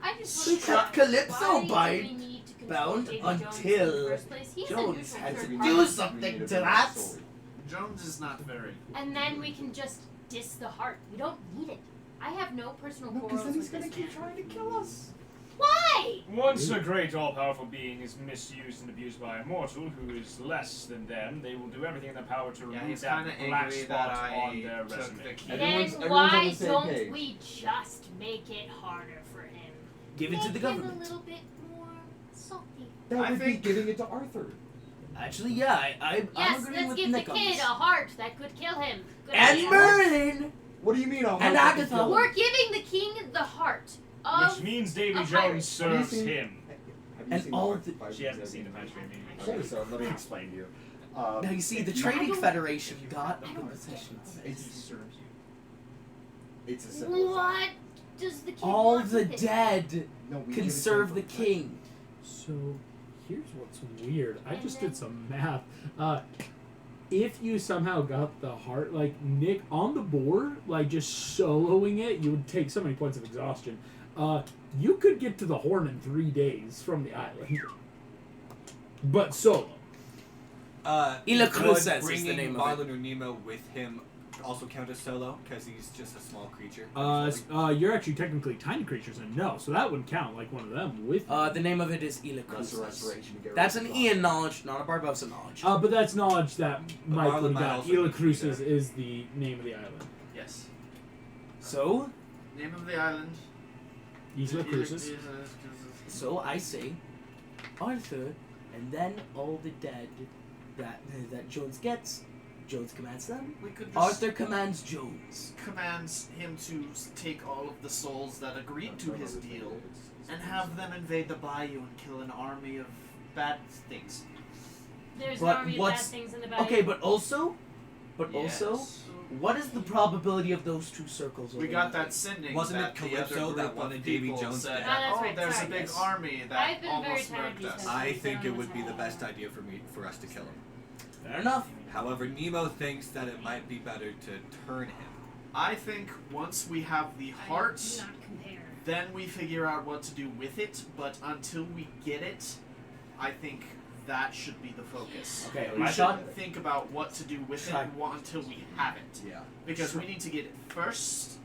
I just We want to kept Calypso why do bind- we need to control bound Davy Jones in until the first place? He's a Jones neutral had to third do party. We something need to bring that. Soli. Jones is not very. And then we can just diss the heart. We don't need it. I have no personal No, because quarrels then he's with gonna this keep man. trying to kill us. Why? Once a great all-powerful being is misused and abused by a mortal who is less than them, they will do everything in their power to Yeah, remove he's that kind of black angry spot that on I their took resume. the key. Everyone's- Then everyone's on why the same don't page. we just make it harder for him? give it to the Make him government. a little bit more salty. That I would think- be giving it to Arthur. Actually, yeah, I'm Yes, agreeing let's with give the Nick on kid this. a heart that could kill him. Good And idea. Merlin. What do you mean? And Agatha. We're giving the king the heart of Which means Davy a Jones pirate. Have you serves seen- him. Have you And seen all Art the- Five She hasn't Years seen the Ago? Punch Baby. Okay, so let me explain to you. Now you see, the if you- Trading don't- Federation got I the don't possessions. get this. It's a simple. What does the king All want the with it? dead No, we can give it to serve him the for king. So here's what's weird. I And just then- did some math. If you somehow got the heart, like Nick on the board, like just soloing it, you would take so many points of exhaustion. You could get to the horn in 3 days from the island, but solo. Ila would Cruces is the bringing name of Marlon or Nemo with him also count as solo because he's just a small creature. You're actually technically tiny creatures, and no, so that wouldn't count like one of them with. The name of it is Ila That's a Cruces. restoration to get That's rid an of Ian knowledge, not a Barbosa knowledge. But that's knowledge that Mike Marlon would have might got. also Ila be Cruces there. is the name of the island. Yes. So, Name of the island. Isla Cruces. so I say, Arthur, and then all the dead that Jones gets, Jones commands them. We could just Arthur commands Jones. commands him to take all of the souls that agreed to his deal and have them invade the bayou and kill an army of bad things. There's But an army of bad what's- things in the back. Okay, but also, Yes. what is the probability of those two circles? We got that sending. Wasn't that it the Calypso other that group of wanted Davy people Jones said, dead? that's oh, right, there's sorry, a big yes. army that I've been very almost tired murked these us. days. I think it What's would be the happening? best idea for us to kill him. Fair enough. However, Nemo thinks that it might be better to turn him. I think once we have the heart, Do not compare. then we figure out what to do with it. But until we get it, I think that should be the focus. Okay, We my thought. shouldn't think about what to do with it until we have it. Yeah. Because we need to get it first,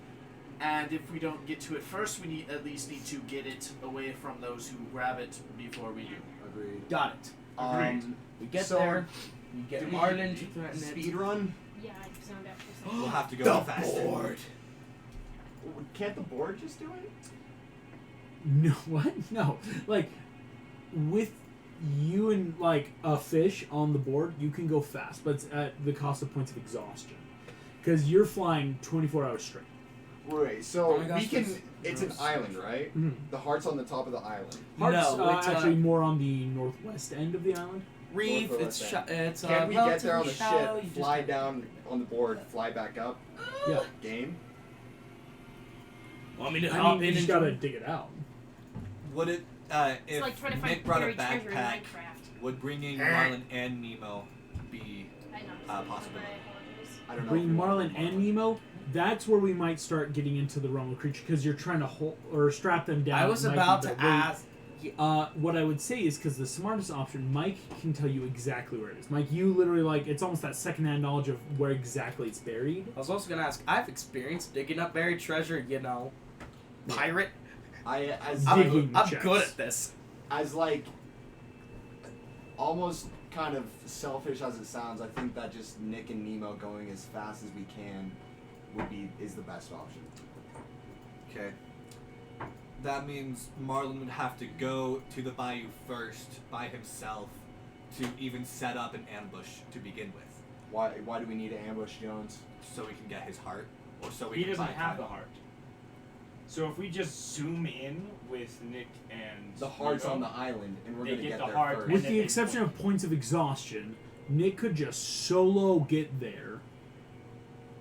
and if we don't get to it first, we at least need to get it away from those who grab it before we do. Agreed. Got it. We get So, there. We do get we Marlin to threaten it. speed run? Yeah, I zoned out for a second. We'll have to go The faster. board. Can't the board just do it? No, what? No. Like, with you and, like, a fish on the board, you can go fast, but it's at the cost of points of exhaustion. because you're flying 24 hours straight. Wait, so Oh my gosh, we can. this- It's an island, right? Mhm. The heart's on the top of the island. Heart's No, it's actually more on the northwest end of the island. Reef. North of It's us, it's Can we get there on relatively the shallow, ship, you fly just- down on the board, fly back up? Yeah. Game? Want me to I hop mean, you in just and gotta dig it out. Would it, It's if like trying to Nick find brought a buried treasure in backpack, Minecraft. would bringing Marlin and Nemo be I know. possibility? I don't know. Bring if we want Marlin and Nemo. That's where we might start getting into the realm of creature because you're trying to hold or strap them down. I was It might about be to the weight. ask. What I would say is because the smartest option, Mike can tell you exactly where it is. Mike, you literally it's almost that secondhand knowledge of where exactly it's buried. I was also gonna ask. I've experienced digging up buried treasure. You know, pirate. as Digging I'm checks. good at this. as like almost kind of selfish as it sounds, I think that just Nick and Nemo going as fast as we can is the best option. Okay. That means Marlin would have to go to the bayou first by himself to even set up an ambush to begin with, Why do we need to ambush Jones? so we can get his heart, or so we He can doesn't buy have the time. heart. So if we just zoom in with Nick and The heart's Hugo, on the island, and we're They gonna get get the there heart first. and With then the they exception point. of points of exhaustion, Nick could just solo get there.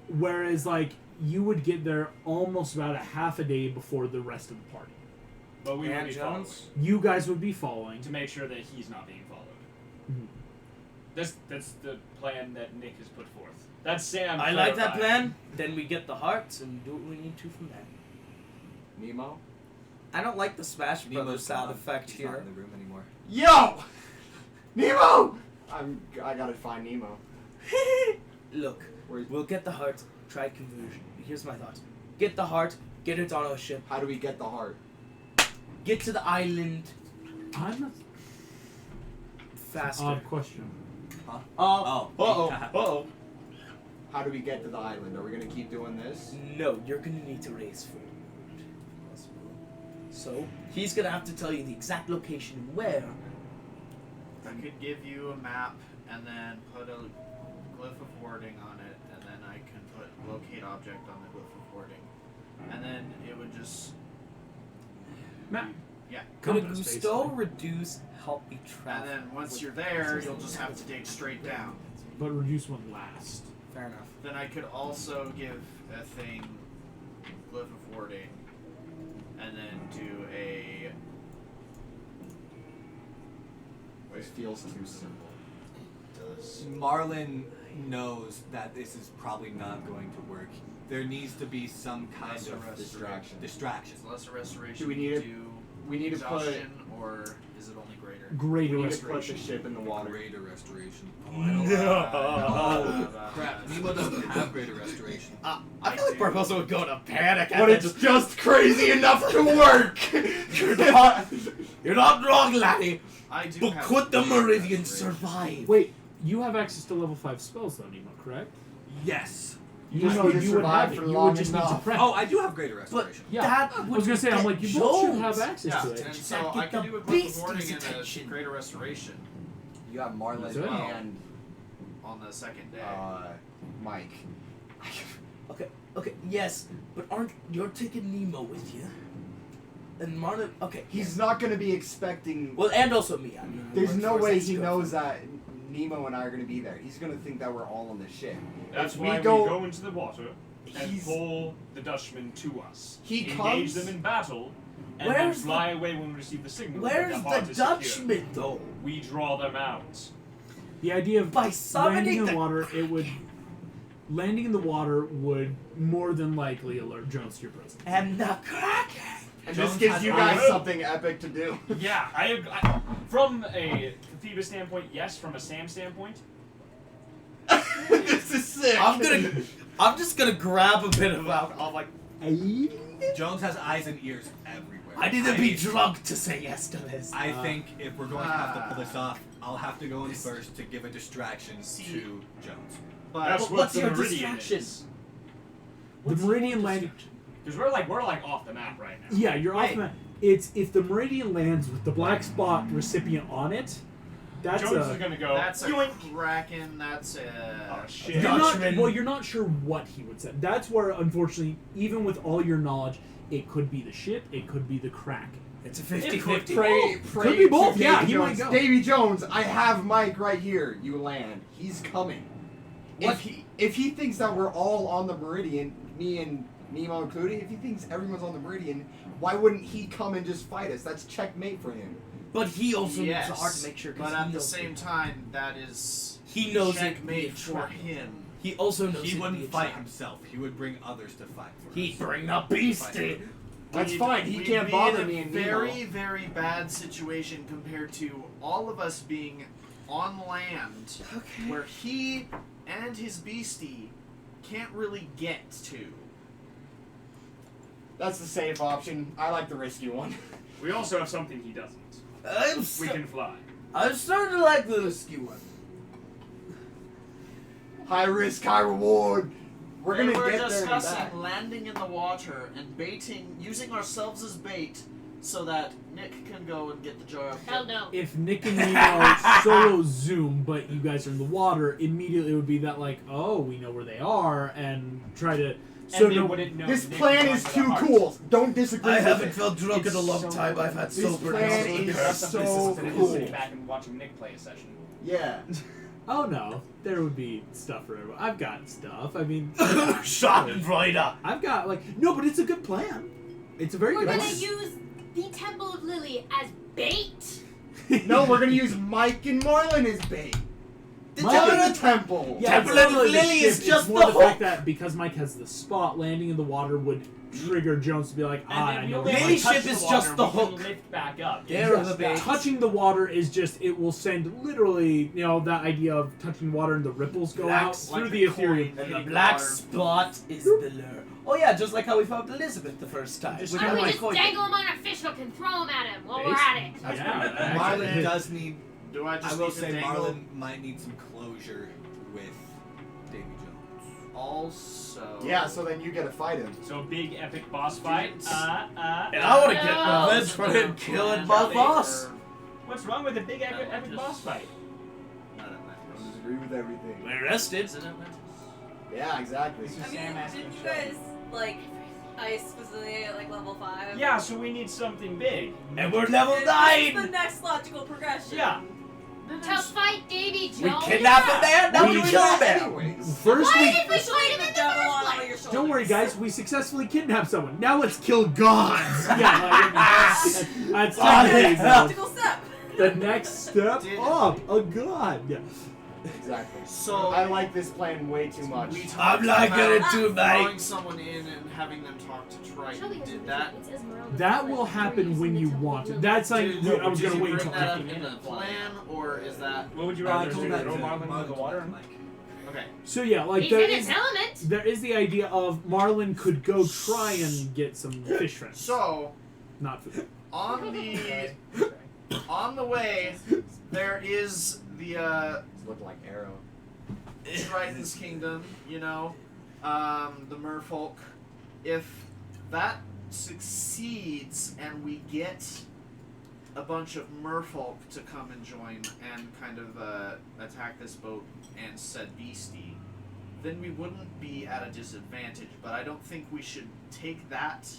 Whereas, you would get there almost about a half a day before the rest of the party. but we would And be Jones? following You guys would be following. to make sure that he's not being followed. Mhm. That's the plan that Nick has put forth. That's Sam. I like that clarified. plan. Then we get the hearts and do what we need to from there. Nemo? I don't like the Smash Brothers Nemo's sound gone. effect He's not here. in the room anymore. Yo! Nemo! I gotta find Nemo. Look, Where's, we'll get the heart. Try conversion. Here's my thought. Get the heart. Get it on our ship. how do we get the heart? Get to the island I'm not. faster. Odd question. Oh. Uh-oh. How do we get to the island? Are we gonna keep doing this? No, you're gonna need to raise food. So, he's gonna have to tell you the exact location and where. I could give you a map and then put a glyph of wording on it, and then I can put locate object on the glyph of wording, and then it would just Matt. Could a Compass, Gusto basically. reduce help me and travel? then once you're there, you'll just have to dig straight down. But reduce one last. Fair enough. Then I could also give a thing glyph of wording, and then do a This feels too simple. Marlin knows that this is probably not going to work. There needs to be some kind Lesser of restoration. distraction. Is lesser restoration. Do we need it- do we need to put- exhaustion, or is it only greater? Greater We need to put the restoration. ship in the water. Greater restoration. Oh, Crap, Nemo doesn't have greater restoration. I feel like Barbosa would go to panic. But it's just crazy enough to work! You're not wrong, laddie. I do But have could the greater Meridian restoration. survive? Wait, you have access to level 5 spells though, Nemo, correct? Yes. You You just know need to you would survive have it. for You would long just need to enough. prep. Oh, I do have greater restoration. Yeah. That I would was gonna say, I'm get like, you both should Jones. have access Yeah, to it. and so Get I can the do a glyph of beastie's wording and attention. a greater restoration You got Marlin That's it. and on the second day. Mike. Okay, yes, but aren't you're taking Nemo with you? And Marlon, okay, He's not gonna be expecting. well, and also me. I mean, There's no way he Cisco. knows that Nemo and I are gonna be there. He's gonna think that we're all on the ship. That's If why we go- we go into the water and He's- pull the Dutchman to us. He Engage comes- them in battle, and Where's then fly away when we receive the signal. that Where's heart the is secure. Dutchman though? We draw them out. The idea of By summoning landing in the- water, landing in the water would more than likely alert Jones to your presence. And the Kraken. And Jones this gives has you eyes. guys something epic to do. Yeah, I from a Phoebus standpoint, yes. From a Sam standpoint, This is sick. I'm just gonna grab a bit of alcohol. I'm like, Jones has eyes and ears everywhere. I need to be drunk to say yes to this. I think if we're going to have to pull this off, I'll have to go in first to give a distraction to Jones. But that's but what what's the your Meridian distraction? is. The Meridian landing. Because we're like off the map right now. Yeah, you're off Wait. the map. It's if the Meridian lands with the black spot recipient on it, That's Jones a. is gonna go. That's a yoink. kraken. That's a. Oh shit. You're not, Dutchman. well, you're not sure what he would say. That's where, unfortunately, even with all your knowledge, it could be the ship, it could be the Kraken. It's a It 50-50. Pray Could be both, to yeah, Davy he might Jones. go. Davy Jones, I have Mike right here. You land. He's coming. What? If he thinks that we're all on the Meridian, me and Nemo included, if he thinks everyone's on the Meridian, why wouldn't he come and just fight us? That's checkmate for him. But he also Yes, needs hard to make sure. 'Cause but he at the knows same time, that is he knows it checkmate be for him. He also knows He it'd be wouldn't a fight trap. himself. He would bring others to fight for us. He'd bring the beastie. That's We'd- fine. He we'd can't be bother in me a and very, Nemo. very bad situation compared to all of us being on land, where he and his beastie can't really get to. That's the safe option. I like the risky one. We also have something he doesn't. We can fly. I'm starting to like the risky one. High risk, high reward. We're They gonna were get there and back. discussing landing in the water and baiting, using ourselves as bait, so that Nick can go and get the jar of. Hell no. If Nick and Nemo solo zoom, but you guys are in the water, immediately it would be that, like, oh, we know where they are, and try to. So and they no, wouldn't know This Nick plan was is on too the heart. cool. Don't disagree I with haven't it. felt drunk in a long It's time. so I've had This sober plan days. is The rest of this so is cool. sitting back and watching Nick play a session. Yeah. oh no, there would be stuff for everyone. I've got stuff. I mean, Schadenfreude. I've got like no, but it's a good plan. It's a very We're good gonna plan. use the Temple of Lily as bait. No, we're gonna use Mike and Marlin as bait. The Mike- Temple The temple. Yeah, Temple it's not of really the Lily ship, is it's just more the the fact hook. that because Mike has the spot, landing in the water would trigger Jones to be like, And then I we know. only where have Lily to Mike touch ship is the just water, the we can hook. lift back up. There Just the that. bait. Touching the water is just, it will send literally, you know, that idea of touching water and the ripples go Black out like through the the ethereal. coin. And the Hitting black water. spot is the lure. Oh yeah, just like how we found Elizabeth the first time. Just With Why don't my we just coin. dangle him on a fishhook and throw him at him while we're at it? Yeah, Marlon actually. does need. Do I just I will need to say dangle? Marlon might need some closure with Davy Jones. Also. Yeah, so then you get to fight him. So big epic boss fight. And I want to get No. revenge for him killing my boss. What's wrong with a big epic boss fight? Not I Atlantis. disagree with everything. We're arrested. Is it Atlantis? Yeah, exactly. I mean, didn't you guys like ice facility at like level 5? Yeah, so we need something big. And we're level It's 9. the next logical progression. Yeah. To fight Davy Jones? We kidnapped him there. Now We we just- know there. Anyways. First Why we. did we fight him the in the devil first on all place? your shoulders. Don't worry, guys. We successfully kidnapped someone. Now let's kill gods. Yeah, that's technically Logical step. the next step Did- up. A god. Yeah. Exactly. So I like this plan way too much. we talked I'm liking about it too, throwing mate. someone in and having them talk to Shelby Triton. has Did a that? vision. It says Morel That is will like happen trees when in the you Temple want of it. Lily. That's like Did, I was did gonna you wait bring until that up after. in the plan, or is that What would you I rather told do? that Throw to Marlon into the water? Mike. okay? So yeah, like He's there in is his element. there is the idea of Marlin could go try and get some fish friends. So Not food. on the way, there is the It's looking like Arrow. Triton's kingdom. You know, the merfolk. If that succeeds and we get a bunch of merfolk to come and join and kind of attack this boat and said beastie, then we wouldn't be at a disadvantage. But I don't think we should take that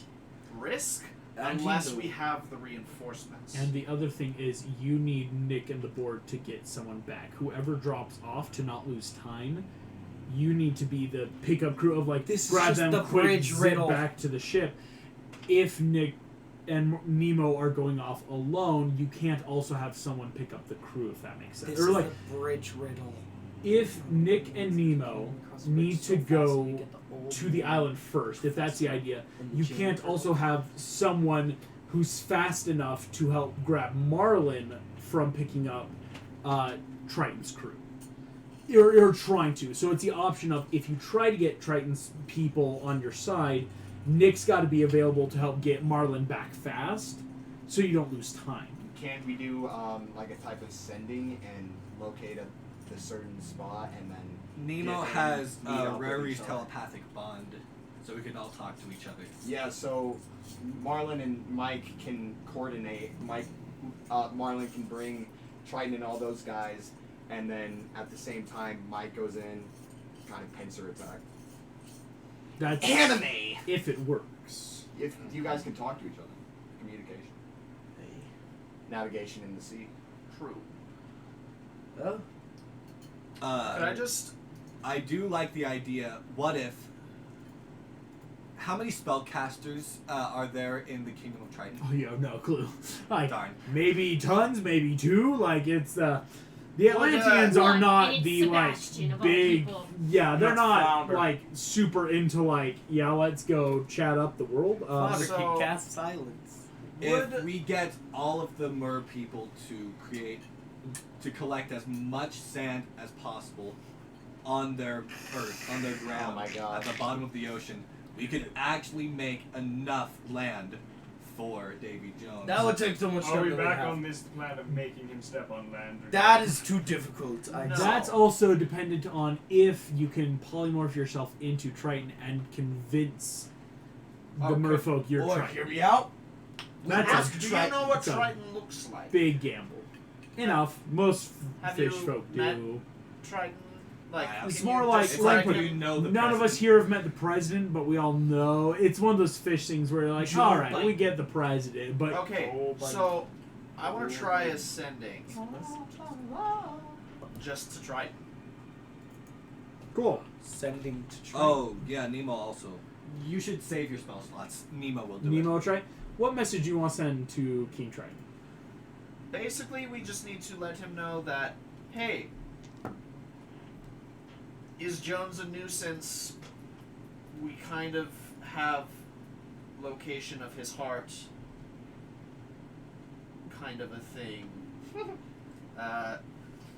risk unless we have the reinforcements. And the other thing is you need Nick and the board to get someone back. Whoever drops off to not lose time, you need to be the pickup crew of like This is grab just them the quick, bridge zip riddle. back to the ship. If Nick and Nemo are going off alone, you can't also have someone pick up the crew if that makes sense. This Or is like the bridge riddle. if Nick and Nemo need to go to the island first, if that's the idea, you can't also have someone who's fast enough to help grab Marlin from picking up Triton's crew. Or trying to. So it's the option of if you try to get Triton's people on your side, Nick's got to be available to help get Marlin back fast so you don't lose time. Can we do like a type of sending and locate a certain spot and then Nemo Yeah, has meet up with Rary's each other. telepathic bond, so we can all talk to each other. Yeah, so Marlin and Mike can coordinate. Marlin can bring Triton and all those guys, and then at the same time, Mike goes in, kind of pincer attack. That's Anime. if it works. If you guys can talk to each other, communication, navigation in the sea. True. Well, Could I just? I do like the idea. What if? How many spellcasters are there in the Kingdom of Triton? Oh, you have no clue. Like Darn. maybe tons, maybe two. Like it's the Atlanteans Well, are one, not and it's the like Sebastian of all big. people. Yeah, they're That's not Flounder. like super into like let's go chat up the world. Father so- can cast silence. If Would- we get all of the mer people to collect as much sand as possible on their earth, on their ground, Oh my God. at the bottom of the ocean, we could actually make enough land for Davy Jones. That would take so much time. Are we to back have. on this plan of making him step on land? Or That is too difficult. I No. That's also dependent on if you can polymorph yourself into Triton and convince the Okay. merfolk you're Or Triton. hear me out. That's Ask a Do you Triton. know what It's a Triton looks like? big gamble. Enough. Most Have fish you folk met- do. Triton, like It's can more you like- It's describe like like you him? know the None of us president. here have met the president, but we all know it's one of those fish things where you're like, Joe all right, Biden. we get the president, but Okay, Oh, buddy. so I want to try ascending, just to try. cool. Sending to Triton. Oh yeah, Nemo also. You should save your spell slots. Nemo will do Nemo, try. What message do you want to send to King Triton? Basically, we just need to let him know that, hey, is Jones a nuisance? We kind of have location of his heart, kind of a thing.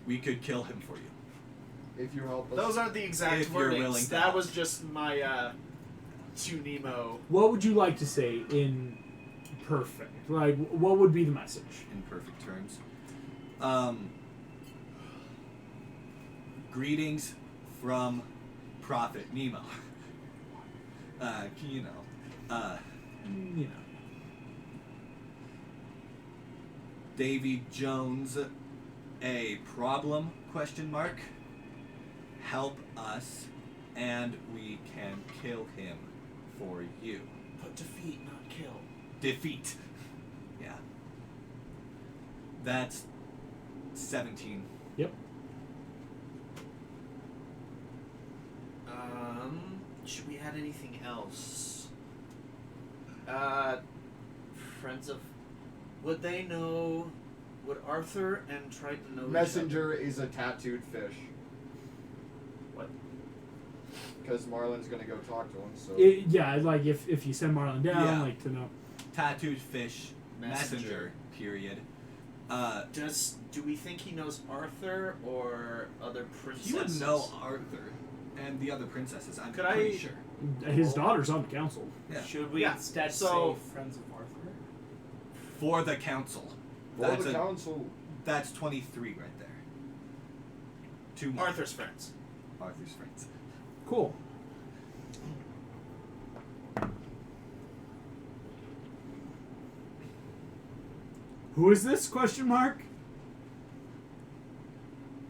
We could kill him for you. If you help us. Those aren't the exact If you're willing wordings. to That help. was just my to Nemo. What would you like to say in perfect? Like, what would be the message? In perfect terms. Greetings from Prophet Nemo. You know. You know. Davy Jones, a problem? Question mark. Help us, and we can kill him for you. But defeat, not kill. Defeat. Yeah. That's 17. Yep. Should we add anything else? Friends of. Would they know? Would Arthur and Triton know each Messenger is a tattooed fish. What? Because Marlon's gonna go talk to him, so. Yeah, like if you send Marlon down, Yeah. like to know. Tattooed fish. Messenger. Messenger. Period. Do we think he knows Arthur or other princesses? He would know Arthur and the other princesses. I'm Could pretty I- sure. His daughter's on the council. Yeah. Should we Yeah, instead so- say Friends of Arthur? For the council. For That's the a- council. That's 23 right there. 2 more. Arthur's friends. Arthur's friends. Cool. Who is this? Question mark.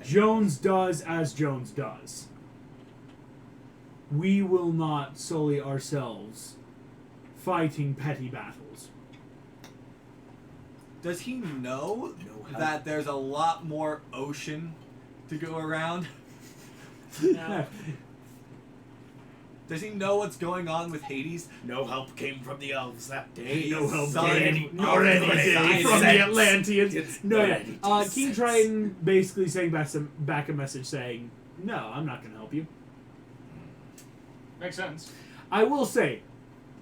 Jones does as Jones does. We will not sully ourselves fighting petty battles. Does he know No help. that there's a lot more ocean to go around? No. Does he know what's going on with Hades? No help came from the elves that day. He No help signed came, up nor for any the day science from the sense. Atlanteans. It's No, yeah. not King sense. Triton basically saying back a message saying, "No, I'm not going to help you." Makes sense. I will say,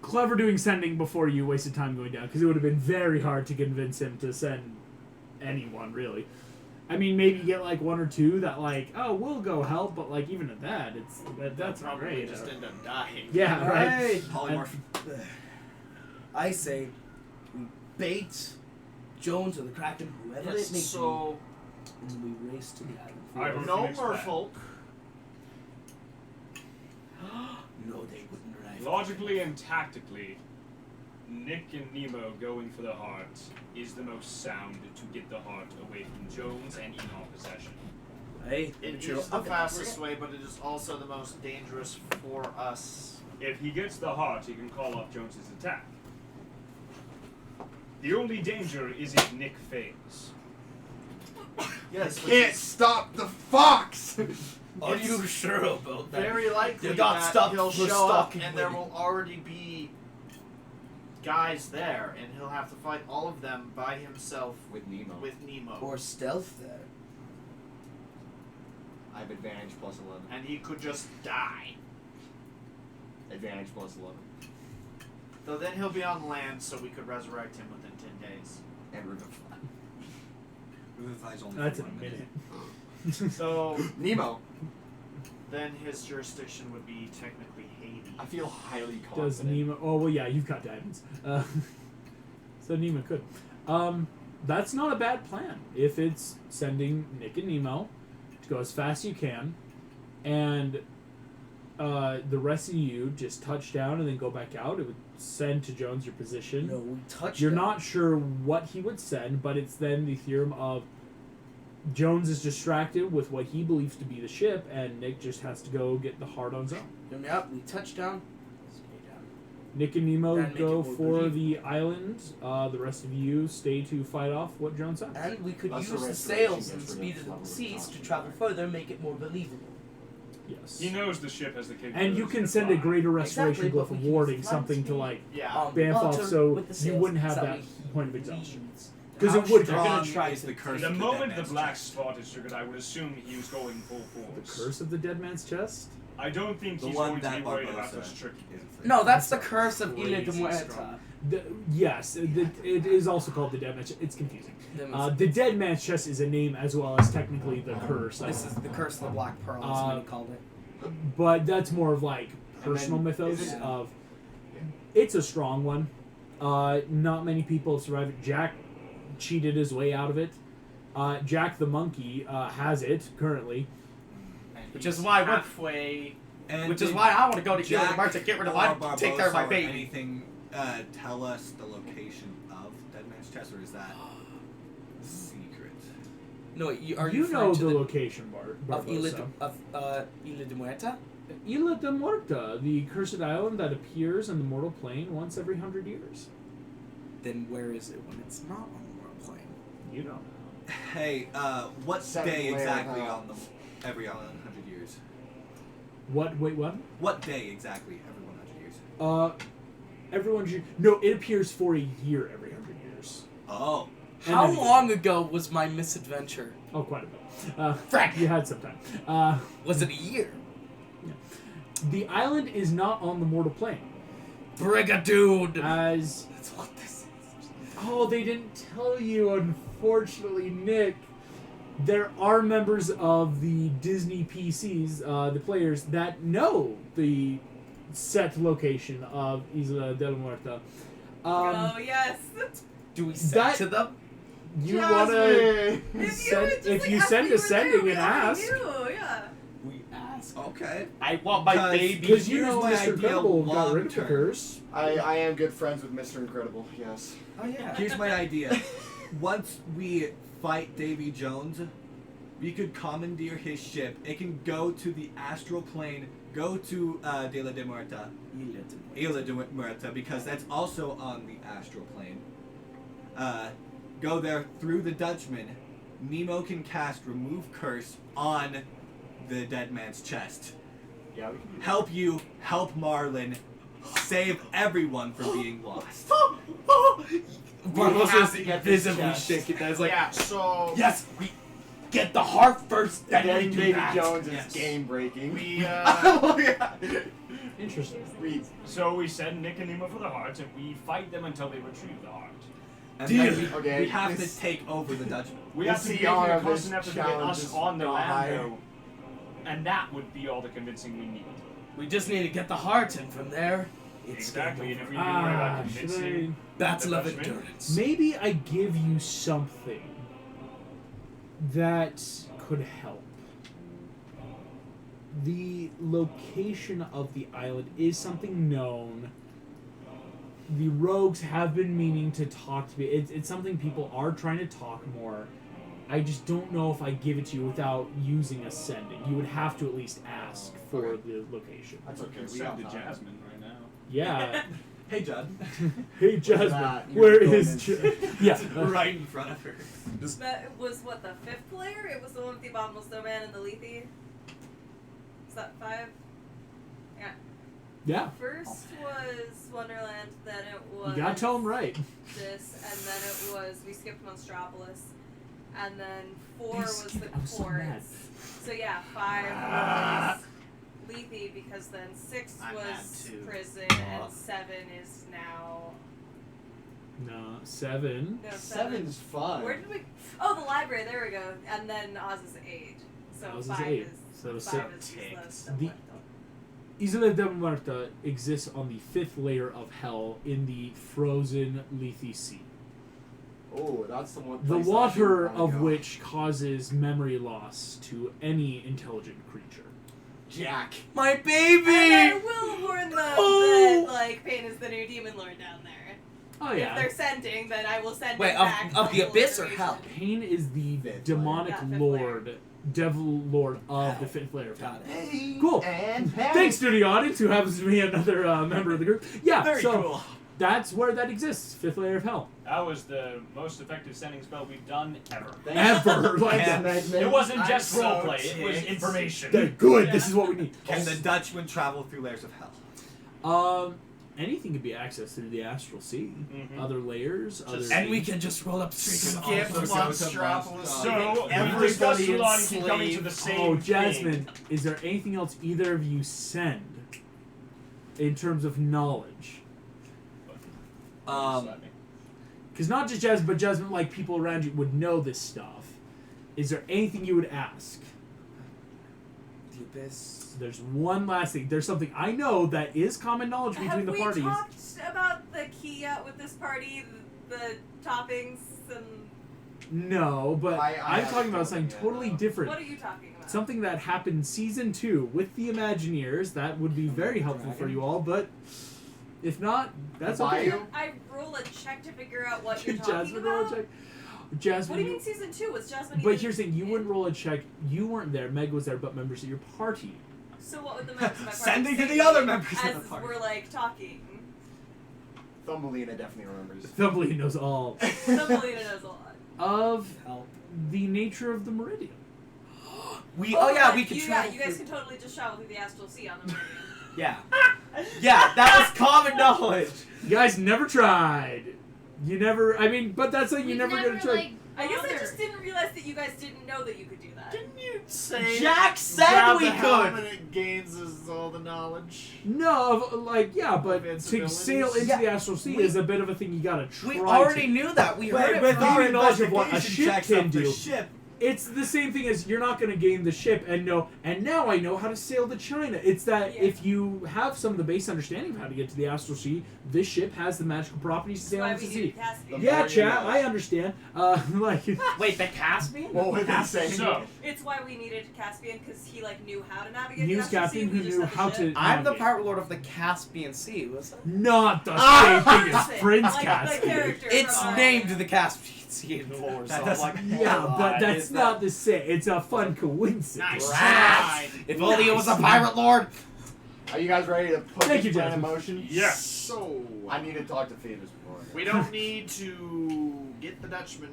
clever doing sending before you wasted time going down, because it would have been very hard to convince him to send anyone, really. I mean, maybe get like one or two that like, oh, we'll go help, but like even at that, that's not Probably great. just end up dying. Yeah, right. Polymorph. I say we bait Jones or the Kraken, whoever Yes, it may so be, and we race to the I island. don't- no Next plan. merfolk. No, they wouldn't arrive. Logically and tactically, Nick and Nemo going for the heart is the most sound to get the heart away from Jones and in our possession. Hey, It chill. is the Okay, fastest way, but it is also the most dangerous for us. If he gets the heart, he can call off Jones's attack. The only danger is if Nick fails. Yes, Can't stop the fox! Are you sure about that? very likely You got that stopped he'll for show up stalking and there women. will already be guys there, and he'll have to fight all of them by himself With Nemo. with Nemo. Or stealth there. I have advantage plus 11. And he could just die. Advantage plus 11. Though then he'll be on land, so we could resurrect him within 10 days. And Revivify. Revivify's only That's for a 1 minute. So Nemo. then his jurisdiction would be technically Hades. I feel highly confident. Does Nemo? Oh well, yeah, you've got diamonds. So Nemo could. That's not a bad plan. If it's sending Nick and Nemo to go as fast as you can, and the rest of you just touch down and then go back out, it would send to Jones your position. No, we touched You're him. not sure what he would send, but it's then the theorem of Jones is distracted with what he believes to be the ship, and Nick just has to go get the heart on his own. Yep, we touched down. Stay down. Nick and Nemo That'd make go it more for believable. the island. The rest of you stay to fight off what Jones says. And we could That's use the the restoration sails and gets rid speed of of the level seas to of travel time. further, make it more believable. Yes. He knows the ship has the capability. And you can to send a fly. greater restoration Exactly, glyph but we of can warding, use something to speed. like Yeah. bamf off, water so with the you sails, wouldn't have so that we point of lead. exhaustion. Because How it would strong count. Strong try is to the curse The of moment dead the man's black chest. spot is triggered, I would assume he was going full The force. curse of the dead man's chest? I don't think The he's one going to be that worried about Barbosa this trick. is No, that's the curse of Ile de Crazy Muerta. strong. Yes, it is also called the dead man's chest. It's confusing. The dead man's chest is a name as well as technically the curse. This is the curse of the Black Pearl, is what he called it. But that's more of like personal then, mythos is it- of it's a strong one. Not many people have survived it. Jack cheated his way out of it. Jack the monkey has it currently. Which is why we're halfway. And Which is did why I want to go to Ile de Jack Muerta, get rid of or mine, take care of my Barbosa or baby. Anything tell us the location of Dead Man's Chest, or is that secret? No, are you know referring to the location, of Ile Barbosa. de Muerta? Isla de Muerta, the cursed island that appears in the mortal plane once every 100 years. Then where is it when it's not on the world plane? You know. Hey, what Seventh day layer exactly hell. on the every 100 years? What? Wait, what? What day exactly every 100 years? No, it appears for a year every 100 years. Oh, And How then- long ago was my misadventure? Oh, quite a bit. Frack. You had some time. Was it a year? The island is not on the mortal plane. Brigadude! As That's what this is. oh, they didn't tell you, unfortunately, Nick. There are members of the Disney PCs, the players, that know the set location of Isla de la Muerta. Oh yes. Do we send That- to them? You wanna If if you asked send me a were sending there, we and already ask, knew, yeah. We ask. okay. I want my Because- baby. because you Here's know my Mr. idea Incredible got rid of the long-term. curse. I am good friends with Mr. Incredible, yes. Oh yeah. Here's my idea. Once we fight Davy Jones, we could commandeer his ship. It can go to the astral plane, go to De La de Muerta, Isla de Muerta, because that's also on the astral plane. Go there through the Dutchman. Nemo can cast Remove Curse on the dead man's chest. Yeah, we can do that. Help you, help Marlin, save everyone from being lost. Barbosa's have to get this visibly chest. shaking. That's like, yeah, so yes, we get the heart first, then we Getting do Baby that. Jones is Yes. game breaking. we Oh, yeah. Interesting. So we send Nick and Nemo for the heart, and we fight them until they retrieve the heart. And Deal. then Okay, we have this- to take over the Dutchman. We We'll have to see be all making a of this constant effort to get challenge us is on the land, high. though. And that would be all the convincing we need. We just need to get the heart, and from there, it's Exactly, and game if we over. do worry about Ah, should convincing... Battle of the Dutchman? endurance. Maybe I give you something that could help. The location of the island is something known. the rogues have been meaning to talk to me. It's something people are trying to talk more. I just don't know if I give it to you without using ascending. You would have to at least ask for the location. That's We okay. can We send got to time. Jasmine right now. Yeah. Hey, Judd. Hey, Jasmine, that? You're where going is... in. Yeah. Right in front of her. That was what, the 5th layer? It was the one with the Abominable Snowman and the Lethe? Is that 5? Yeah. Yeah. First was Wonderland, then it was You gotta tell them right. this, and then it was we skipped Monstropolis, and then 4 You was the skipped- I was so mad. courts. So yeah, 5 was Lethe, because then 6 I'm mad was too. prison, and 7 is now No, 7. no 7's fun. Where did we? Oh, the library. There we go. And then Oz is 8. So Oz is 5 8. is So 5 six. is Isla The- Muerta. Isla de Muerta exists on the 5th layer of hell in the frozen Lethe Sea. Oh, that's the one. The place water I do wanna of go. which causes memory loss to any intelligent creature. Jack. My And I baby! will warn them Oh. that like Pain is the new demon lord down there. Oh If yeah. they're sending, then I will send Wait, it back. of the full abyss or information. hell? Pain is the Fifth demonic layer. Yeah, fifth lord, devil lord of Hell. the 5th layer of hell. Got it. Hey, Cool. And Thanks to the audience who happens to be another member of the group. Yeah, Very so cool. that's where that exists, 5th layer of hell. That was the most effective sending spell we've done ever. Ever. Like, It wasn't I'm just so roleplay, it was ticked. information. good. This is what we need. Can the Dutchman travel through layers of hell? Anything can be accessed through the astral sea. Mhm. Other layers, other. And we can just roll up street. Skip Monstropolis. So, we Everybody discussed a lot and enslaved. keep coming to the same Oh, thing. Jasmine, is there anything else either of you send in terms of knowledge? Because not just Jasmine, but Jasmine, like people around you would know this stuff. Is there anything you would ask? The abyss. There's one last thing. There's something I know that is common knowledge between Have the we parties. talked about the key yet with this party? The toppings and No, but I I'm talking about haven't something yet, totally no. different. what are you talking about? Something that happened season 2 with the Imagineers. That would be very helpful for you all, but if not, that's okay. Bayou? I roll a check to figure out what you're talking Jasmine, roll a about. check. Jasmine, What do you mean season 2? Was Jasmine? but even here's the thing: you in? wouldn't roll a check. You weren't there. Meg was there, but members of your party. So what would the members of my party Sending to say the other members of as the party. we're like talking? Thumbelina definitely remembers. Thumbly knows all Thumbelina knows a lot. of Help. the nature of the meridian. We but we could you, travel. you guys can totally just travel through the astral sea on the meridian. Yeah. Yeah, that was common knowledge. You guys never tried. You never. I mean, but that's like you We've never never gonna try. like. I guess I bothered. just didn't realize that you guys didn't know that you could do that. Didn't you say Jack said grab we the helm could. and it gains us all the knowledge? No, like yeah, but to Invincibilities? sail into Yeah, the astral sea we- is a bit of a thing you gotta try. We already to. knew that. We But heard it with from our our knowledge of what a investigation ship checks can of the do. ship, It's the same thing as you're not going to gain the ship and know. And now I know how to sail to China. It's that Yeah. if you have some of the base understanding of how to get to the astral sea, this ship has the magical properties to That's sail why into we the needed sea. Caspian. The Yeah, more you chat, know. I understand. Like, Wait, the Caspian? What were they saying? So, It's why we needed Caspian, because he like knew how to navigate news the astral captain sea. who We just knew had the how ship. to. I'm the navigate. pirate lord of the Caspian Sea. Was it? Not the Ah! same thing as Listen, Prince like Caspian. the character. It's from, named the Caspian Sea in lore, so That I'm doesn't- like, Yeah, but that's is not the same. It's a fun coincidence. Nice. Rats! If only it was a Nice. pirate lord. Are you guys ready to put Thank this you, plan in Jasmine. motion? yes. So I need to talk to Phoebus before. I go. we don't need to get the Dutchman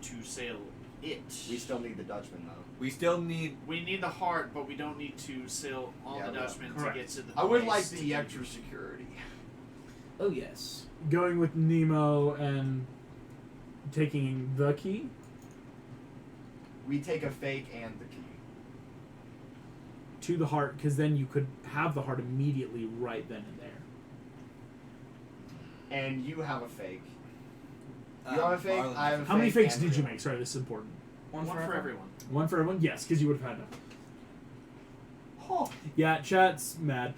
to sail it. We still need the Dutchman though. we still need. We need the heart, but we don't need to sail on Yeah, the we Dutchman to Correct. get to the. I would place like to the do extra it. security. Oh, yes. Going with Nemo and taking the key. We take a fake and the key. To the heart, because then you could have the heart immediately right then and there. And you have a fake. um, You have a fake. Marlon- I have a How many fake fakes and did you real. make? Sorry, this is important. One for everyone. One for everyone? Yes, because you would have had enough. Oh. Yeah, chat's mad.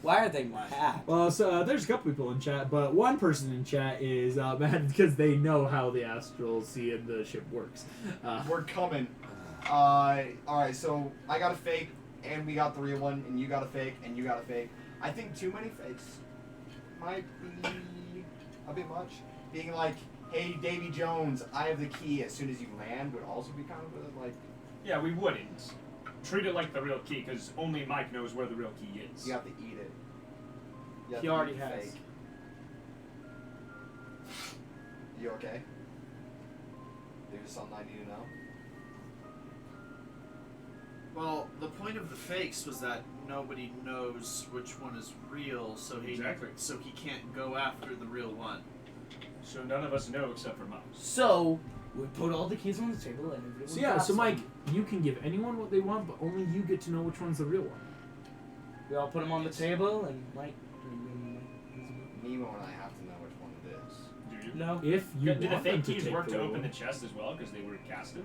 Why are they mad? Well, so there's a couple people in chat, but one person in chat is mad because they know how the astral sea and the ship works. We're coming. Alright, so I got a fake, and we got the real one, and you got a fake, and you got a fake. I think too many fakes. might be a bit much. Being like, hey, Davy Jones, I have the key as soon as you land would also be kind of like... Yeah, we wouldn't. Treat it like the real key, because only Mike knows where the real key is. You have to eat it. You have He to already eat the has. fake. You okay? There's something I need to know. Well, the point of the fakes was that nobody knows which one is real, so he can't go after the real one. So none of us know except for Mouse. So we put all the keys on the table and everyone So yeah, grabs so Mike, them. you can give anyone what they want, but only you get to know which one's the real one. We all put them on the table and Mike. Nemo and I have to know which one it is. Do you? No. If you Did the want them fake to keys take work the to real open one. the chest as well, because they were casted?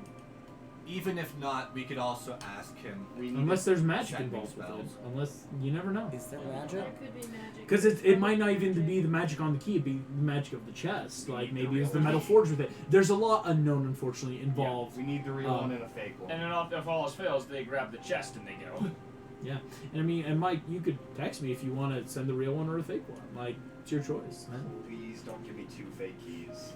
Even if not, we could also ask him. We need Unless there's magic Mending involved with it. spells. Unless, you never know. Is there There magic? could be magic. Because it might not even be the magic on the key, it'd be the magic of the chest. Like, maybe it's the metal forge with it. There's a lot unknown, unfortunately, involved. We need the real one and a fake one. And then if all else fails, they grab the chest and they go. Yeah. And I mean, and Mike, you could text me if you want to send the real one or a fake one. Like, it's your choice, man. Please don't give me 2 fake keys.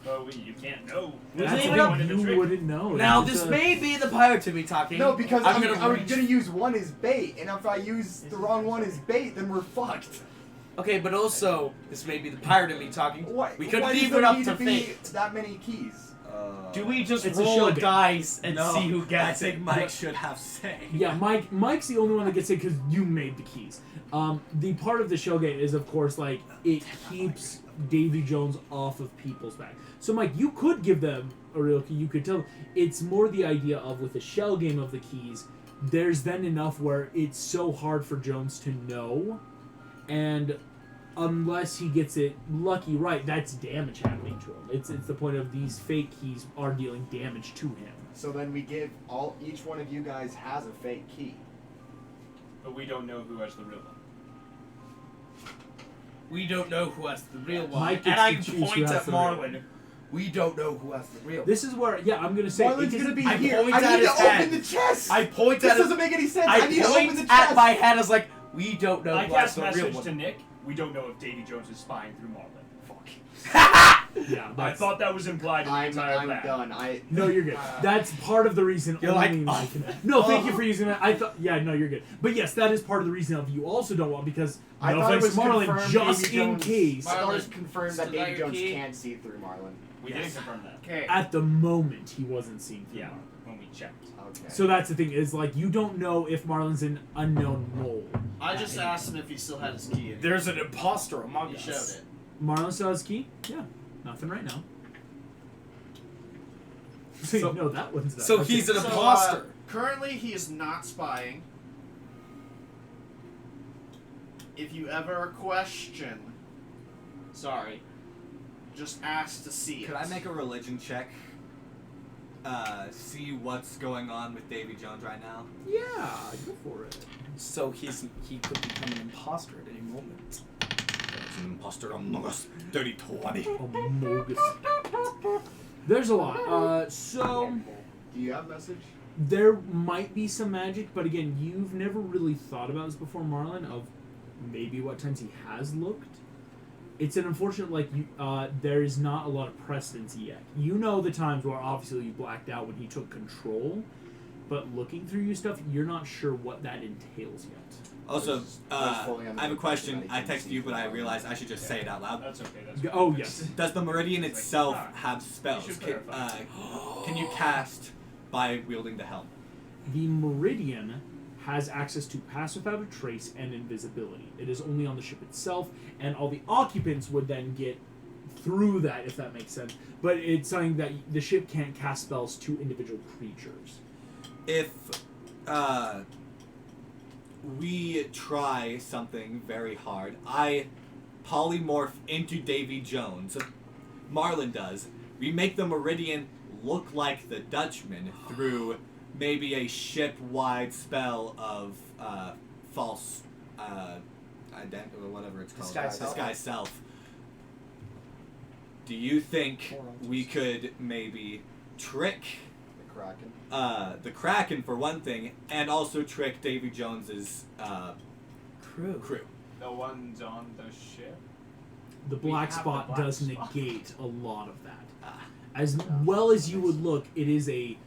Oh, you can't know. We'll That's leave the it up. thing, to the you trick. wouldn't know. Now It's this a- may be the pirate to be talking. No, because I was reach- gonna use one as bait, and if I use the wrong one as bait, then we're fucked. Okay, but also this may be the pirate in me talking. What? We could why leave does it there up need to be fate. that many keys? Do we just It's a roll show a game. dice and No, see who I gets think it? Mike should have say. Yeah, Mike's the only one that gets it because you made the keys. The part of the shell game is, of course, like, it keeps Davy Jones off of people's back. So, Mike, you could give them a real key. You could tell them. It's more the idea of, with the shell game of the keys, there's then enough where it's so hard for Jones to know, and unless he gets it lucky right, that's damage happening to him. It's the point of these fake keys are dealing damage to him. So then we give each one of you guys has a fake key. But we don't know who has the real one. We don't know who has the real one. Mike And gets I to choose who point has at the real Marlon. We don't know who has the real one. This is where, yeah, I'm gonna say Marlon's it gonna be I here. point I at need to his head. open the chest. I point This at his, doesn't make any sense. I need to point open the chest. at my head as like, we don't know I who has cast the real message one. to Nick. We don't know if Davy Jones is spying through Marlin. Fuck. Yeah, I that's, thought that was implied in the entire I'm plan. done. no, you're good. That's part of the reason. You're like, only oh. Mike can- No, thank you for using that. I thought, yeah, no, you're good. But yes, that is part of the reason of you also don't want because I no thought it offense, was Marlin, confirmed just Davy in Jones- case. I thought it was Marlon, confirmed that still got Davy your Jones key? can't see through Marlon. We did confirm that. Okay. At the moment, he wasn't seen through Yeah, Marlin. when we checked. Okay. So that's the thing is like you don't know if Marlin's an unknown mole. I just asked him if he still had his key. And There's an imposter among he us. showed it. Marlin still has key? Yeah, nothing right now. So, So- you know that one's not. So okay. he's an So, imposter. Currently, he is not spying. If you ever question, sorry, just ask to see Could it. I make a religion check? See what's going on with Davy Jones right now? Yeah, go for it. So he could become an imposter at any moment. There's an imposter among us. Dirty 20. Amogus. There's a lot. So Do you have message? there might be some magic, but again, you've never really thought about this before, Marlon, of maybe what times he has looked. It's an unfortunate, like, you, there is not a lot of precedence yet. You know the times where obviously you blacked out when he took control, but looking through your stuff, you're not sure what that entails yet. Also, I was fully under I have a the question. impression that I he can texted see you, but I through realized I should just say it out loud. That's okay. That's Oh, yes. Does the Meridian It's like, itself ah, have spells? should Can, clarify. can you cast by wielding the helm? The Meridian has access to Pass Without a Trace and Invisibility. It is only on the ship itself, and all the occupants would then get through that, if that makes sense. But it's something that the ship can't cast spells to individual creatures. If we try something very hard, I polymorph into Davy Jones. Marlin does. We make the Meridian look like the Dutchman through maybe a ship-wide spell of false identity, or whatever it's called. Disguise self. self. Do you think we could maybe trick The Kraken. the Kraken for one thing, and also trick Davy Jones's Crew. crew? The ones on the ship. The We black have spot the black does spot. negate a lot of that. As well as you would look, it is a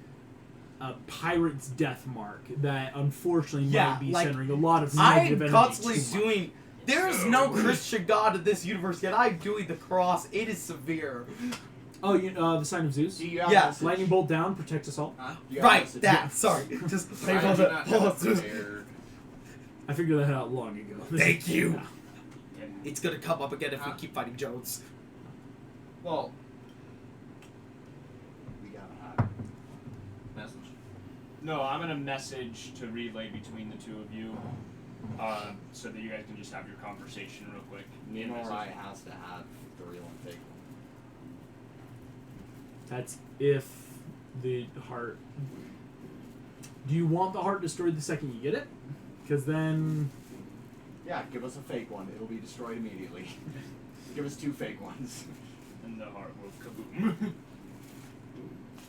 pirate's death mark that unfortunately Yeah, might be like, centering a lot of I'm negative energy. constantly too much. doing. There's no Christian God in this universe yet. I'm doing the cross. It is severe. Oh, the sign of Zeus. Do you have Yeah. a message? Lightning bolt down, protect us all. Do you have a Right, message? that. Sorry. Just I do not have it prepared. I figured that out long ago. Thank you. Yeah. It's gonna come up again if we keep fighting Jones. Well, We gotta have message. No, I'm gonna message to relay between the two of you, so that you guys can just have your conversation real quick. Me and Message. Ori has to have the real and fake one. That's if the heart. Do you want the heart destroyed the second you get it? Because then. Yeah, give us a fake one. It'll be destroyed immediately. Give us 2 fake ones. And the heart will kaboom.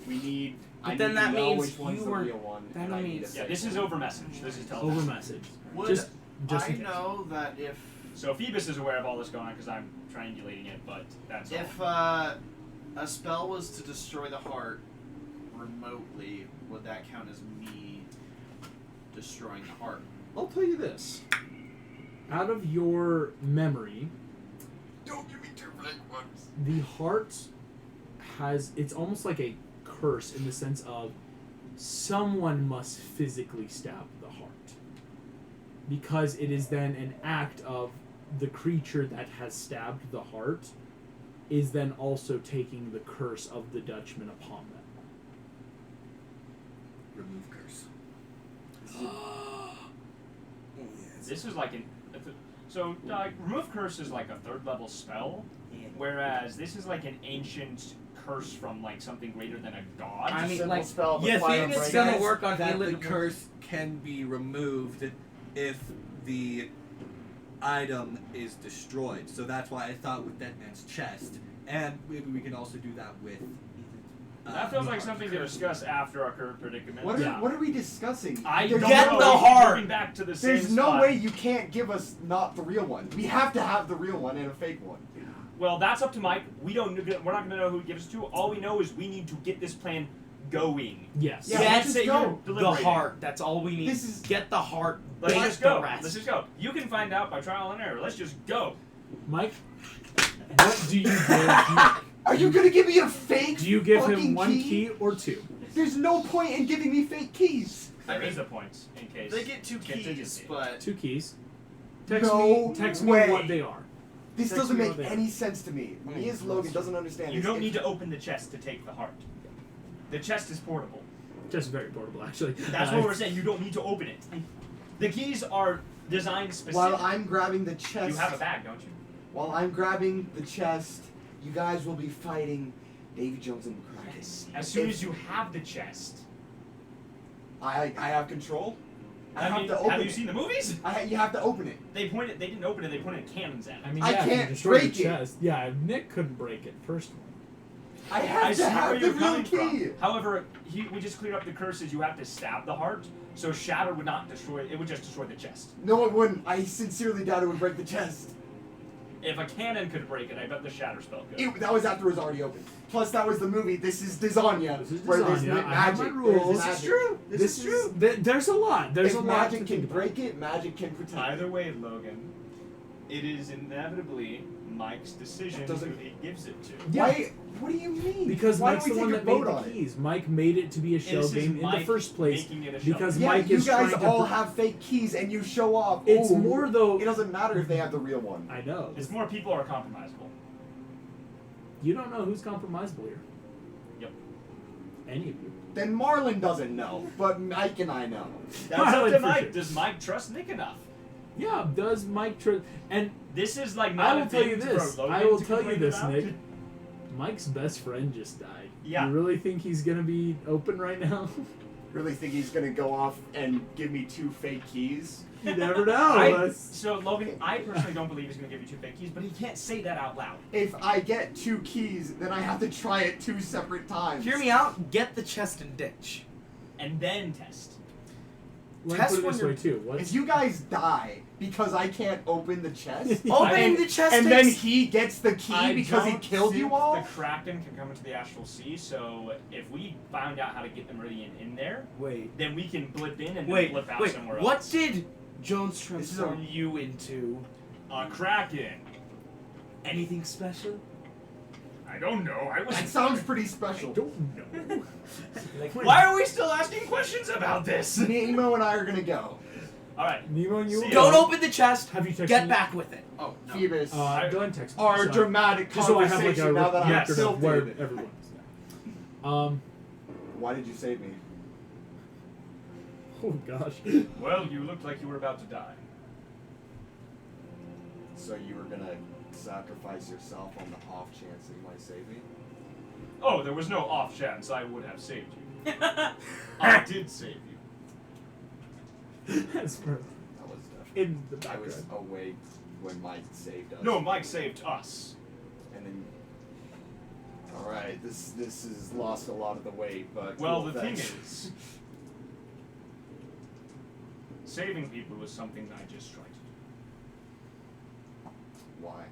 We need. But I then need that to know means which one's you the were- real one. that and I need means- a Yeah, fake this is one. over message. This is Over television. message. Would Just I in case. know that if So Phoebus is aware of all this going on because I'm triangulating it, but that's if all. a spell was to destroy the heart remotely, would that count as me destroying the heart? I'll tell you this. Out of your memory, Don't give me 2 fake ones. the heart has. It's almost like a curse in the sense of someone must physically stab the heart. Because it is then an act of the creature that has stabbed the heart is then also taking the curse of the Dutchman upon them. Remove curse. This is like so remove curse is like a 3rd level spell, whereas this is like an ancient curse from like something greater than a god. I mean, Simple like, spell, but yeah, fire Phoenix break. gonna Says work on that the healing- curse can be removed if the item is destroyed. So that's why I thought with Dead Man's chest, and maybe we can also do that with. That feels like something to discuss after our current predicament. What are, Yeah. what are we discussing? I There's don't Get know. the We're heart! moving back to the There's same no spot. way you can't give us not the real one. We have to have the real one and a fake one. Well, that's up to Mike. We're not going to know who he gives it to. All we know is we need to get this plan going. Yes. Yeah, Get let's just go. the deliberating. heart. That's all we need. This is- Get the heart. Let's bait just the go. rest. Let's just go. You can find out by trial and error. Let's just go. Mike, what do you give Mike? Are you gonna give me a fake? Do you give him fucking 1 key or 2? There's no point in giving me fake keys. There is a point in case. They get 2 keys, contingency. but 2 keys. Text No me. Text way. me what they are. This Text doesn't me make what they any sense to me. Me as Logan doesn't understand. You this. don't If- need to open the chest to take the heart. The chest is portable. Just very portable, actually. That's what we're saying. You don't need to open it. The keys are designed specific. While I'm grabbing the chest. You have a bag, don't you? While I'm grabbing the chest, you guys will be fighting Davy Jones and McCracken. As soon as you have the chest. I have control. I have mean, to open have you it. seen the movies? You have to open it. They pointed. They didn't open it. They pointed cannons at it. I mean, I yeah, if you can't destroy break the it. chest. Yeah, Nick couldn't break it. First one. I have I see to where have the you're real coming key. from. However, we just cleared up the curses. You have to stab the heart, so shatter would not destroy it. It would just destroy the chest. No, it wouldn't. I sincerely doubt it would break the chest. If a cannon could break it, I bet the shatter spell could. That was after it was already open. Plus, that was the movie. This is Dizania. This is where there's Dizania. I have magic. my There's rules. magic. This is true. This is true. There's a lot. There's If a lot. magic to can think break it, magic can protect Either it. way, Logan, it is inevitably Mike's decision who Doesn't- he gives it to. Yeah. Why? What do you mean? Because Why Mike's don't the we one take that a made vote the on it? keys. Mike made it to be a shell This is game in the Mike first place making it a shell because game. Yeah, Mike you is guys trying to. all have fake keys and you show off. It's Ooh, more though. It doesn't matter if they have the real one. I know. It's more people are compromisable. You don't know who's compromisable here. Yep. Any of you. Then Marlon doesn't know, but Mike and I know. That's up Marlon to for Mike. sure. Does Mike trust Nick enough? Yeah. Does Mike and This is like I not will a tell you thing this. for Logan I will to tell you complain this, about. Nick. Mike's best friend just died. Yeah. You really think he's gonna be open right now? Really think he's gonna go off and give me 2 fake keys? You never know. So Logan, I personally don't believe he's going to give you 2 fake keys, but he can't say that out loud. If I get 2 keys, then I have to try it 2 separate times. Hear me out. Get the chest and ditch. And then test. let me Test put it when this way you're- too. What's If you guys die because I can't open the chest, Opening the chest and then takes- he gets the key I because he don't killed you think all. The Kraken can come into the Astral Sea, so if we found out how to get the Meridian in there, Wait. then we can blip in and then Wait. blip out Wait. somewhere What else. did Jones This is transform you into? A Kraken. Anything special? I don't know. I was. That sounds pretty special. don't know. Like Why are we still asking questions about this? Nemo and I are gonna go. All right. Nemo and you. See Don't open the chest. Have you texted Get me? back with it. Oh, Phoebus. Go ahead and text me. Our so- dramatic just so I have conversation like a now that I'm yes. record of where tilted. everyone is. Why did you save me? Oh gosh. Well, you looked like you were about to die. So you were gonna sacrifice yourself on the off chance that you might save me? Oh, there was no off chance I would have saved you. I did save you. That's for That was in the I was background. awake when Mike saved us. No, Mike saved us. And then. All right, this has lost a lot of the weight, but. Well, cool, the thing thanks. is, saving people is something I just tried to do. Why?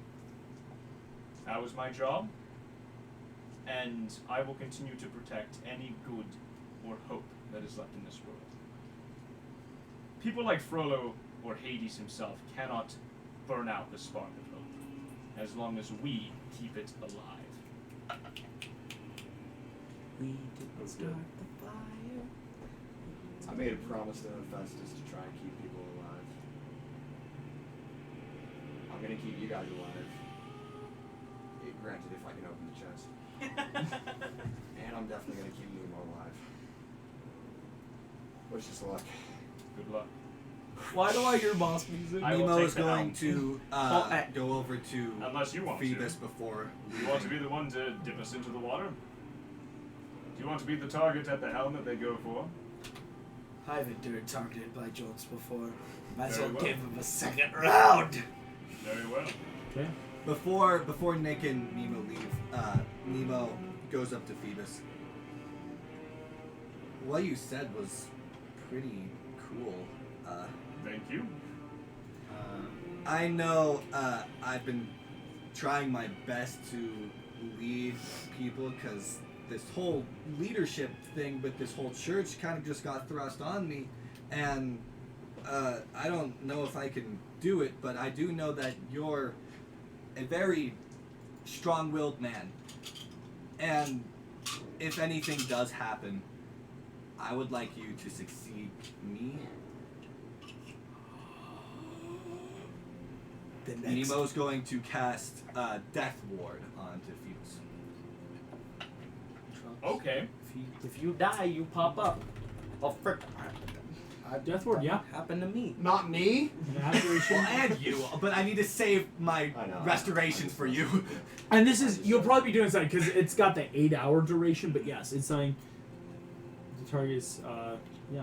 That was my job, and I will continue to protect any good or hope that is left in this world. People like Frollo or Hades himself cannot burn out the spark of hope, as long as we keep it alive. We didn't start the fire. I made a promise to Hephaestus to try and keep people alive. I'm gonna keep you guys alive. Granted, if I can open the chest. And I'm definitely gonna keep Nemo alive. Wish us luck. Good luck. Why do I hear boss music? I will Nemo take is the going helm. to go over to Unless you want Phoebus to. before. Do you want to be the one to dip us into the water? Do you want to be the target at the helm that they go for? I've been targeted by Jones before. Might as Very well well. give him a second round. Very well. Okay. Before Nick and Nemo leave, Nemo goes up to Phoebus. What you said was pretty cool. Thank you. I know I've been trying my best to lead people because this whole leadership thing with this whole church kind of just got thrust on me, and I don't know if I can do it, but I do know that you're a very strong-willed man, and if anything does happen, I would like you to succeed me. The next Nemo's going to cast Death Ward onto Phoebus. Okay. If you die, you pop up. Oh frick! Death Ward, yeah. Happened to me. Not me? An aberration. Well, and you, but I need to save my I know. restorations for you. And this is, you'll probably be doing something because it's got the 8-hour duration, but yes, it's something. The target is, yeah.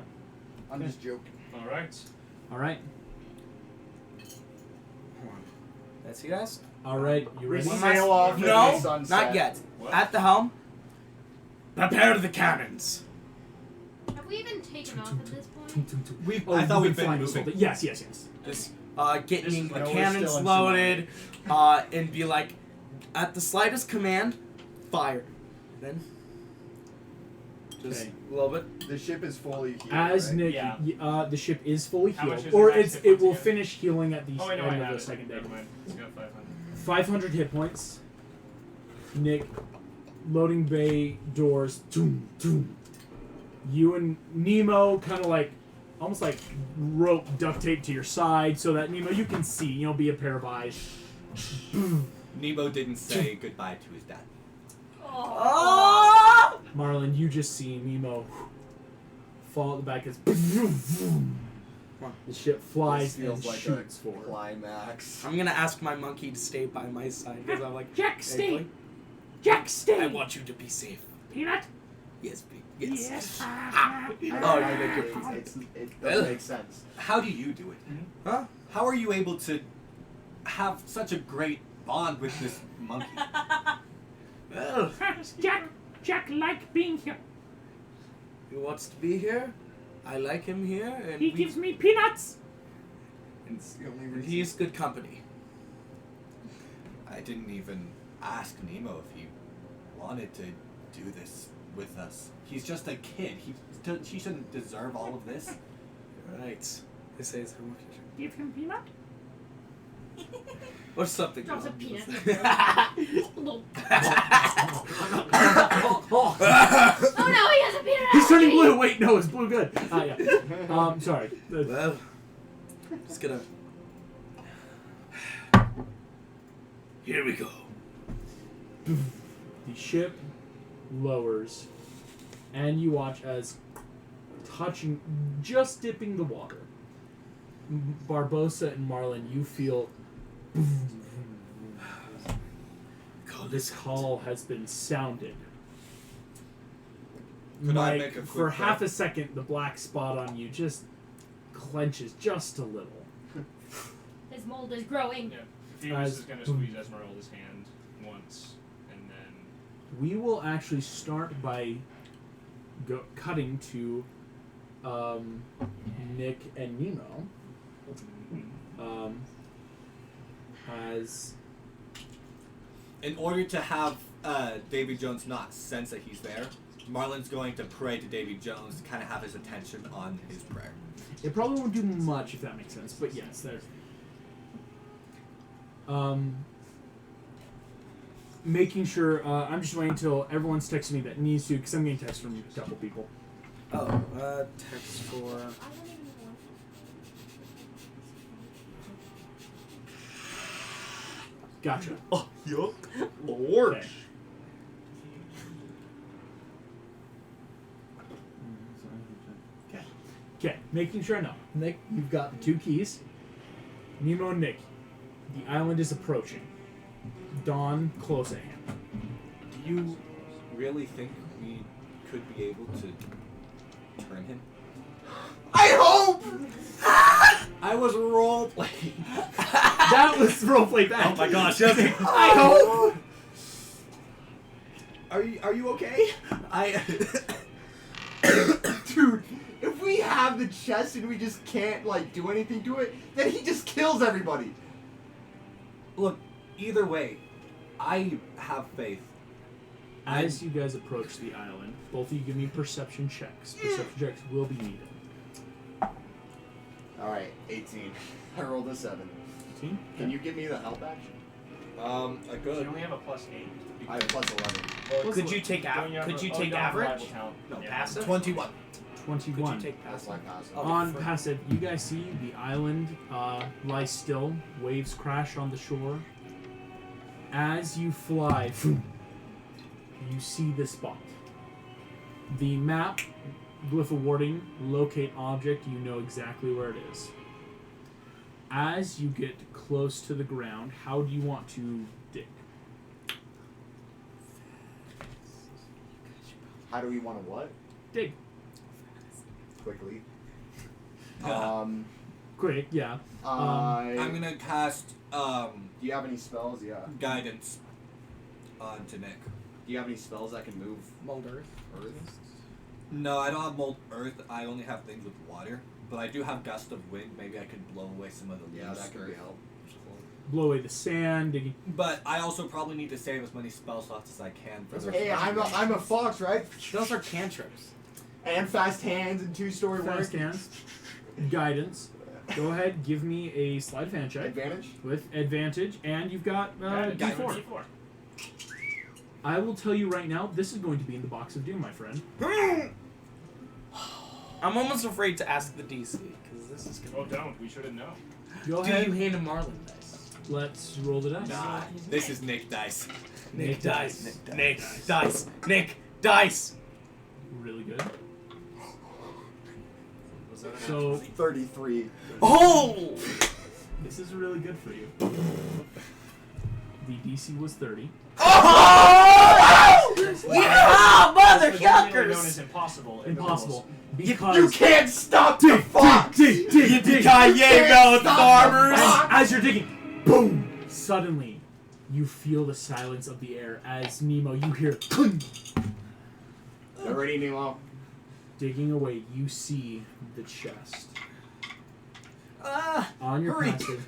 I'm just joking. All right. Alright. That's you guys. Alright, you ready? Sail off into No, the sunset. not yet. What? At the helm. Prepare the cannons. Have we even taken off at this point? I thought we've been flying moving. this whole thing. Yes, yes, yes. Just This getting is the like- cannons still in loaded, and be like, at the slightest command, fire. Then, just Okay. a little bit. The ship is fully healed. As right? Nick, Yeah. the ship is fully How much healed, is or it it's actually it will put together? finish healing at the Oh, I know I end have of it. the second day. Never mind. It's got 500. 500 hit points. Nick, loading bay doors. Doom, doom. You and Nemo kind of like, almost like rope duct tape to your side so that Nemo you can see. You know, be a pair of eyes. Nemo didn't say goodbye to his dad. Oh! Marlon, you just see Nemo fall at the back as the ship This flies and feels like shoots a forward. climax. I'm gonna ask my monkey to stay by my side because I'm like, Jack, "Hey, stay! boy, Jack, I stay! want you to be safe. Peanut? Yes, yes. Yes. Ah. Oh, you make your It Well. does make sense. How do you do it? Huh? How are you able to have such a great bond with this monkey? Well, Jack like being here. he wants to be here. I like him here, and He gives me peanuts. It's the only and reason. he's good company. I didn't even ask Nemo if he wanted to do this with us. He's just a kid. He shouldn't deserve all of this. Right. He says, Give him peanut. or something. Drops a along peanut. those- Oh no, he has a peanut. He's turning allergy! blue. Wait, no, it's blue good. Yeah. Sorry. Well, just gonna. Here we go. The ship lowers, and you watch as touching, just dipping the water. Barbosa and Marlin, you feel this call has been sounded. Could I Mike, make a quick for half thought? a second, the black spot on you just clenches just a little. His mold is growing. Yeah. Theus is going to squeeze Esmeralda's hand once, and then... We will actually start by cutting to Nick and Nemo. As In order to have Davy Jones not sense that he's there, Marlin's going to pray to Davy Jones to kind of have his attention on his prayer. it probably won't do much if that makes sense, but yes, there's making sure I'm just waiting until everyone's texting me that needs to, because I'm getting texts from a couple people. Oh, text for. Gotcha. Oh, yuck. Lord. Okay, making sure now. Nick, you've got the two keys. Nemo and Nick. The island is approaching. Dawn close at hand. Do you really think we could be able to turn him? I hope! I was role playing. That was roleplay back. Oh my gosh! I hope. Are you okay? Dude, if we have the chest and we just can't like do anything to it, then he just kills everybody. Look, either way, I have faith. As you guys approach the island, both of you give me perception checks. Perception checks will be needed. Alright, 18. I rolled a 7. 18? Can you give me the help action? I You could. only have a +8. I have plus 11. Well, Could you take don't you have Could a- you oh, take don't have a average? rival count. No, Yeah. passive. 21. 21. Could you take That's passive? my passive. Oh. On passive, you guys see the island lie still. Waves crash on the shore. As you fly, you see this spot. The map, glyph of warding, locate object, you know exactly where it is. As you get close to the ground, how do you want to dig? How do we want to what? Dig. Quickly. Yeah. Quick, yeah. I'm gonna cast Do you have any spells? Yeah. guidance onto Nick. Do you have any spells that can move Mulder. earth? No, I don't have mold earth. I only have things with water. But I do have gust of wind. Maybe I could blow away some of the leaves. Yeah, that could be or- helpful. Blow away the sand, digging. But I also probably need to save as many spell slots as I can for the. Hey, I'm a fox, right? Those are cantrips. And fast hands and 2-story work. Fast hands. Guidance. Go ahead, give me a sleight of hand check. Advantage? With advantage, and you've got Guidance, D4. D4. I will tell you right now, this is going to be in the box of doom, my friend. I'm almost afraid to ask the DC because this is Oh, gonna. don't. We should have known. Go Do ahead. you hand a Marlin dice? Let's roll the dice. Nah, this is Nick dice. Nick dice. Nick Nick dice. dice. Nick dice. Really good. Was that an So 33. Oh! this is really good for you. The DC was 30. Oh! Yeah, mother This was originally known yuckers! as impossible. in the Impossible. rules. Because You can't stop the fox! dig, dig, dig. Gallego farmers! As you're digging, boom! Suddenly, you feel the silence of the air as Nemo, you hear Already, Nemo. digging away, you see the chest. Ah! On your hurry. passive,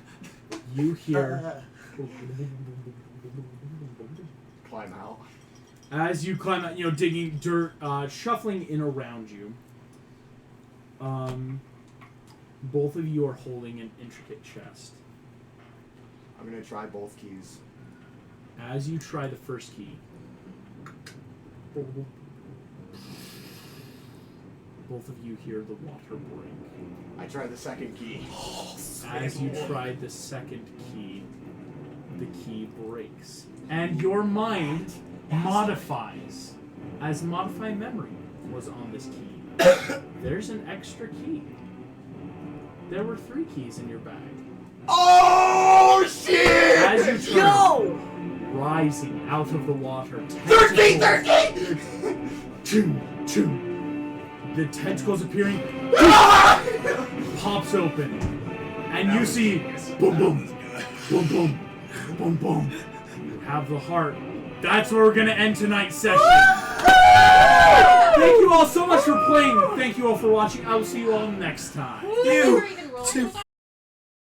you hear... Climb out. As you climb out, digging dirt, shuffling in around you. Both of you are holding an intricate chest. I'm gonna try both keys. As you try the first key, both of you hear the water break. I try the second key. As you try the second key, the key breaks. And your mind modifies, as modify memory was on this key. There's an extra key. There were 3 keys in your bag. Oh shit! As you turn, rising out of the water, 13! Choo! The tentacles appearing pops open, and you see boom boom, boom boom, boom boom. You have the heart. That's where we're gonna end tonight's session. Thank you all so much for playing. Thank you all for watching. I will see you all next time. Never even rolled this.